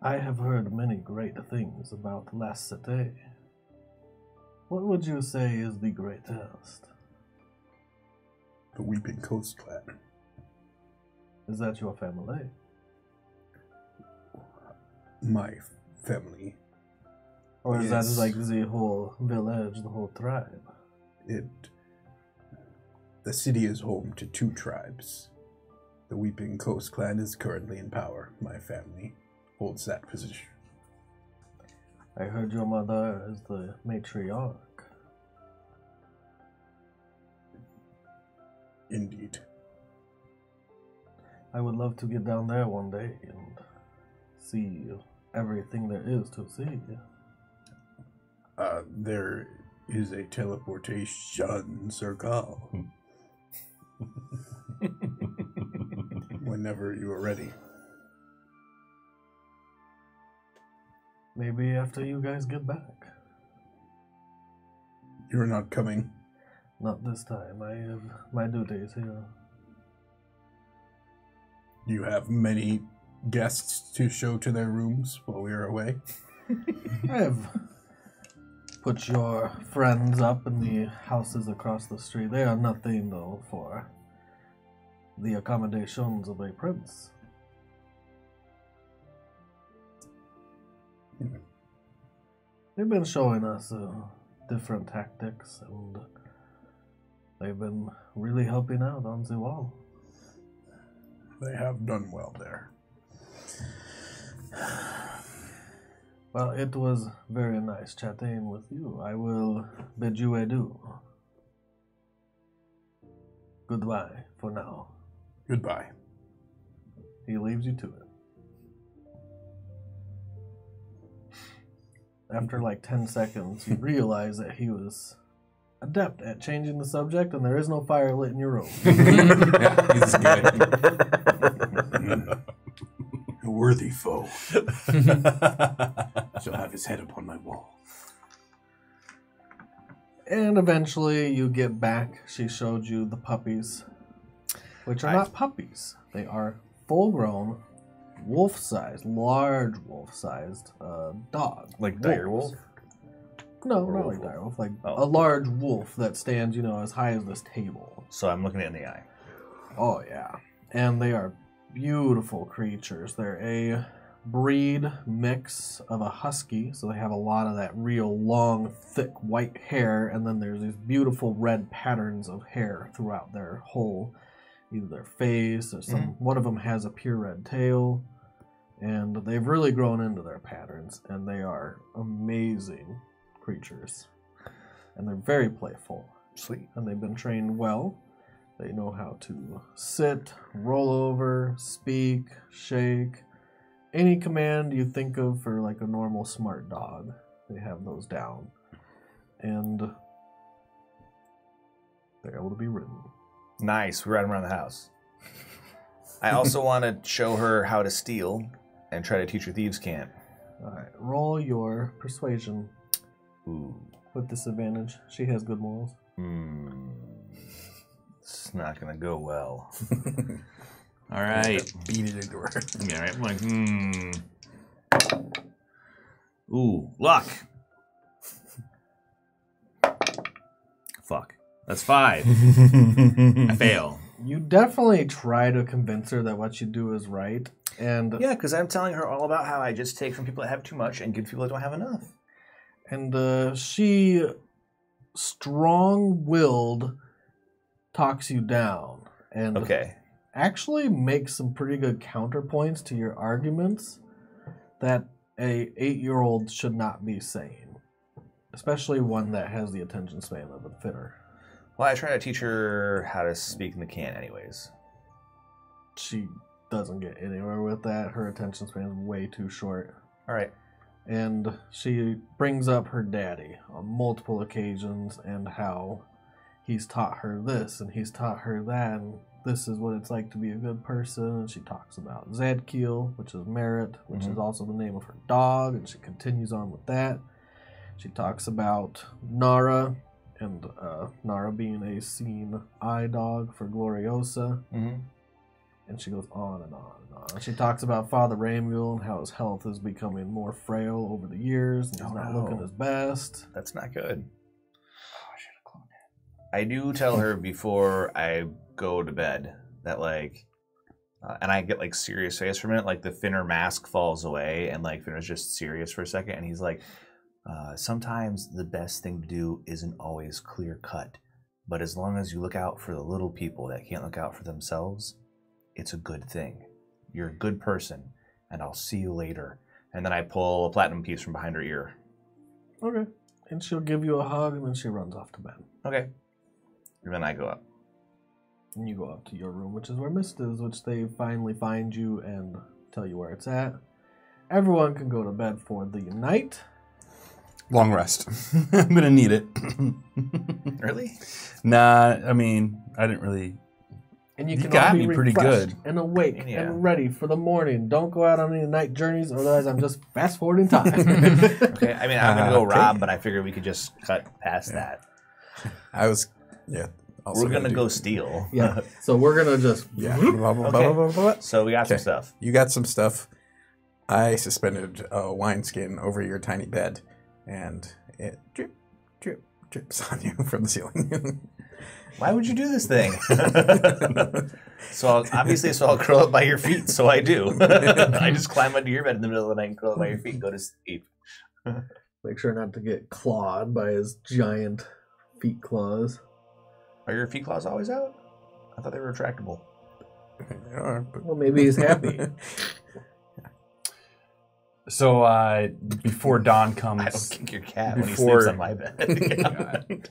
I have heard many great things about La Cité. What would you say is the greatest? The Weeping Coast Clan. Is that your family? My family. Or is that like the whole village, the whole tribe? The city is home to 2 tribes. The Weeping Coast Clan is currently in power. My family holds that position. I heard your mother is the matriarch. Indeed. I would love to get down there one day and see everything there is to see. There is a teleportation circle. Whenever you are ready. Maybe after you guys get back. You're not coming. Not this time. I have my duties here. You have many guests to show to their rooms while we are away. I have put your friends up in the houses across the street. They are nothing, though, for the accommodations of a prince. They've been showing us different tactics, and they've been really helping out on the wall. They have done well there. Well, it was very nice chatting with you. I will bid you adieu. Goodbye for now. Goodbye. He leaves you to it. After like 10 seconds, you realize that he was adept at changing the subject, and there is no fire lit in your room. Yeah, he's good. A worthy foe. Shall have his head upon my wall. And eventually you get back. She showed you the puppies, which are not puppies. They are full-grown, wolf-sized, large wolf-sized dog. Like dire wolf? No, not like dire wolf. Like a large wolf that stands, as high as this table. So I'm looking it in the eye. Oh, yeah. And they are beautiful creatures. They're a breed mix of a husky, so they have a lot of that real long, thick white hair, and then there's these beautiful red patterns of hair throughout their whole, either their face or one of them has a pure red tail, and they've really grown into their patterns, and they are amazing creatures, and they're very playful. Sweet. And they've been trained well. They know how to sit, roll over, speak, shake. Any command you think of for like a normal smart dog, they have those down. And they're able to be ridden. Nice. We ride them around the house. I also want to show her how to steal and try to teach her thieves' cant. All right, roll your persuasion. Ooh. With disadvantage. She has good morals. It's not going to go well. All right. Beat it into her. Yeah, right. I'm like, Ooh, luck. Fuck. That's 5. I fail. You definitely try to convince her that what you do is right. And Yeah, because I'm telling her all about how I just take from people that have too much and give to people that don't have enough. And she, strong-willed, talks you down. And actually makes some pretty good counterpoints to your arguments that a 8-year-old should not be saying. Especially one that has the attention span of a fitter. Well, I try to teach her how to speak in the can anyways. She doesn't get anywhere with that. Her attention span is way too short. All right. And she brings up her daddy on multiple occasions and how he's taught her this and he's taught her that. And this is what it's like to be a good person. And she talks about Zadkiel, which is merit, which is also the name of her dog. And she continues on with that. She talks about Nara, and Nara being a seen eye dog for Gloriosa. And she goes on and on and on. She talks about Father Ramuel and how his health is becoming more frail over the years, and he's not looking his best. That's not good. Oh, I should have cloned it. I do tell her before I go to bed that, like, and I get, like, serious face for a minute, like, the Finner mask falls away, and, like, Finner's just serious for a second, and he's like, sometimes the best thing to do isn't always clear cut, but as long as you look out for the little people that can't look out for themselves, it's a good thing. You're a good person, and I'll see you later. And then I pull a platinum piece from behind her ear. Okay. And she'll give you a hug, and then she runs off to bed. Okay. And then I go up. And you go up to your room, which is where Mist is, which they finally find you and tell you where it's at. Everyone can go to bed for the night. Long rest. I'm going to need it. Really? Nah, I mean, I didn't really... And you You can got all be me pretty refreshed good. and awake and ready for the morning. Don't go out on any night journeys, otherwise I'm just fast forwarding time. Okay, I mean, I'm going to go rob, but I figured we could just cut past that. Also We're going to go steal. Yeah, so we're going to just... Yeah. Blah, blah, blah, blah, blah. So we got some stuff. You got some stuff. I suspended a wineskin over your tiny bed, and it drip, drip, drips on you from the ceiling. Why would you do this thing? So I'll curl up by your feet, so I do. I just climb under your bed in the middle of the night and curl up by your feet and go to sleep. Make sure not to get clawed by his giant feet claws. Are your feet claws always out? I thought they were retractable. Well, maybe he's happy. So before dawn comes... I don't kick your cat when he sleeps on my bed.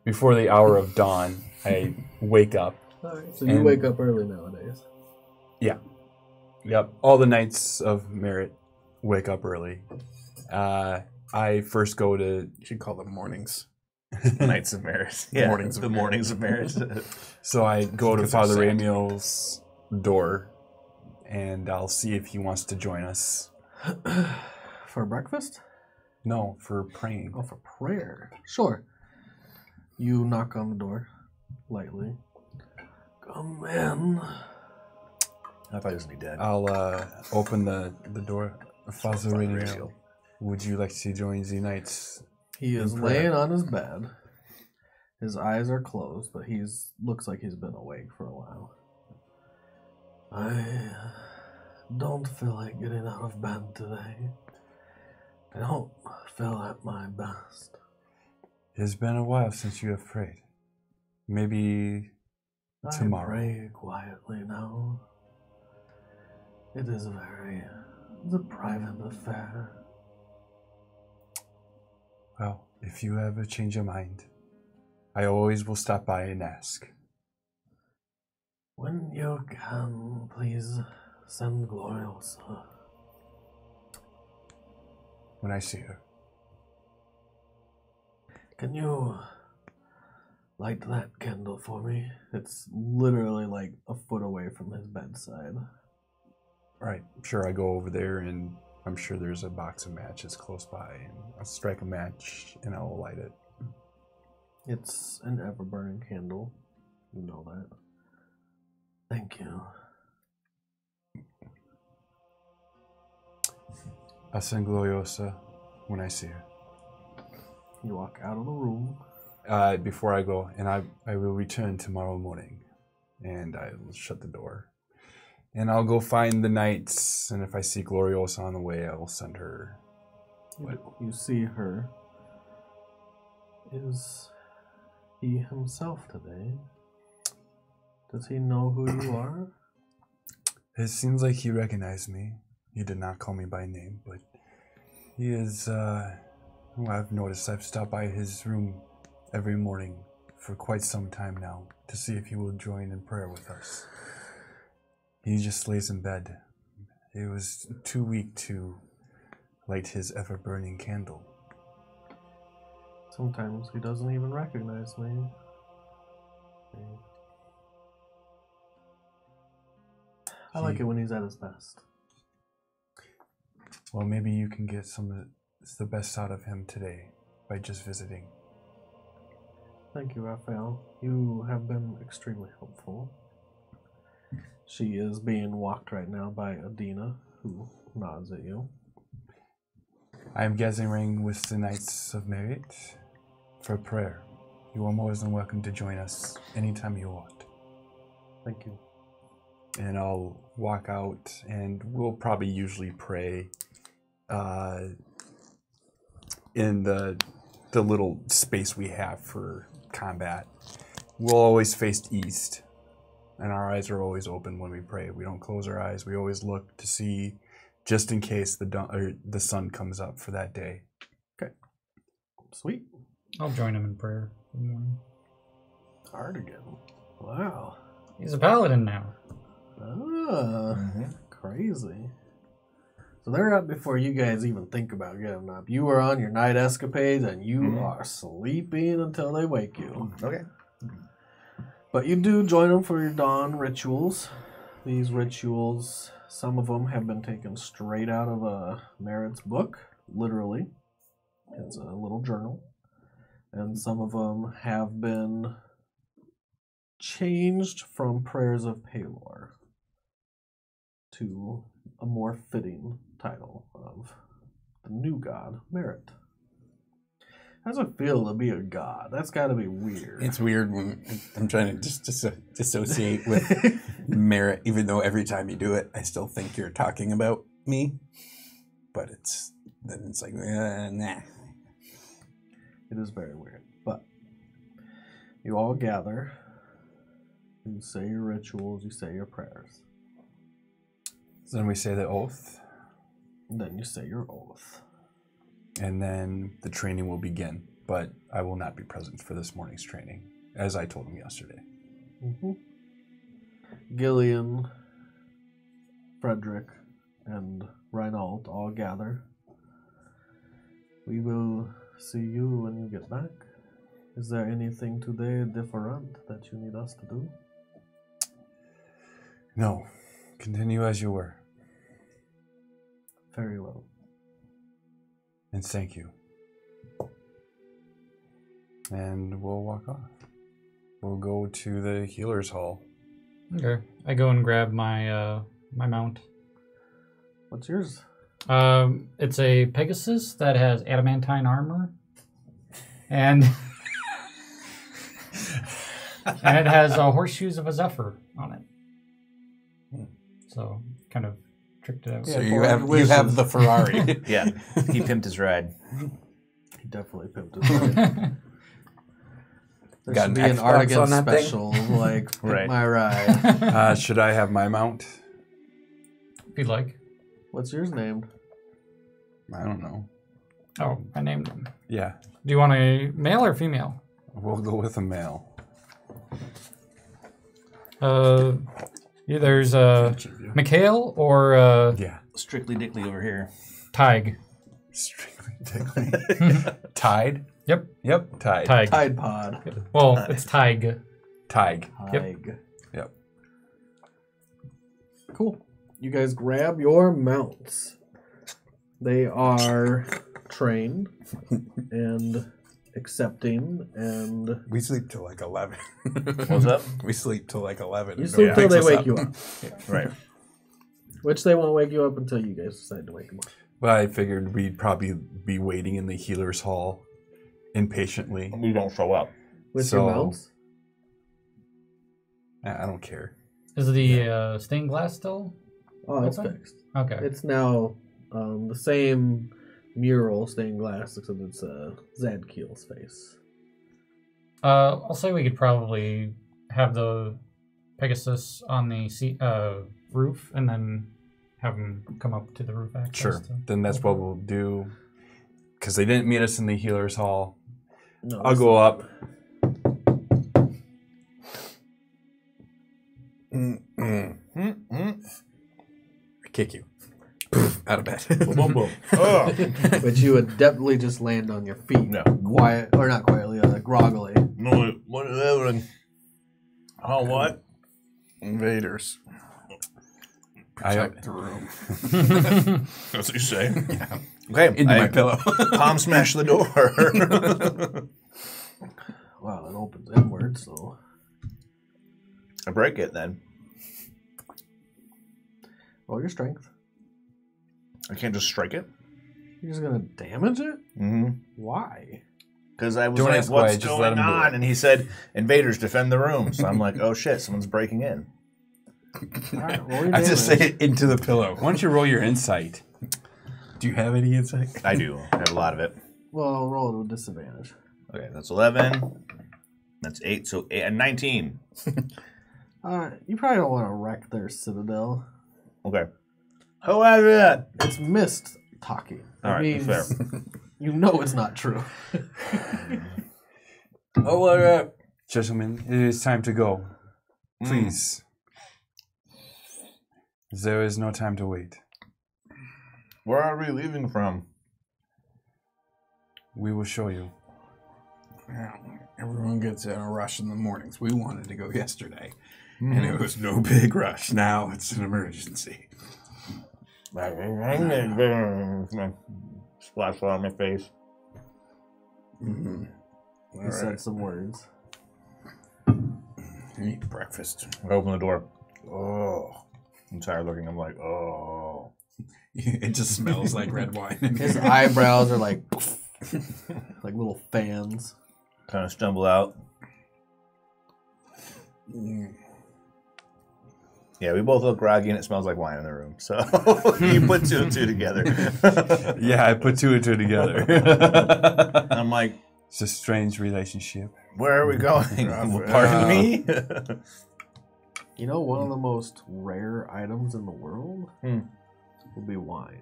Before the hour of dawn, I wake up. All right, so you wake up early nowadays. Yeah. Yep. All the Knights of Merit wake up early. I first go to... You should call them mornings. Knights of Merit. Yeah, Mornings of mornings of Merit. So I go to Because Father they're sad. Ramiel's door, and I'll see if he wants to join us. For breakfast? No, for praying. Oh, for prayer. Sure. You knock on the door lightly. Come in. I thought he was going to be dead. I'll open the door. Father Ramiel, would you like to join the Knights? He is laying on his bed. His eyes are closed, but looks like he's been awake for a while. I don't feel like getting out of bed today. I don't feel at my best. It's been a while since you have prayed. Maybe tomorrow. I pray quietly now. It is a private affair. Well, if you ever change your mind, I always will stop by and ask. When you can, please send Gloriosa. When I see her. Can you light that candle for me? It's literally like a foot away from his bedside. Right, sure, I go over there and I'm sure there's a box of matches close by, and I'll strike a match and I'll light it. It's an ever-burning candle. You know that. Thank you. I'll send Gloriosa when I see her. You walk out of the room. Before I go, and I will return tomorrow morning, and I will shut the door. And I'll go find the Knights, and if I see Gloriosa on the way, I will send her. You see her. Is he himself today? Does he know who you are? It seems like he recognized me. He did not call me by name, but he is, I've noticed I've stopped by his room every morning for quite some time now to see if he will join in prayer with us. He just lays in bed. It was too weak to light his ever-burning candle. Sometimes he doesn't even recognize me. I like it when he's at his best. Well, maybe you can get some of the best out of him today by just visiting. Thank you, Raphael. You have been extremely helpful. She is being walked right now by Adina, who nods at you. I am gathering with the Knights of Merit for prayer. You are more than welcome to join us anytime you want. Thank you. And I'll walk out, and we'll probably usually pray in the little space we have for combat. We'll always face east, and our eyes are always open when we pray. We don't close our eyes. We always look to see, just in case the sun comes up for that day. Okay. Sweet. I'll join him in prayer in the morning. Artegan. Wow. He's a paladin now. Crazy. So they're up before you guys even think about getting up. You were on your night escapades, and you are sleeping until they wake you. Okay. But you do join them for your dawn rituals. These rituals, some of them have been taken straight out of Merritt's book, literally. It's a little journal. And some of them have been changed from Prayers of Pelor to a more fitting title of the new god, Merritt. How does it feel to be a god? That's got to be weird. It's weird when I'm trying to just dissociate with Merritt, even though every time you do it, I still think you're talking about me. But it's like, nah. It is very weird. But you all gather. You say your rituals. You say your prayers. Then we say the oath. And then you say your oath. And then the training will begin. But I will not be present for this morning's training, as I told him yesterday. Ghialdyn, Frederick, and Reinald all gather. We will see you when you get back. Is there anything today different that you need us to do? No. Continue as you were. Very well. And thank you. And we'll walk off. We'll go to the healer's hall. Okay. I go and grab my my mount. What's yours? It's a Pegasus that has adamantine armor. And and it has horseshoes of a Zephyr on it. So kind of tricked it out. So you have the Ferrari. Yeah, he pimped his ride. He definitely pimped his ride. There Got should be an an Xbox Artegan on that thing? special, like Pimp Right. My Ride. Should I have my mount? If you'd like. What's yours named? I don't know. Oh, I named him. Yeah, Do you want a male or female? we'll go with a male. There's Mikhail or Yeah. Strictly Dickly over here. Tig. Strictly tickly. Tide? Yep. Yep, Tide. Tig. Tide Pod. Well, it's Tig. Tig. Tig. Yep. Cool. You guys grab your mounts. They are trained and accepting, and We sleep till like 11. What's up? We sleep till like 11. you sleep till they wake you up. Right. Which they won't wake you up until you guys decide to wake them up. Well, I figured we'd probably be waiting in the healer's hall impatiently. We don't show up. With So- your mounts? I don't care. Is the stained glass still? Oh, it's Okay. fixed. Okay. It's now the same mural stained glass, except it's Zadkiel's face. I'll say we could probably have the Pegasus on the roof and then have him come up to the roof access. Sure. to- Then that's what we'll do. Because they didn't meet us in the healer's hall. No, I'll go up. I kick you. Out of bed. Boom, boom. But you would definitely just land on your feet. No. Quiet, or not quietly, groggily. No, what? Oh, what? Invaders. Protect the room. That's what you say. Yeah. Okay. Into my pillow. Palm smash the door. Wow, it opens inward, so. I break it then. Roll your strength. I can't just strike it? You're just gonna damage it? Mm-hmm. Why? Because I was Don't like, ask why, what's just let going him do on? it. And he said, invaders, defend the room. So I'm like, oh shit, someone's breaking in. All right, roll your I just damage. say it into the pillow. Why don't you roll your insight? Do you have any insight? I do. I have a lot of it. Well, roll it with disadvantage. Okay, that's 11. That's 8, so 8, and 19. You probably don't want to wreck their citadel. Okay. Who has it? It's mist talking. All right, means fair. you know it's not true. Gentlemen, it is time to go. Please. There is no time to wait. Where are we leaving from? We will show you. Everyone gets in a rush in the mornings. We wanted to go yesterday, and it was no big rush. Now it's an emergency. Splash on my face. Mm-hmm. He said some words. Eat breakfast. I open the door. Oh. I'm tired looking. I'm like, oh. It just smells like red wine. His eyebrows are like little fans. Kind of stumble out. Yeah, we both look groggy and it smells like wine in the room. So you put 2 and 2 together. Yeah, I put 2 and 2 together. I'm like, It's a strange relationship. where are we going? Pardon me? You know, one of the most rare items in the world would be wine.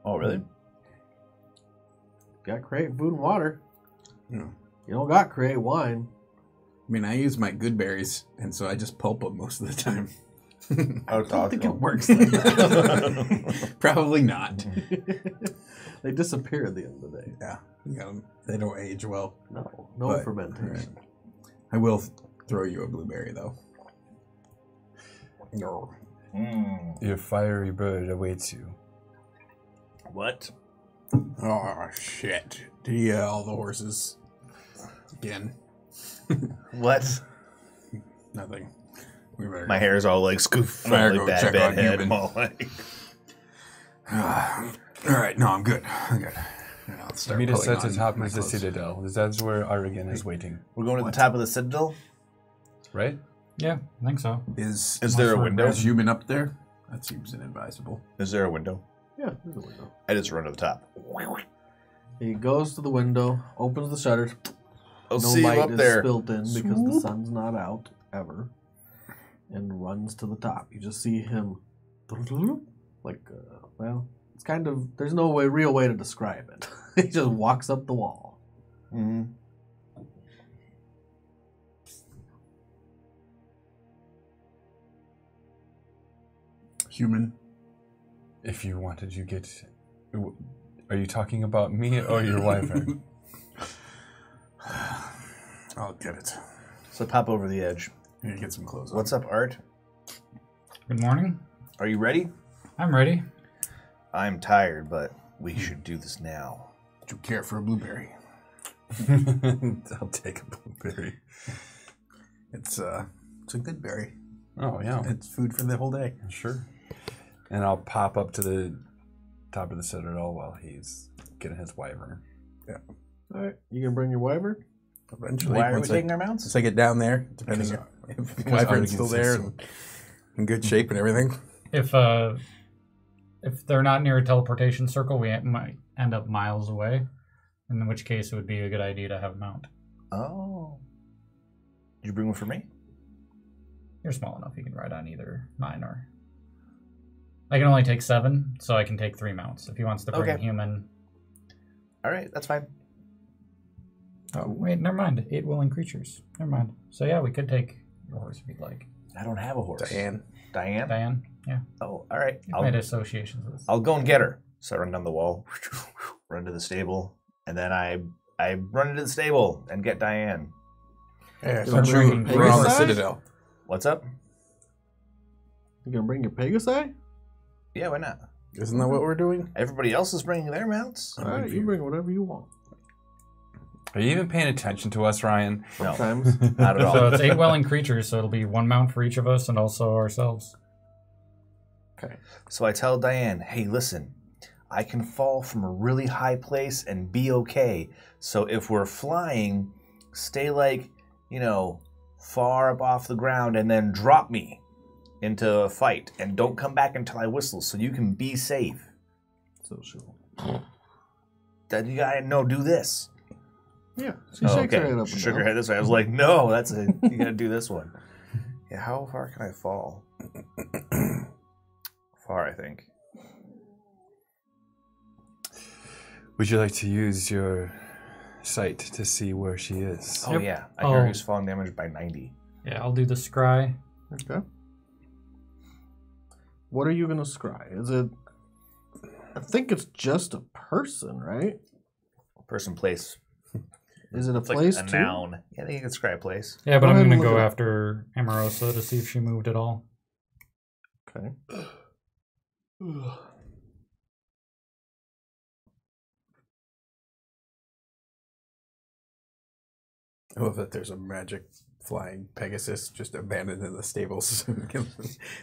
Oh, really? Got create food and water. Yeah. You don't got create wine. I mean, I use my good berries, and so I just pulp them most of the time. I don't think it works like that. Probably not. They disappear at the end of the day. Yeah, you got 'em. They don't age well. No But, fermentation. right. I will throw you a blueberry, though. No. Your fiery bird awaits you. What? Oh, shit. All the horses. Again. What? Nothing. We better My hair's all like scoofed. Better Like go bad check on head. Human. I'm all like, All right, no, I'm good. I'm good. I'll start Meet us pulling at the on top my of the clothes. citadel. That's where Artegan is waiting. we're going to the top of the citadel? Right? Yeah, I think so. Is there a window? Is Human up there? That seems inadvisable. Is there a window? Yeah, there's a window. I just run to the top. He goes to the window, opens the shutters. I'll No see you light up is there. spilt in because the sun's not out ever, and runs to the top. You just see him, like, well, it's kind of. There's no real way to describe it. He just walks up the wall. Mm-hmm. Human. If you wanted, you get. Are you talking about me or your wyvern? I'll get it. So pop over the edge. I need to get some clothes on. What's up, Art? Good morning. Are you ready? I'm ready. I'm tired, but we should do this now. Do you care for a blueberry? I'll take a blueberry. It's a good berry. Oh, yeah. It's food for the whole day. Sure. And I'll pop up to the top of the citadel while he's getting his wyvern. Yeah. All right, you gonna bring your wyvern? Eventually, Why are we once taking our mounts? Once I get down there, depending Because- if because Wyvern's Artegan still says there so. and in good shape and everything. If they're not near a teleportation circle, we might end up miles away. In which case, it would be a good idea to have a mount. Oh. Did you bring one for me? You're small enough; you can ride on either mine or. I can only take 7, so I can take 3 mounts. If he wants to bring Okay. human. All right, that's fine. Oh wait, never mind. 8 willing creatures. Never mind. So yeah, we could take your horse if you'd like. I don't have a horse. Diane. Diane? Diane. Yeah. Oh, all right. You've made associations with. I'll go and get her. So I run down the wall, run to the stable, and then I run into the stable and get Diane. Yeah, So so bringing we're on the Pegasus? Citadel. What's up? You gonna bring your Pegasi? Yeah, why not? Isn't that what we're doing? Everybody else is bringing their mounts. All right, you bring whatever you want. Are you even paying attention to us, Ryan? Sometimes. Not at all. So it's 8 welling creatures, so it'll be 1 mount for each of us and also ourselves. Okay. So I tell Diane, hey, listen, I can fall from a really high place and be okay. So if we're flying, stay like, far up off the ground and then drop me into a fight. And don't come back until I whistle so you can be safe. So she'll... Then you gotta do this. Yeah, she shakes her head up. She shook her head this way. I was like, no, you gotta do this one. Yeah, how far can I fall? Far, I think. Would you like to use your sight to see where she is? Oh, yeah. I hear he's falling damage by 90. Yeah, I'll do the scry. Okay. What are you gonna scry? Is it... I think it's just a person, right? Person, place. Is it a It's place like a too? noun. Yeah, I think you can scry place. Yeah, but Go I'm ahead going and to look go it up. after Amorosa to see if she moved at all. Okay. I love that there's a magic flying Pegasus just abandoned in the stables.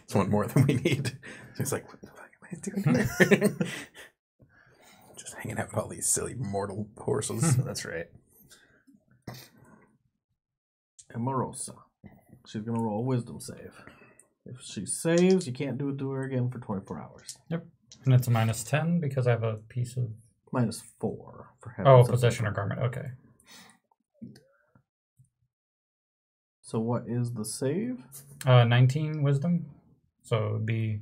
It's one more than we need. It's like, what the fuck am I doing here? Just hanging out with all these silly mortal horses. That's right. Amorosa. She's gonna roll a wisdom save. If she saves, you can't do it to her again for 24 hours. Yep. And it's a -10 because I have a piece of... -4 for having Oh, something. possession or garment. Okay. So what is the save? 19 wisdom. So it would be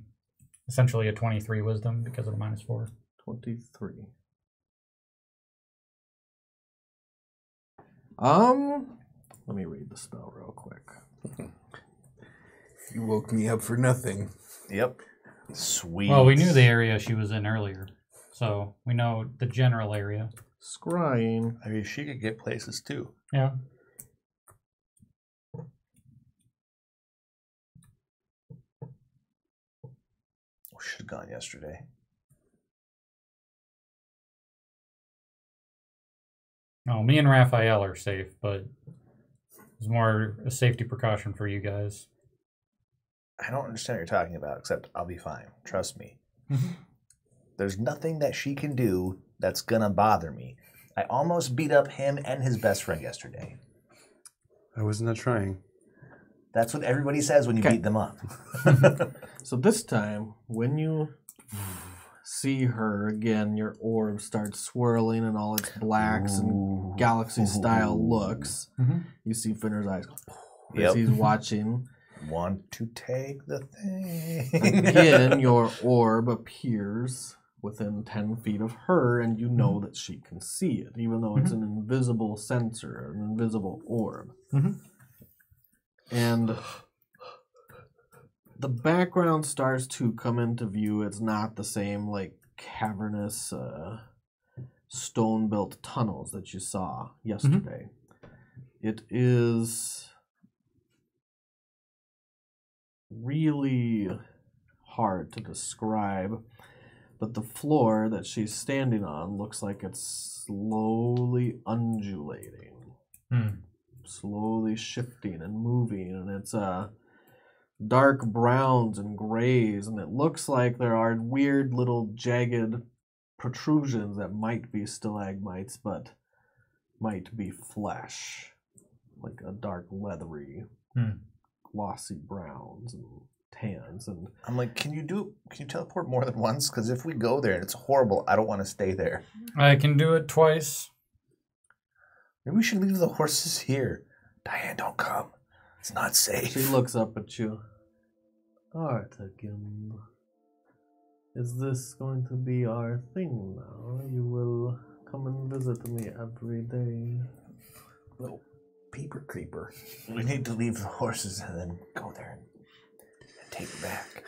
essentially a 23 wisdom because of the -4. 23. Let me read the spell real quick. You woke me up for nothing. Yep. Sweet. Well, we knew the area she was in earlier. So we know the general area. Scrying. I mean, she could get places too. Yeah. We should have gone yesterday. Oh, me and Raphael are safe, but it's more a safety precaution for you guys. I don't understand what you're talking about, except I'll be fine. Trust me. There's nothing that she can do that's gonna bother me. I almost beat up him and his best friend yesterday. I was not trying. That's what everybody says when you beat them up. So this time, when you see her again, your orb starts swirling in all its blacks and galaxy-style looks. You see Finner's eyes go as he's watching. Want to take the thing. Again, your orb appears within 10 feet of her, and you know that she can see it, even though it's an invisible sensor, an invisible orb. And the background starts to come into view. It's not the same, like, cavernous, stone-built tunnels that you saw yesterday. It is really hard to describe, but the floor that she's standing on looks like it's slowly undulating, slowly shifting and moving, and it's dark browns and grays, and it looks like there are weird little jagged protrusions that might be stalagmites, but might be flesh, like a dark leathery glossy browns and tans. And I'm like, can you teleport more than once? Because if we go there and it's horrible, I don't want to stay there. I can do it twice. Maybe we should leave the horses here. Diane, don't come. It's not safe. she looks up at you. Artegan, is this going to be our thing now? You will come and visit me every day. Little paper creeper. We need to leave the horses and then go there and take it back.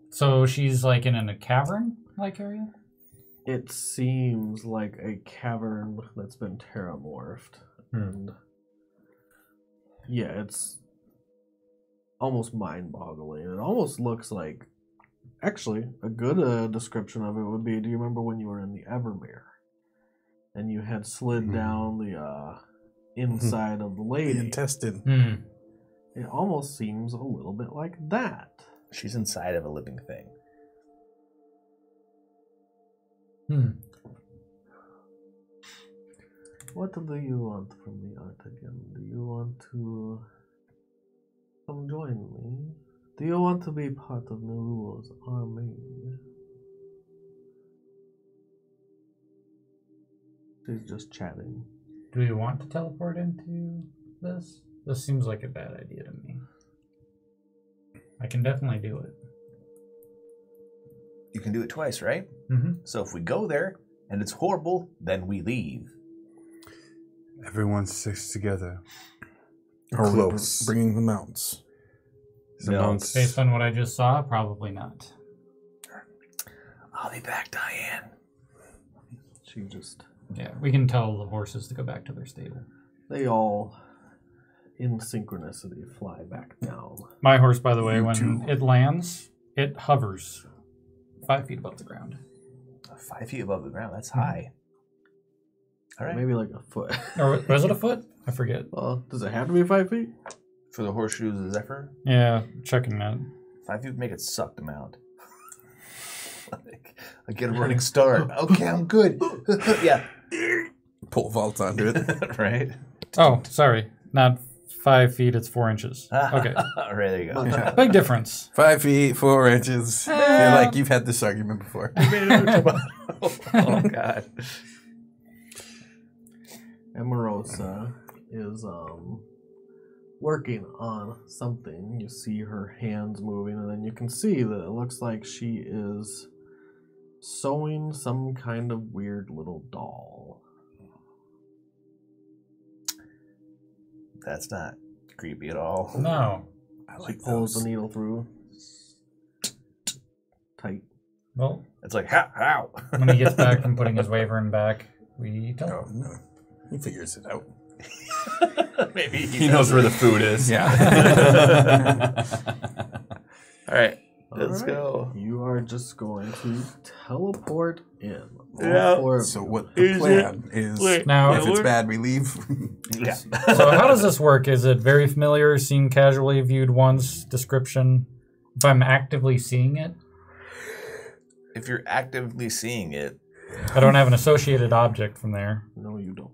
So she's like in a cavern-like area? It seems like a cavern that's been terramorphed. And yeah, it's almost mind-boggling. It almost looks like, actually, a good description of it would be, do you remember when you were in the Evermere? And you had slid down the inside of the lady. The intestine. It almost seems a little bit like that. She's inside of a living thing. What do you want from me, Artegan? Do you want to come join me? Do you want to be part of Nerull's army? She's just chatting. Do we want to teleport into this? This seems like a bad idea to me. I can definitely do it. You can do it twice, right? Mm-hmm. So if we go there and it's horrible, then we leave. Everyone sticks together. Or Close. Bringing the mounts. The No. mounts. Based on what I just saw, probably not. I'll be back, Diane. She just... Yeah, we can tell the horses to go back to their stable. They all, in synchronicity, fly back down. My horse, by the way, when it lands, it hovers 5 feet above the ground. 5 feet above the ground. That's high. All right. Maybe like a foot. Or was it a foot? I forget. Well, does it have to be 5 feet? For the horseshoes of Zephyr, Yeah, checking that. 5 feet would make it suck to mount. I get a running start. Okay, I'm good. Yeah. Pole vault onto it. Right? Oh, sorry. Not 5 feet, it's 4 inches. Okay. All right, there you go. Big difference. 5 feet, 4 inches. I feel like you've had this argument before. Oh, God. Emerosa is working on something. You see her hands moving, and then you can see that it looks like she is sewing some kind of weird little doll. That's not creepy at all. No. I She like pulls those. the needle through. Tight. Well, It's like, how? when he gets back from putting his wyvern back, we tell Oh, him. no. He figures it out. Maybe He knows where the food is. Yeah. All right, All let's right. go. You are just going to teleport in. All Yeah. four of So you. what the plan is, Now- if it's bad, we leave. Yeah. So how does this work? Is it very familiar, seen casually, viewed once, description? If I'm actively seeing it? If you're actively seeing it, I don't have an associated object from there. No, you don't.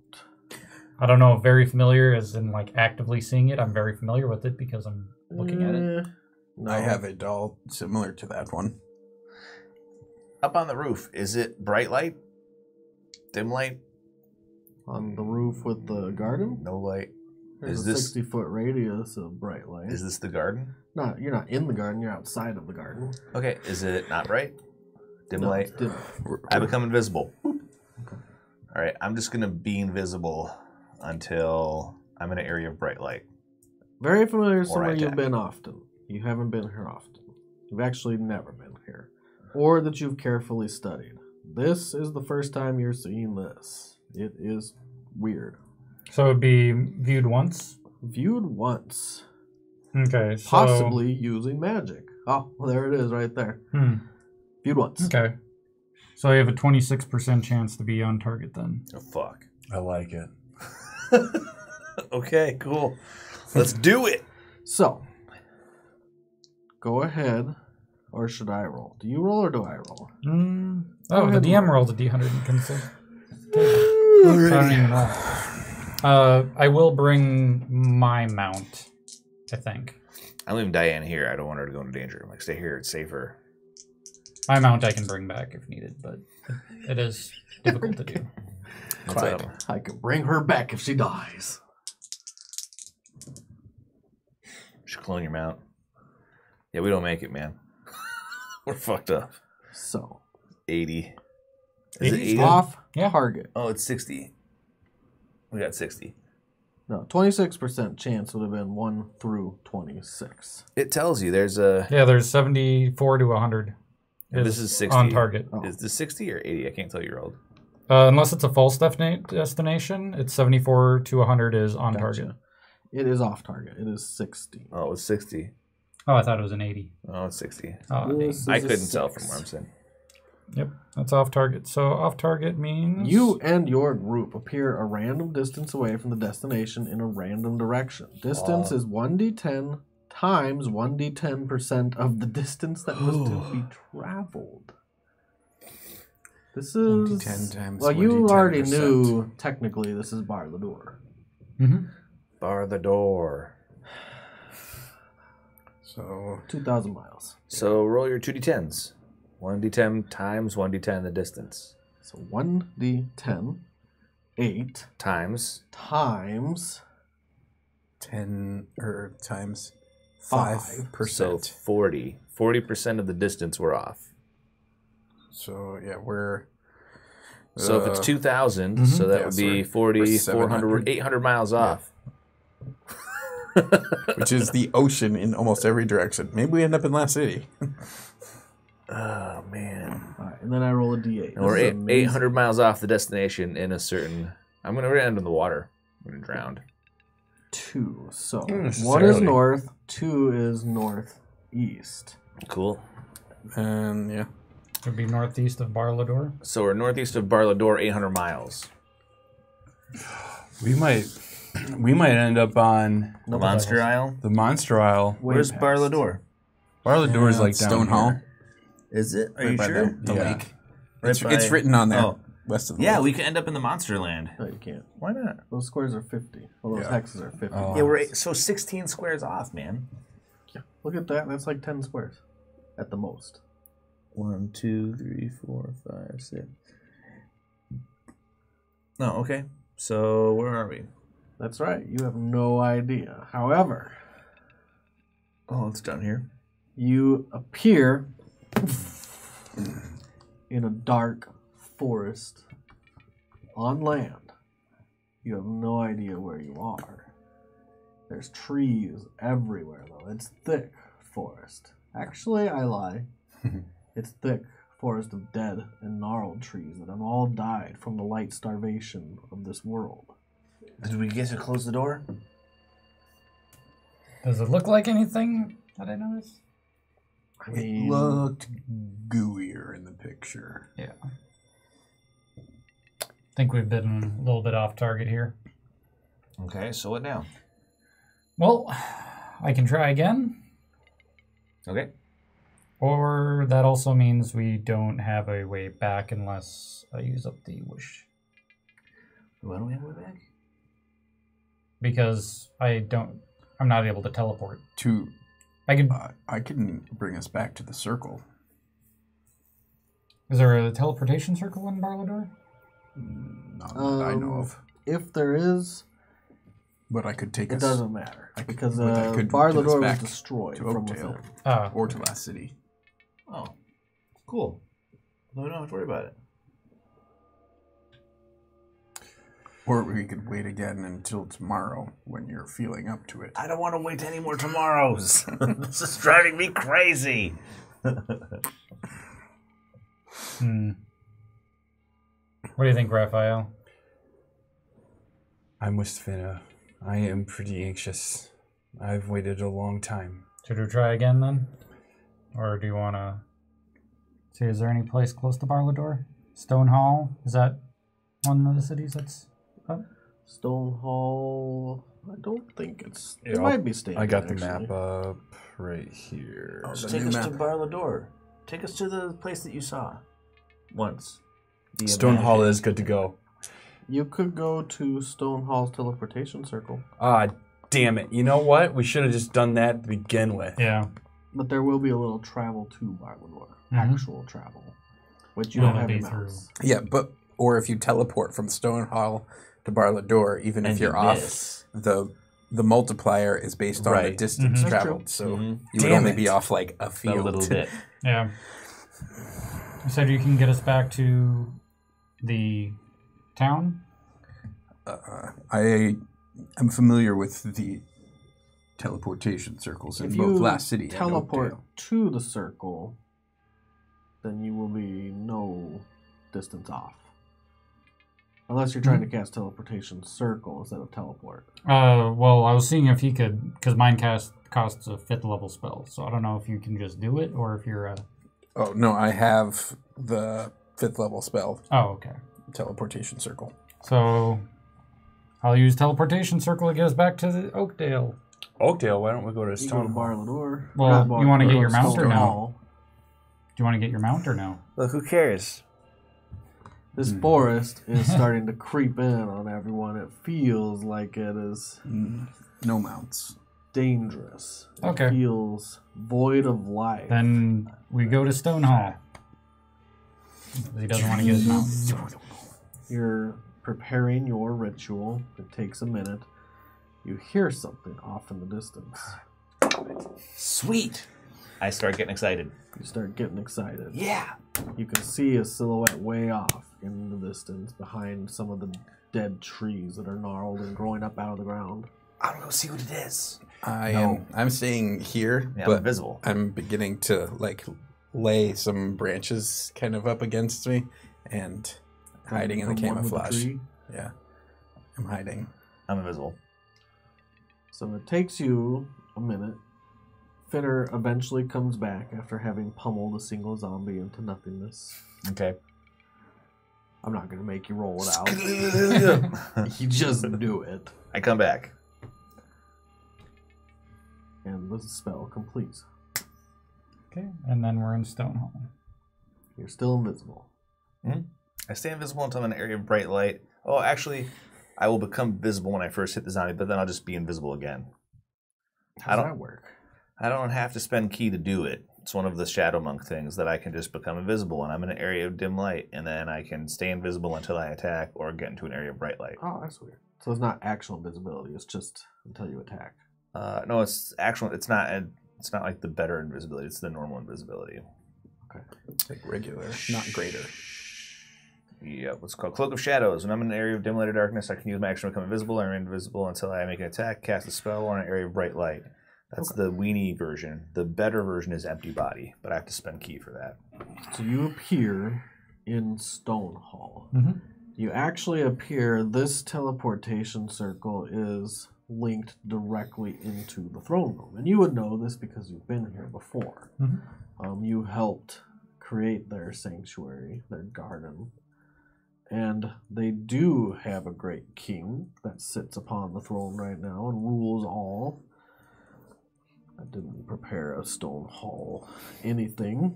I don't know if very familiar as in like actively seeing it. I'm very familiar with it because I'm looking at it. No. I have a doll similar to that one. up on the roof, is it bright light? Dim light? On the roof with the garden? No light? There's Is a this- 60-foot radius of bright light. Is this the garden? You're not in the garden, you're outside of the garden. Okay, is it not bright? Dim No, light? it's dim. I become invisible. All right, I'm just going to be invisible until I'm in an area of bright light. Very familiar, Or somewhere you've attack. been often. You haven't been here often. You've actually never been here. Or that you've carefully studied. This is the first time you're seeing this. It is weird. So it'd be viewed once? Viewed once. Okay, so... Possibly using magic. Oh, well, there it is right there. Viewed once. Okay. So you have a 26% chance to be on target then. Oh, fuck. I like it. Okay, cool. Let's do it. So, go ahead. Or should I roll? Do you roll or do I roll? Oh, Go the ahead, DM roll. rolls a D100 and cancel. I don't even know. I will bring my mount, I think. I'm leaving Diane here. I don't want her to go into danger. I'm like, stay here. It's safer. My mount I can bring back if needed, but it is difficult to do. What's up? I could bring her back if she dies. Should clone your mount. Yeah, we don't make it, man. We're fucked up. So, 80. Is it 80's 80? off Yeah. target. Oh, it's 60. We got 60. No, 26% chance would have been 1 through 26. It tells you there's a... Yeah, there's 74 to 100. This is 60. On target. Oh. Is this 60 or 80? I can't tell you rolled. Unless it's a false destination, it's 74 to 100 is on Gotcha. target. It is off target. It is 60. Oh, it's 60. Oh, I thought it was an 80. Oh, it's 60. Oh, I couldn't tell from where I'm sitting. Yep, that's off target. So off target means... You and your group appear a random distance away from the destination in a random direction. Distance is 1d10 times 1d10% of the distance that was to be traveled. This is... 1d10 times well, 1d10%. you already knew, technically, this is Bar Lador. Mm-hmm. Bar the door. So 2,000 miles. So roll your 2d10s. 1d10 times 1d10 the distance. So 1d10, 8 times 10 or times 5%. So 40. 40% of the distance we're off. So yeah, we're. So if it's 2,000, so that would be 40, 400, we're 800 miles off. Which is the ocean in almost every direction. Maybe we end up in Last City. Oh, man. All right, and then I roll a d8. And we're 800 miles off the destination in a certain... we're going to end in the water. We're going to drown. 2. So 1 is north, 2 is northeast. Cool. And yeah. It would be northeast of Bar Lador. So we're northeast of Bar Lador, 800 miles. We might end up on The Monster Isle? the Monster Isle. Where's Bar Lador? Bar Lador is like down Stone here. Hall. Is it? Are you by sure? the lake. Right It's written on there. Oh. West of the Yeah, lake. we could end up in the Monster Land. No, you can't. Why not? Those squares are 50. Well, those hexes are 50. Oh. Yeah, we're so 16 squares off, man. Yeah. Look at that. That's like 10 squares at the most. 1, 2, 3, 4, 5, 6. No, okay. So where are we? That's right. You have no idea. However, Oh, it's down here. you appear in a dark forest on land. You have no idea where you are. There's trees everywhere, though. It's thick forest. Actually, I lie. It's thick forest of dead and gnarled trees that have all died from the light starvation of this world. Did we get to close the door? Does it look like anything that I noticed? I It mean, looked gooier in the picture. Yeah. I think we've been a little bit off target here. Okay, so what now? Well, I can try again. Okay. Or that also means we don't have a way back unless I use up the wish. Why don't we have a way back? Because I'm not able to teleport. I can bring us back to the circle. Is there a teleportation circle in Bar Lador? Not that I know of. if there is, But I could take it us doesn't matter because I could Bar get us Lador was back destroyed to from Oakdale within. or to Last City. Oh, cool. No, we don't have to worry about it. Or we could wait again until tomorrow when you're feeling up to it. I don't want to wait any more tomorrows. This is driving me crazy. What do you think, Raphael? I'm with Finna. I am pretty anxious. I've waited a long time. Should we try again then? Or do you want to see, is there any place close to Bar Lador? Stone Hall? Is that one of the cities that's up? Stone Hall. I don't think it's. Yeah, It might be staying. I got the actually. map up right here. Oh, Just the take new us map. to Bar Lador. Take us to the place that you saw once. The Stone Hall Imagine. is good to go. You could go to Stone Hall's teleportation circle, Ah, damn it. You know what? We should have just done that to begin with. Yeah. but there will be a little travel to Bar Lador. Mhm. Actual travel, which you Will don't it have be in through? mouse. Yeah, or if you teleport from Stone Hall to Bar Lador, even if And you're you off, miss. the multiplier is based on the Right. distance Mhm. That's traveled. So Mhm. you would Damn only it. be off like a A field. little bit. Yeah. You said you can get us back to the town? I am familiar with the teleportation circles in If both you Last City and teleport Oakdale. to the circle, then you will be no distance off. Unless you're trying to cast teleportation circle instead of teleport. Well, I was seeing if he could, because mine costs a 5th level spell. So I don't know if you can just do it or if you're a... Oh, no, I have the 5th level spell. Oh, okay. Teleportation Circle. So I'll use Teleportation Circle to get us back to the Oakdale. Oakdale, why don't we go to You go to Stone? Bar Lador. Well, you want to get your mount or Stone no? Hall. Do you want to get your mount or no? Look, who cares? This forest is starting to creep in on everyone. It feels like it is No mounts. dangerous. It Okay. feels void of life. Then we go to Stone Hall. He doesn't want to get his mount. You're preparing your ritual. It takes a minute. You hear something off in the distance. Sweet. I start getting excited. You start getting excited. Yeah. You can see a silhouette way off in the distance behind some of the dead trees that are gnarled and growing up out of the ground. I'm gonna go see what it is. I'm staying here, Yeah, but I'm invisible. I'm beginning to like lay some branches kind of up against me and hiding in the From one with camouflage. tree. Yeah, I'm hiding. I'm invisible. So it takes you a minute. Finner eventually comes back after having pummeled a single zombie into nothingness. Okay. I'm not going to make you roll it out. You just do it. I come back. And the spell completes. Okay, and then we're in Stone Hall. You're still invisible. I stay invisible until I'm in an area of bright light. Oh, actually, I will become visible when I first hit the zombie, but then I'll just be invisible again. How does that work? I don't have to spend key to do it. It's one of the Shadow Monk things that I can just become invisible when I'm in an area of dim light, and then I can stay invisible until I attack or get into an area of bright light. Oh, that's weird. So it's not actual invisibility. It's just until you attack. No, it's actual. It's not like the better invisibility. It's the normal invisibility. Okay. It's like regular, not greater. Yeah, what's called Cloak of Shadows. When I'm in an area of dim light or darkness, I can use my action to become invisible. I'm invisible until I make an attack, cast a spell, or in an area of bright light. That's the weenie version. The better version is empty body, but I have to spend key for that. So you appear in Stone Hall. Mm-hmm. You actually appear, this teleportation circle is linked directly into the throne room. And you would know this because you've been here before. Mm-hmm. You helped create their sanctuary, their garden. And they do have a great king that sits upon the throne right now and rules all. I didn't prepare a Stone Hall anything.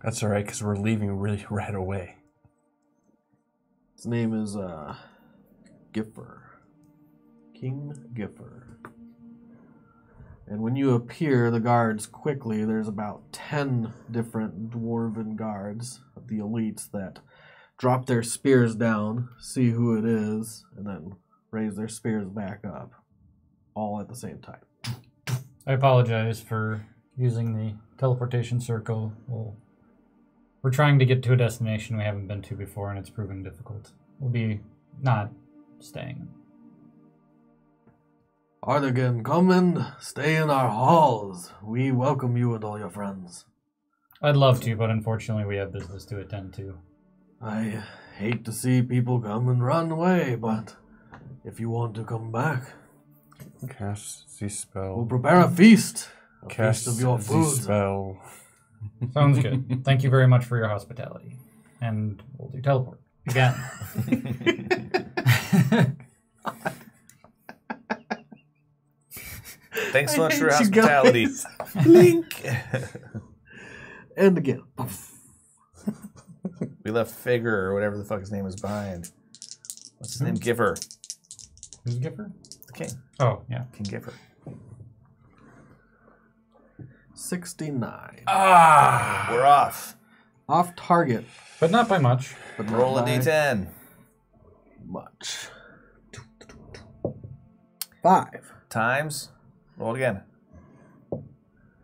That's all right, because we're leaving really right away. His name is Giffer. King Giffer. And when you appear, the guards quickly, there's about 10 different dwarven guards of the elites that drop their spears down, see who it is, and then raise their spears back up. All at the same time. I apologize for using the teleportation circle. We're trying to get to a destination we haven't been to before, and it's proving difficult. We'll be not staying. Artegan, come and stay in our halls. We welcome you and all your friends. I'd love to, but unfortunately we have business to attend to. I hate to see people come and run away, but if you want to come back, Cast the spell. we'll prepare a feast. A Cast feast of your the food. spell. Sounds good. Thank you very much for your hospitality. And we'll do teleport. Again. Thanks so much for your hospitality. Blink. And again. We left Figure or whatever the fuck his name is behind. What's his name? Giffer. Who's Giffer? The king. Oh, yeah. King Giffer. 69. We're off. Off target, But not by much. but not Roll a by d10. much. 5. Times. Roll it again.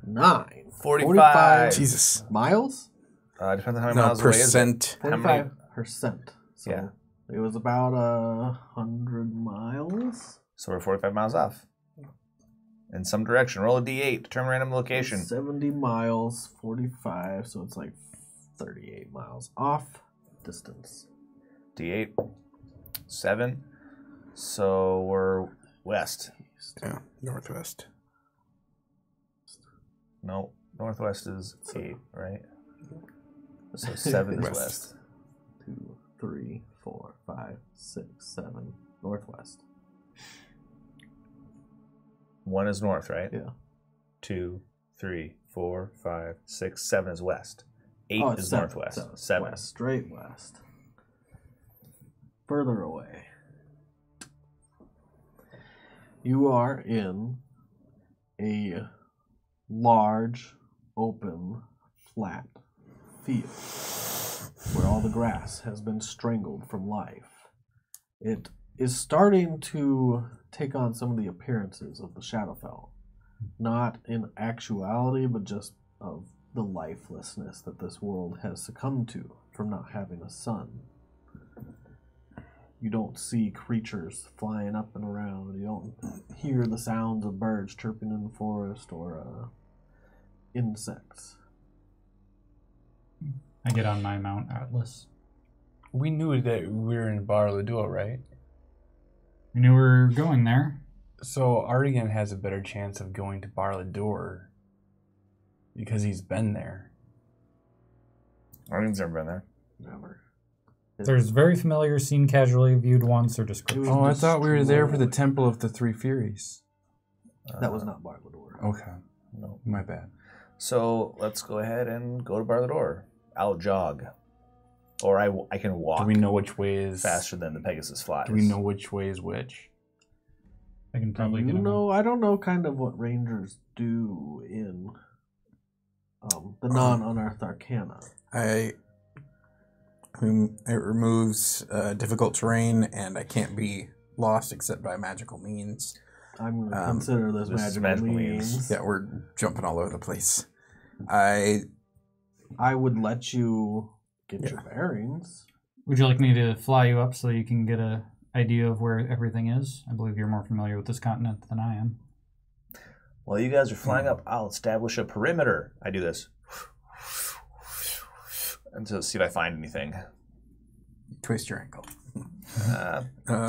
9. 45. Jesus. Miles? Depends on how many No, miles away is it. percent. How many? 45%. So Yeah. it was about 100 miles. So we're 45 miles off. In some direction. Roll a d8. Determine random location. 70 miles, 45, so it's like 38 miles off distance. D8. 7. So we're west. Yeah, northwest. No, northwest is 8, right? So 7 is west. 2, 3, 4, 5, 6, 7. Northwest. 1 is north, right? Yeah. 2, 3, 4, 5, 6, 7 is west. 8 is seven, northwest. 7. 7. West, straight west. Further away. You are in a large, open, flat field where all the grass has been strangled from life. It is starting to take on some of the appearances of the Shadowfell. Not in actuality, but just of the lifelessness that this world has succumbed to from not having a sun. You don't see creatures flying up and around. You don't hear the sounds of birds chirping in the forest or insects. I get on my Mount Atlas. We knew that we were in Bar Lador, right? We knew we were going there. So Artegan has a better chance of going to Bar Lador because he's been there. Artegan's never been there. Never. There's very familiar, seen casually, viewed once, or description. Oh, I thought we were there for the Temple of the Three Furies. That was not Barlador. Okay. No. My bad. So let's go ahead and go to Bar Lador. I'll jog. Or I can walk. Do we know which way is faster than the Pegasus flies? Do we know which way is which? I can probably get him. I don't know kind of what rangers do in the non-unearthed arcana. It removes difficult terrain, and I can't be lost except by magical means. I'm going to consider this magical means. Yeah, we're jumping all over the place. I would let you get your bearings. Would you like me to fly you up so you can get an idea of where everything is? I believe you're more familiar with this continent than I am. While you guys are flying up, I'll establish a perimeter. I do this. And to see if I find anything. Twist your ankle.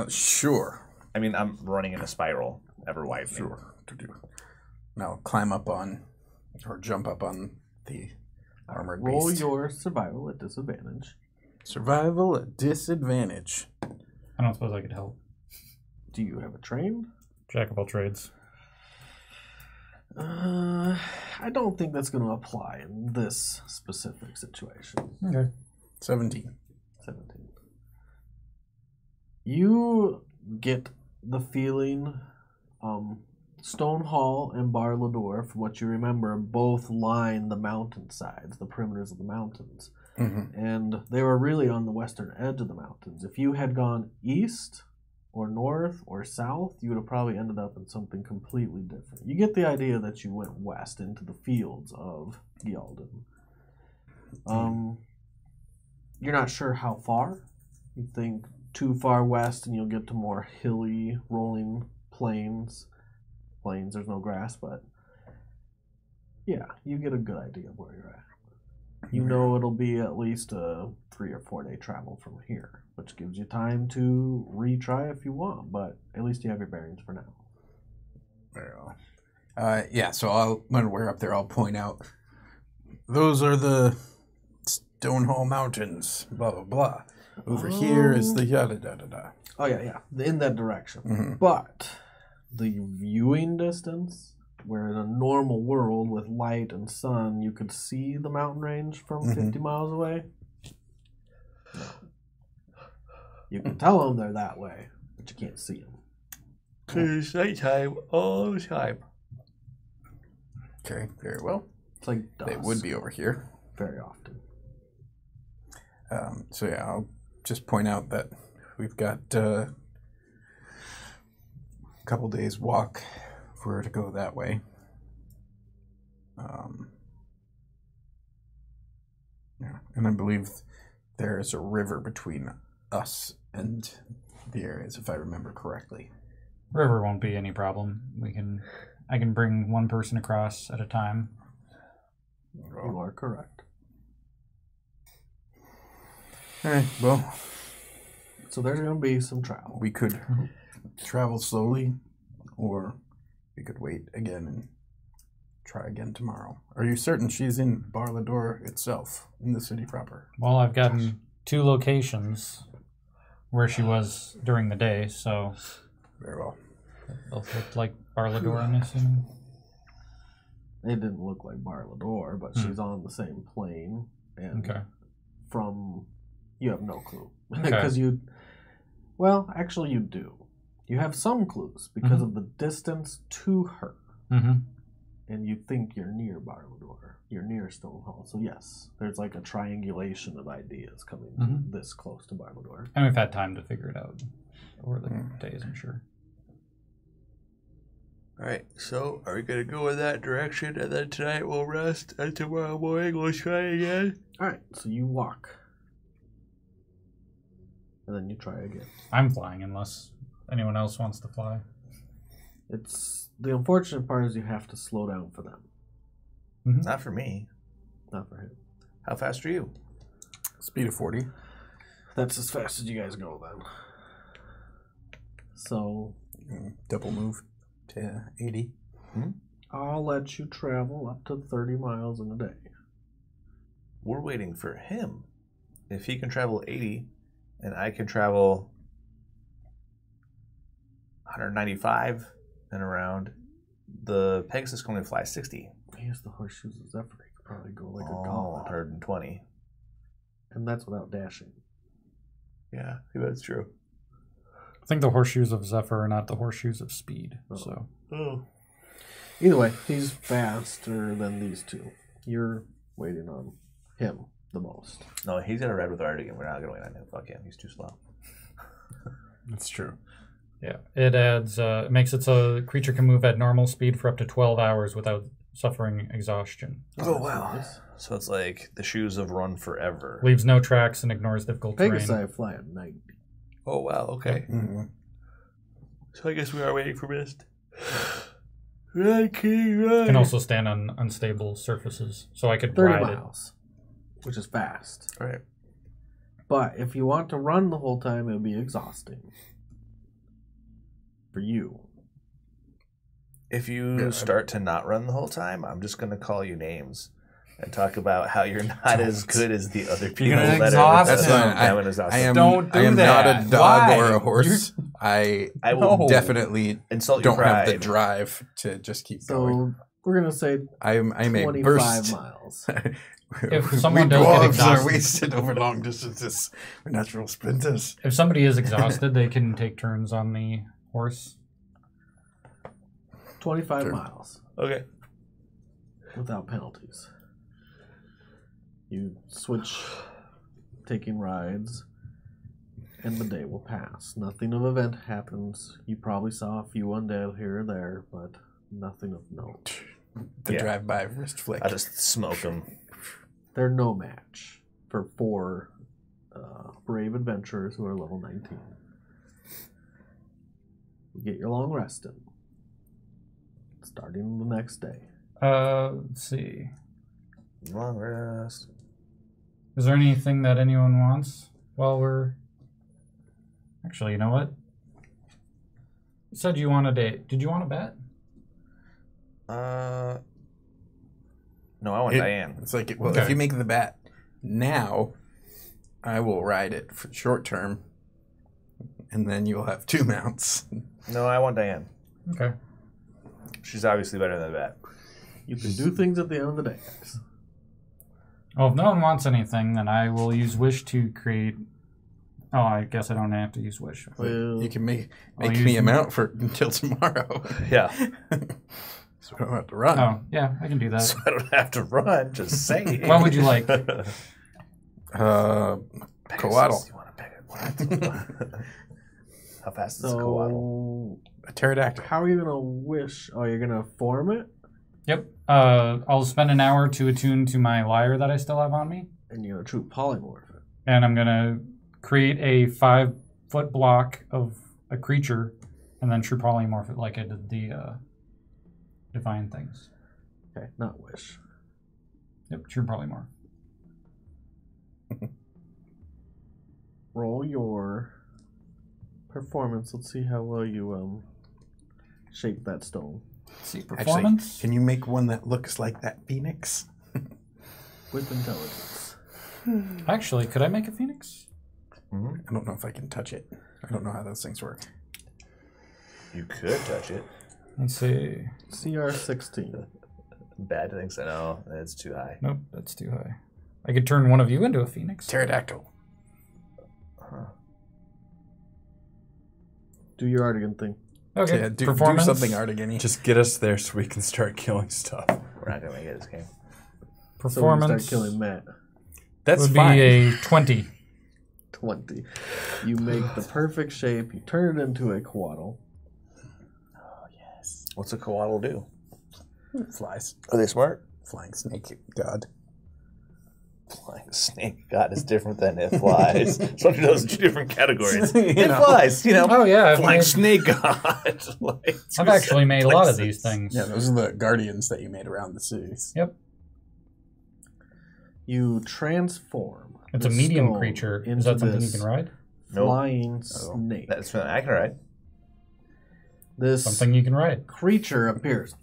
Sure. I mean, I'm running in a spiral. Ever widening. Sure. Now climb up on, or jump up on the armored Roll beast. your survival at disadvantage. Survival at disadvantage. I don't suppose I could help. Do you have a train? Jack of all trades. I don't think that's going to apply in this specific situation. Okay. 17. You get the feeling, Stone Hall and Bar Lador, from what you remember, both line the mountainsides, the perimeters of the mountains. Mm-hmm. And they were really on the western edge of the mountains. If you had gone east or north or south, you would have probably ended up in something completely different. You get the idea that you went west into the fields of Ghialdyn. You're not sure how far. You think too far west and you'll get to more hilly, rolling plains. Plains, there's no grass, but yeah, you get a good idea of where you're at. You know it'll be at least a 3 or 4 day travel from here, which gives you time to retry if you want, but at least you have your bearings for now. Very well. So when we're up there, I'll point out, those are the Stonehall Mountains, blah, blah, blah. Over here is the yada, da, da, da. Oh, yeah, in that direction. Mm-hmm. But the viewing distance, where in a normal world with light and sun, you could see the mountain range from 50 miles away. No. You can tell them they're that way, but you can't see them. Because it's nighttime all the time. Okay, very well. It's like dusk. They would be over here. Very often. I'll just point out that we've got a couple days walk if we were to go that way. And I believe there is a river between us and the areas, if I remember correctly. River won't be any problem. I can bring one person across at a time. You are correct. All right, well, so there's going to be some travel. we could travel slowly, or we could wait again and try again tomorrow. Are you certain she's in Barlador itself, in the city proper? Well, I've gotten 2 locations where she was during the day, so... Very well. Both looked like Barlador, I'm assuming. It didn't look like Barlador, but she's on the same plane. And from... You have no clue. Because well, actually you do. You have some clues because of the distance to her. And you think you're near Barlador. You're near Stonehall. So yes, there's like a triangulation of ideas coming this close to Barlador. And we've had time to figure it out over the days, I'm sure. Alright, so are we going to go in that direction, and then tonight we'll rest, and tomorrow morning we'll try again? Alright, so you walk. And then you try again. I'm flying unless anyone else wants to fly. It's the unfortunate part is you have to slow down for them. Not for me. Not for him. How fast are you? Speed of 40. That's as fast as you guys go then. So double move to 80. I'll let you travel up to 30 miles in a day. We're waiting for him. If he can travel 80 and I can travel 195 and around, the Pegasus can only fly 60. He has the horseshoes of Zephyr. He could probably go like a gauntlet. 120. And that's without dashing. Yeah, that's true. I think the horseshoes of Zephyr are not the horseshoes of speed. So either way, he's faster than these two. You're waiting on him the most. No, he's gonna ride with Artegan. We're not gonna wait on him. Fuck him. He's too slow. That's true. Yeah, it adds. It makes it so the creature can move at normal speed for up to 12 hours without suffering exhaustion. Oh wow! Nice. So it's like the shoes of Run Forever. Leaves no tracks and ignores difficult terrain. Pegasi fly at 90. Oh wow! Okay. So I guess we are waiting for Mist. Can also stand on unstable surfaces, so I could 30 ride miles, which is fast. All right. But if you want to run the whole time, it would be exhausting for you. If you start to not run the whole time, I'm just going to call you names and talk about how you're not as good as the other people that are. That's fine. I am not a dog or a horse. I will definitely insult don't your have the drive to just keep going. So we're going to say I'm 25 burst. miles. If someone we does get dwarves exhausted, are wasted over long distances. We're natural splinters. if somebody is exhausted, they can take turns on the horse. 25 miles. Okay. Without penalties. You switch taking rides, and the day will pass. Nothing of event happens. You probably saw a few undead here or there, but nothing of note. The drive-by wrist flick. I just smoke them. They're no match for 4 brave adventurers who are level 19. You get your long rest in. Starting the next day. Let's see. Long rest. Is there anything that anyone wants while we're... Actually, you know what? You said you want a date. Did you want to bet? No, I want Diane. It's like, well, if you make the bet now, I will ride it for short term, and then you'll have 2 mounts. No, I want Diane. Okay. She's obviously better than that. You can do things at the end of the day, guys. Well, if no one wants anything, then I will use Wish to create... Oh, I guess I don't have to use Wish. You can make me a mount for until tomorrow. Yeah. So I don't have to run. Oh, yeah, I can do that. So I don't have to run, just saying. What would you like? Coatl. You want to pick it? How fast is a coatl? A pterodactyl. How are you going to wish? Oh, you're going to form it? Yep. I'll spend an hour to attune to my lyre that I still have on me. And you're going to true polymorph it. And I'm going to create a 5-foot block of a creature and then true polymorph it like I did the divine things. Okay, not wish. Yep, true polymorph. Roll your performance. Let's see how well you shape that stone. Let's see, performance. Actually, can you make one that looks like that phoenix? With intelligence. Actually, could I make a phoenix? I don't know if I can touch it. I don't know how those things work. You could touch it. Let's see. CR 16. Bad things, I know. It's too high. Nope, that's too high. I could turn one of you into a phoenix. Pterodactyl. Do your Artegan thing. Okay, Yeah, do performance. something Artegan-y. Just get us there so we can start killing stuff. We're not going to make it this game. Performance. So we start killing Matt. That's would fine. be a 20. 20. You make the perfect shape. You turn it into a coatl. Oh, yes. What's a koala do? Flies. Are they smart? Flying snake god. Flying snake god is different than it flies. Some of those are two different categories. You It know. flies, you know. Oh, yeah. Flying snake god. Like, I've actually made a lot of places. these things. Yeah, those are the guardians that you made around the cities. Yep. You transform. It's a the medium stone creature. Is into that something you this can ride? Nope. Flying snake. That's I can ride. This Something you can ride. creature appears.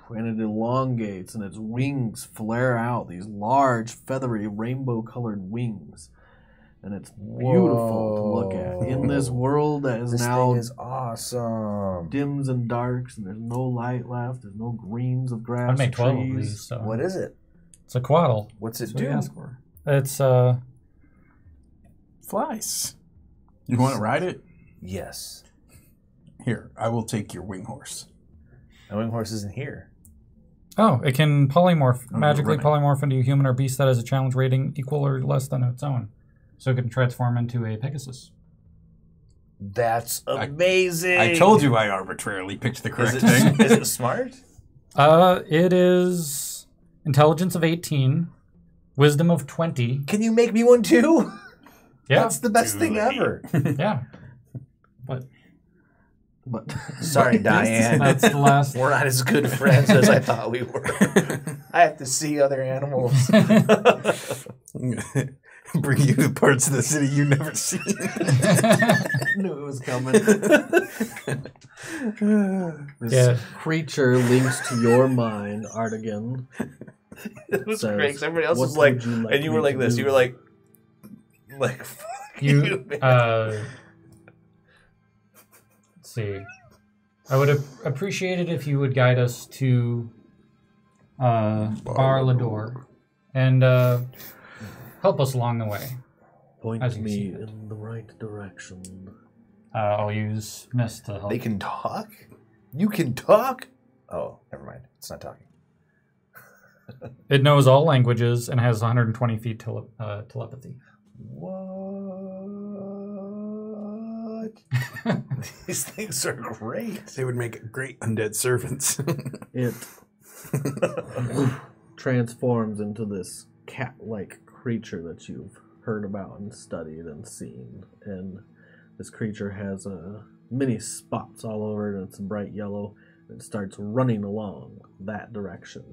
And it elongates and its wings flare out, these large, feathery, rainbow-colored wings. And it's beautiful to look at. In this world that is This now thing is awesome. dims and darks, and there's no light left, there's no greens of grass. I've made 12 trees. of these. So. What is it? It's a coatl. What's it That's what you do? ask for. It's Flies. You want to ride it? Yes. Here, I will take your wing horse. My wing horse isn't here. it can polymorph, magically running. polymorph into a human or beast that has a challenge rating equal or less than its own. So it can transform into a Pegasus. That's amazing. I told you I arbitrarily picked the correct Is thing. it, is it smart? It is intelligence of 18, wisdom of 20. Can you make me one too? Yeah, That's the best thing ever. yeah. But But Sorry, Diane. that's the last. We're not as good friends as I thought we were. I have to see other animals. Bring you to parts of the city you've never seen. I knew it was coming. This creature links to your mind, Artegan. It was Says, great. 'Cause everybody else "What was like, would you like and you me were like to this. do?" You were like, fuck you, man. Let's see. I would appreciate it if you would guide us to Bar Lador and help us along the way. Point As you me see it. in the right direction. I'll use Mist to help. They can talk? You can talk? Oh, never mind. It's not talking. It knows all languages and has 120 feet telepathy. What? These things are great. They would make great undead servants. It transforms into this cat-like creature that you've heard about and studied and seen. And this creature has many spots all over it, and it's bright yellow. And it starts running along that direction.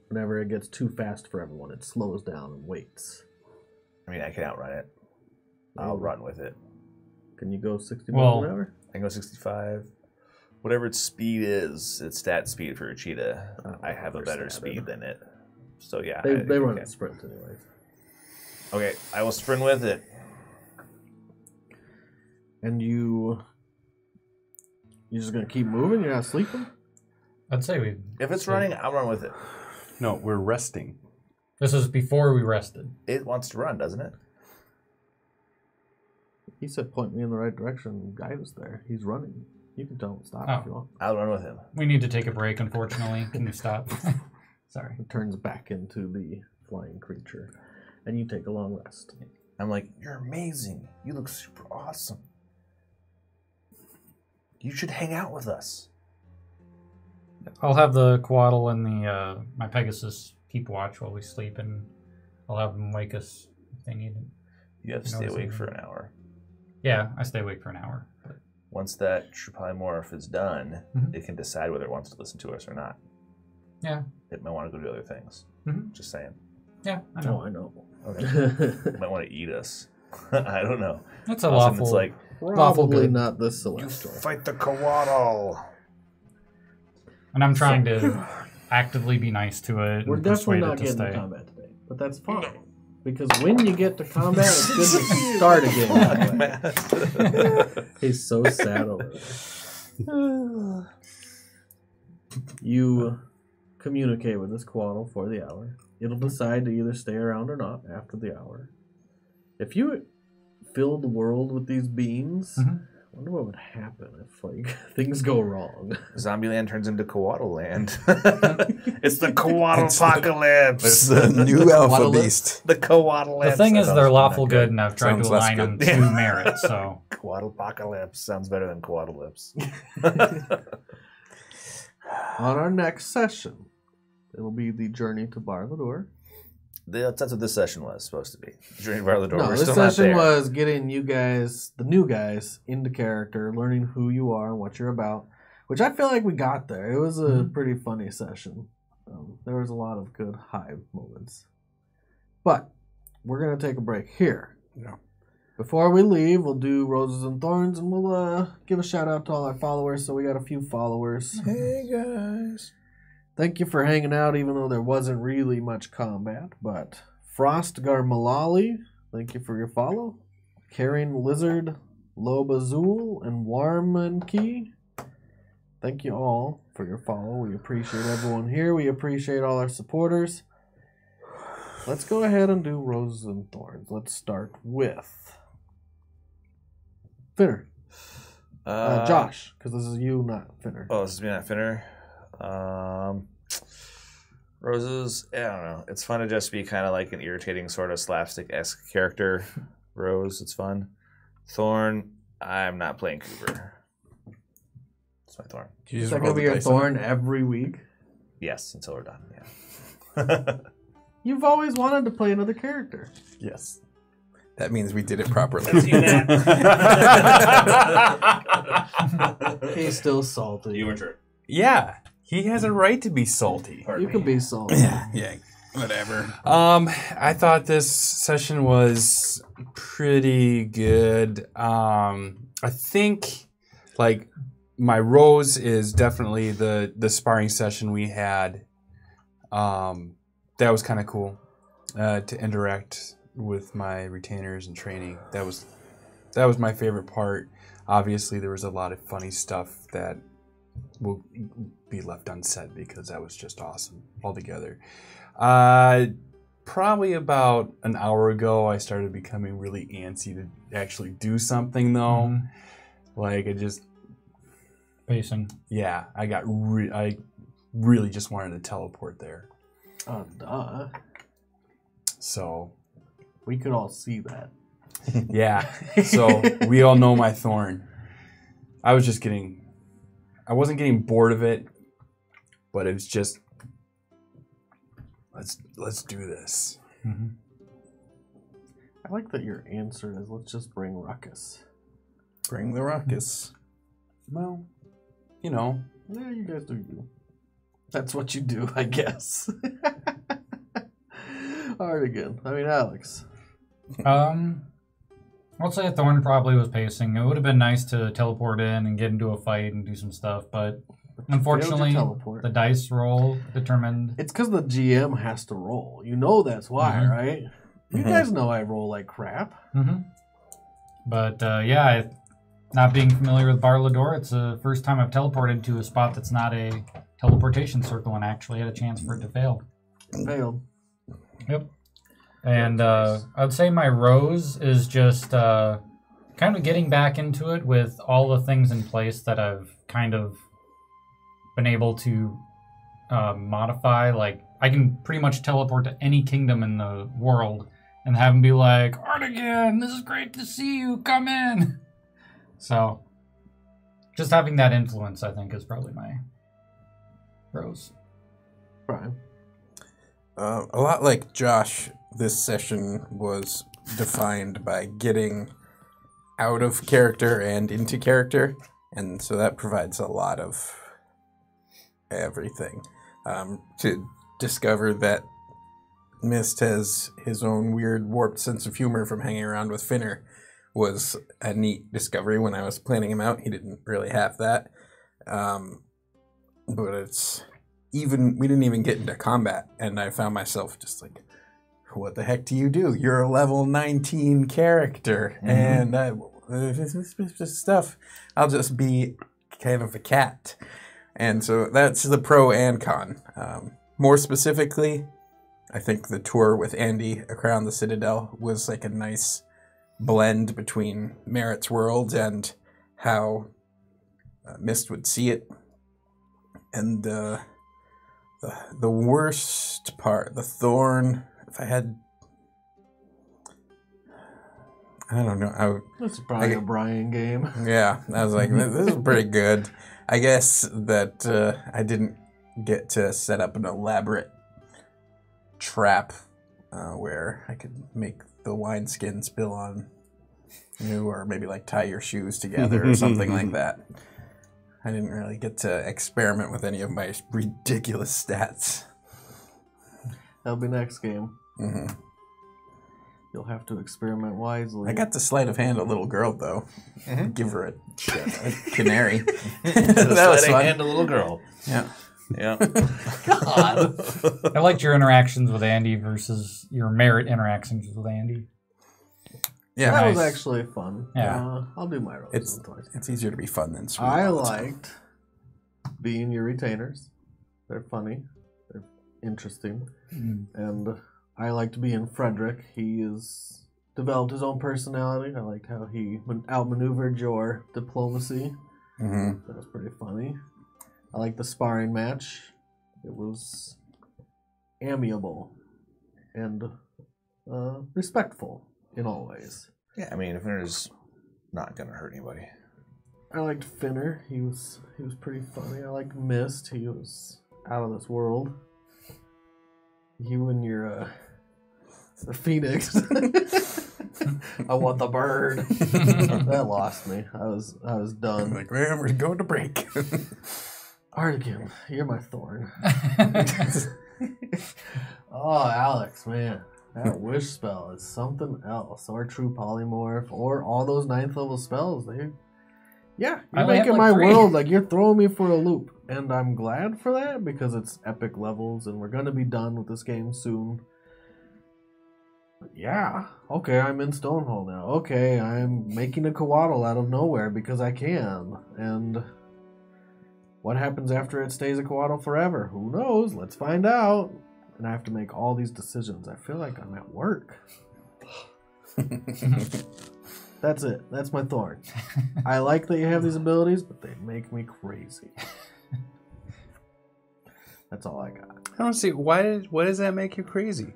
Whenever it gets too fast for everyone, it slows down and waits. I mean, I can outrun it. I'll run with it. Can you go 60 miles an hour? I can go 65. Whatever its speed is, its stat speed for a cheetah, I have a better speed than it. So yeah. They run a sprint anyways. Okay, I will sprint with it. And you're just gonna keep moving? You're not sleeping? I'd say we. If it's running, I'll run with it. No, we're resting. This is before we rested. It wants to run, doesn't it? He said point me in the right direction and guide us there. He's running. You can tell him to stop Oh. if you want. I'll run with him. We need to take a break, unfortunately. Can you stop? Sorry. It turns back into the flying creature. And you take a long rest. I'm like, you're amazing. You look super awesome. You should hang out with us. I'll have the Coatl and the my Pegasus keep watch while we sleep, and I'll have them wake us if they need it. You have to stay awake for an hour. Yeah, I stay awake for an hour. But Once that true polymorph is done, Mhm. it can decide whether it wants to listen to us or not. yeah, It might want to go do other things. Mhm. Just saying. yeah, I know. Oh, I know. Okay. It might want to eat us. I don't know. That's a All of a sudden lawful. It's like, Lawful Probably good. not this celestial. fight the Coatl. And I'm trying to actively be nice to it. We're and definitely persuade it not to getting to stay. combat today, but that's fine. Because when you get to combat, it's good to start again. He's so sad over there. You communicate with this Quaddle for the hour. It'll decide to either stay around or not after the hour. If you fill the world with these beings, I wonder what would happen if like things go wrong. Zombieland turns into Coatl Land. It's the Coatl apocalypse. It's the new alpha beast. The Coatl The Land. thing is, they're lawful good, and I've tried Sounds to less align them good. to merit. So Coatl apocalypse sounds better than Coatlypse. On our next session, it'll be the journey to Bar Lador. That's what this session was supposed to be. Journey to Bar Lador. No, We're this still not session there. was getting you guys, the new guys, into character, learning who you are and what you're about, which I feel like we got there. It was a pretty funny session. There was a lot of good high moments. But we're going to take a break here. Yeah. Before we leave, we'll do Roses and Thorns, and we'll give a shout out to all our followers. So we got a few followers. Hey, guys. Thank you for hanging out, even though there wasn't really much combat. But Frostgar Malali, thank you for your follow. Carrying Lizard, Lobazul, and Warmanki, thank you all for your follow. We appreciate everyone here. We appreciate all our supporters. Let's go ahead and do Roses and Thorns. Let's start with Finner. Josh, because this is you, not Finner. Oh, this is me, not Finner. Roses, I don't know. It's fun to just be kind of like an irritating sort of slapstick-esque character. Rose, it's fun. Thorn, I'm not playing Cooper. It's my Thorn. Is that going to be your Thorn every week? Yes, until we're done, yeah. You've always wanted to play another character. Yes. That means we did it properly. He's still salty. You were true. Yeah, he has a right to be salty. You can be salty. Yeah, whatever. I thought this session was pretty good. I think, like, my rose is definitely the sparring session we had. That was kind of cool to interact with my retainers and training. That was my favorite part. Obviously, there was a lot of funny stuff that will be left unsaid because that was just awesome altogether. Probably about an hour ago, I started becoming really antsy to actually do something, though. Like, I just... Pacing. Yeah, I really just wanted to teleport there. Oh, duh. So... We could all see that. Yeah, so we all know my Thorn. I wasn't getting bored of it, but it was just, let's do this. I like that your answer is, let's just bring Ruckus. Bring the ruckus. Well, you know. Yeah, you guys do you. That's what you do, I guess. Artegan. I mean, Alex. I'll say Thorn probably was pacing. It would have been nice to teleport in and get into a fight and do some stuff, but unfortunately, the dice roll determined. It's because the GM has to roll. You know that's why, right? You guys know I roll like crap. But yeah, not being familiar with Bar Lador, it's the first time I've teleported to a spot that's not a teleportation circle and actually had a chance for it to fail. Failed. Yep. And I'd say my rose is just kind of getting back into it with all the things in place that I've kind of been able to modify. Like, I can pretty much teleport to any kingdom in the world and have them be like, Artegan, this is great to see you, come in. So, just having that influence, I think, is probably my rose. Brian. A lot like Josh, this session was defined by getting out of character and into character, and so that provides a lot of everything. To discover that Mist has his own weird warped sense of humor from hanging around with Finner was a neat discovery when I was planning him out. He didn't really have that. but it's even. We didn't even get into combat, and I found myself just like, "What the heck do you do? You're a level 19 character, and this stuff. I'll just be kind of a cat." And so that's the pro and con. More specifically, I think the tour with Andy around the Citadel was like a nice blend between Merritt's world and how Mist would see it. And the worst part, the thorn, if I had... I don't know. That's probably a Brian game. Yeah, I was like, this is pretty good. I guess that I didn't get to set up an elaborate trap where I could make the wineskin spill on you, or maybe like tie your shoes together or something like that. I didn't really get to experiment with any of my ridiculous stats. That'll be next game. Mm-hmm. You'll have to experiment wisely. I got the sleight of hand a little girl, though. Mm-hmm. Give her a canary. That was fun. Hand a little girl. Yeah. Yeah. God. I liked your interactions with Andy versus your Merit interactions with Andy. Yeah, that was actually fun. Yeah. I'll do my roles. It's easier to be fun than sweet. I liked being your retainers. They're funny. They're interesting. And I liked being Frederick. He has developed his own personality. I liked how he outmaneuvered your diplomacy. Mm-hmm. That was pretty funny. I liked the sparring match. It was amiable and respectful in all ways. Yeah, I mean, Finner's not gonna hurt anybody. I liked Finner. He was pretty funny. I liked Mist. He was out of this world. You and your the Phoenix. I want the bird. That lost me. I was done. Like, man, we're going to break. Artegan, you're my thorn. Oh, Alex, man. That wish spell is something else. Or true polymorph. Or all those 9th level spells. You're making my world like you're throwing me for a loop. And I'm glad for that because it's epic levels and we're going to be done with this game soon. But yeah. Okay, I'm in Stonehold now. Okay, I'm making a Coatl out of nowhere because I can. And what happens after it stays a Coatl forever? Who knows? Let's find out. And I have to make all these decisions. I feel like I'm at work. That's it. That's my thorn. I like that you have these abilities, but they make me crazy. That's all I got. I don't see why does that make you crazy?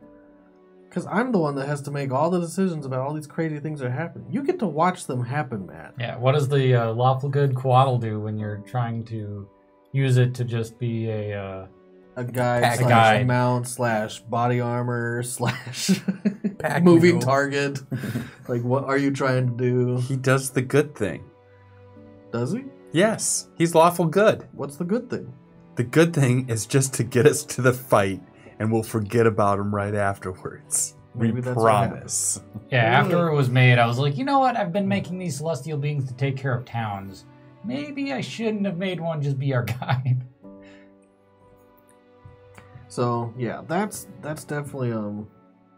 Because I'm the one that has to make all the decisions about all these crazy things that are happening. You get to watch them happen, Matt. Yeah, what does the lawful good Coatl do when you're trying to use it to just be a guide / mount / body armor / moving target? Like, what are you trying to do? He does the good thing. Does he? Yes, he's lawful good. What's the good thing? The good thing is just to get us to the fight, and we'll forget about him right afterwards. Maybe we promise. Yeah, after it was made, I was like, you know what? I've been making these celestial beings to take care of towns. Maybe I shouldn't have made one just be our guide. So yeah, that's definitely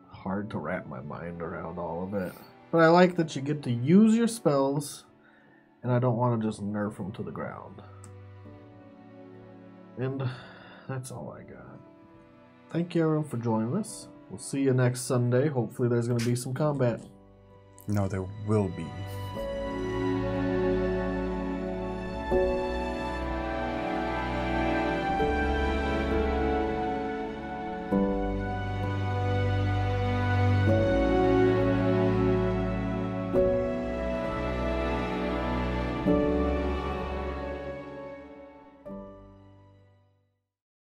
hard to wrap my mind around all of it. But I like that you get to use your spells, and I don't want to just nerf them to the ground. And that's all I got. Thank you everyone for joining us. We'll see you next Sunday. Hopefully there's going to be some combat. No, there will be.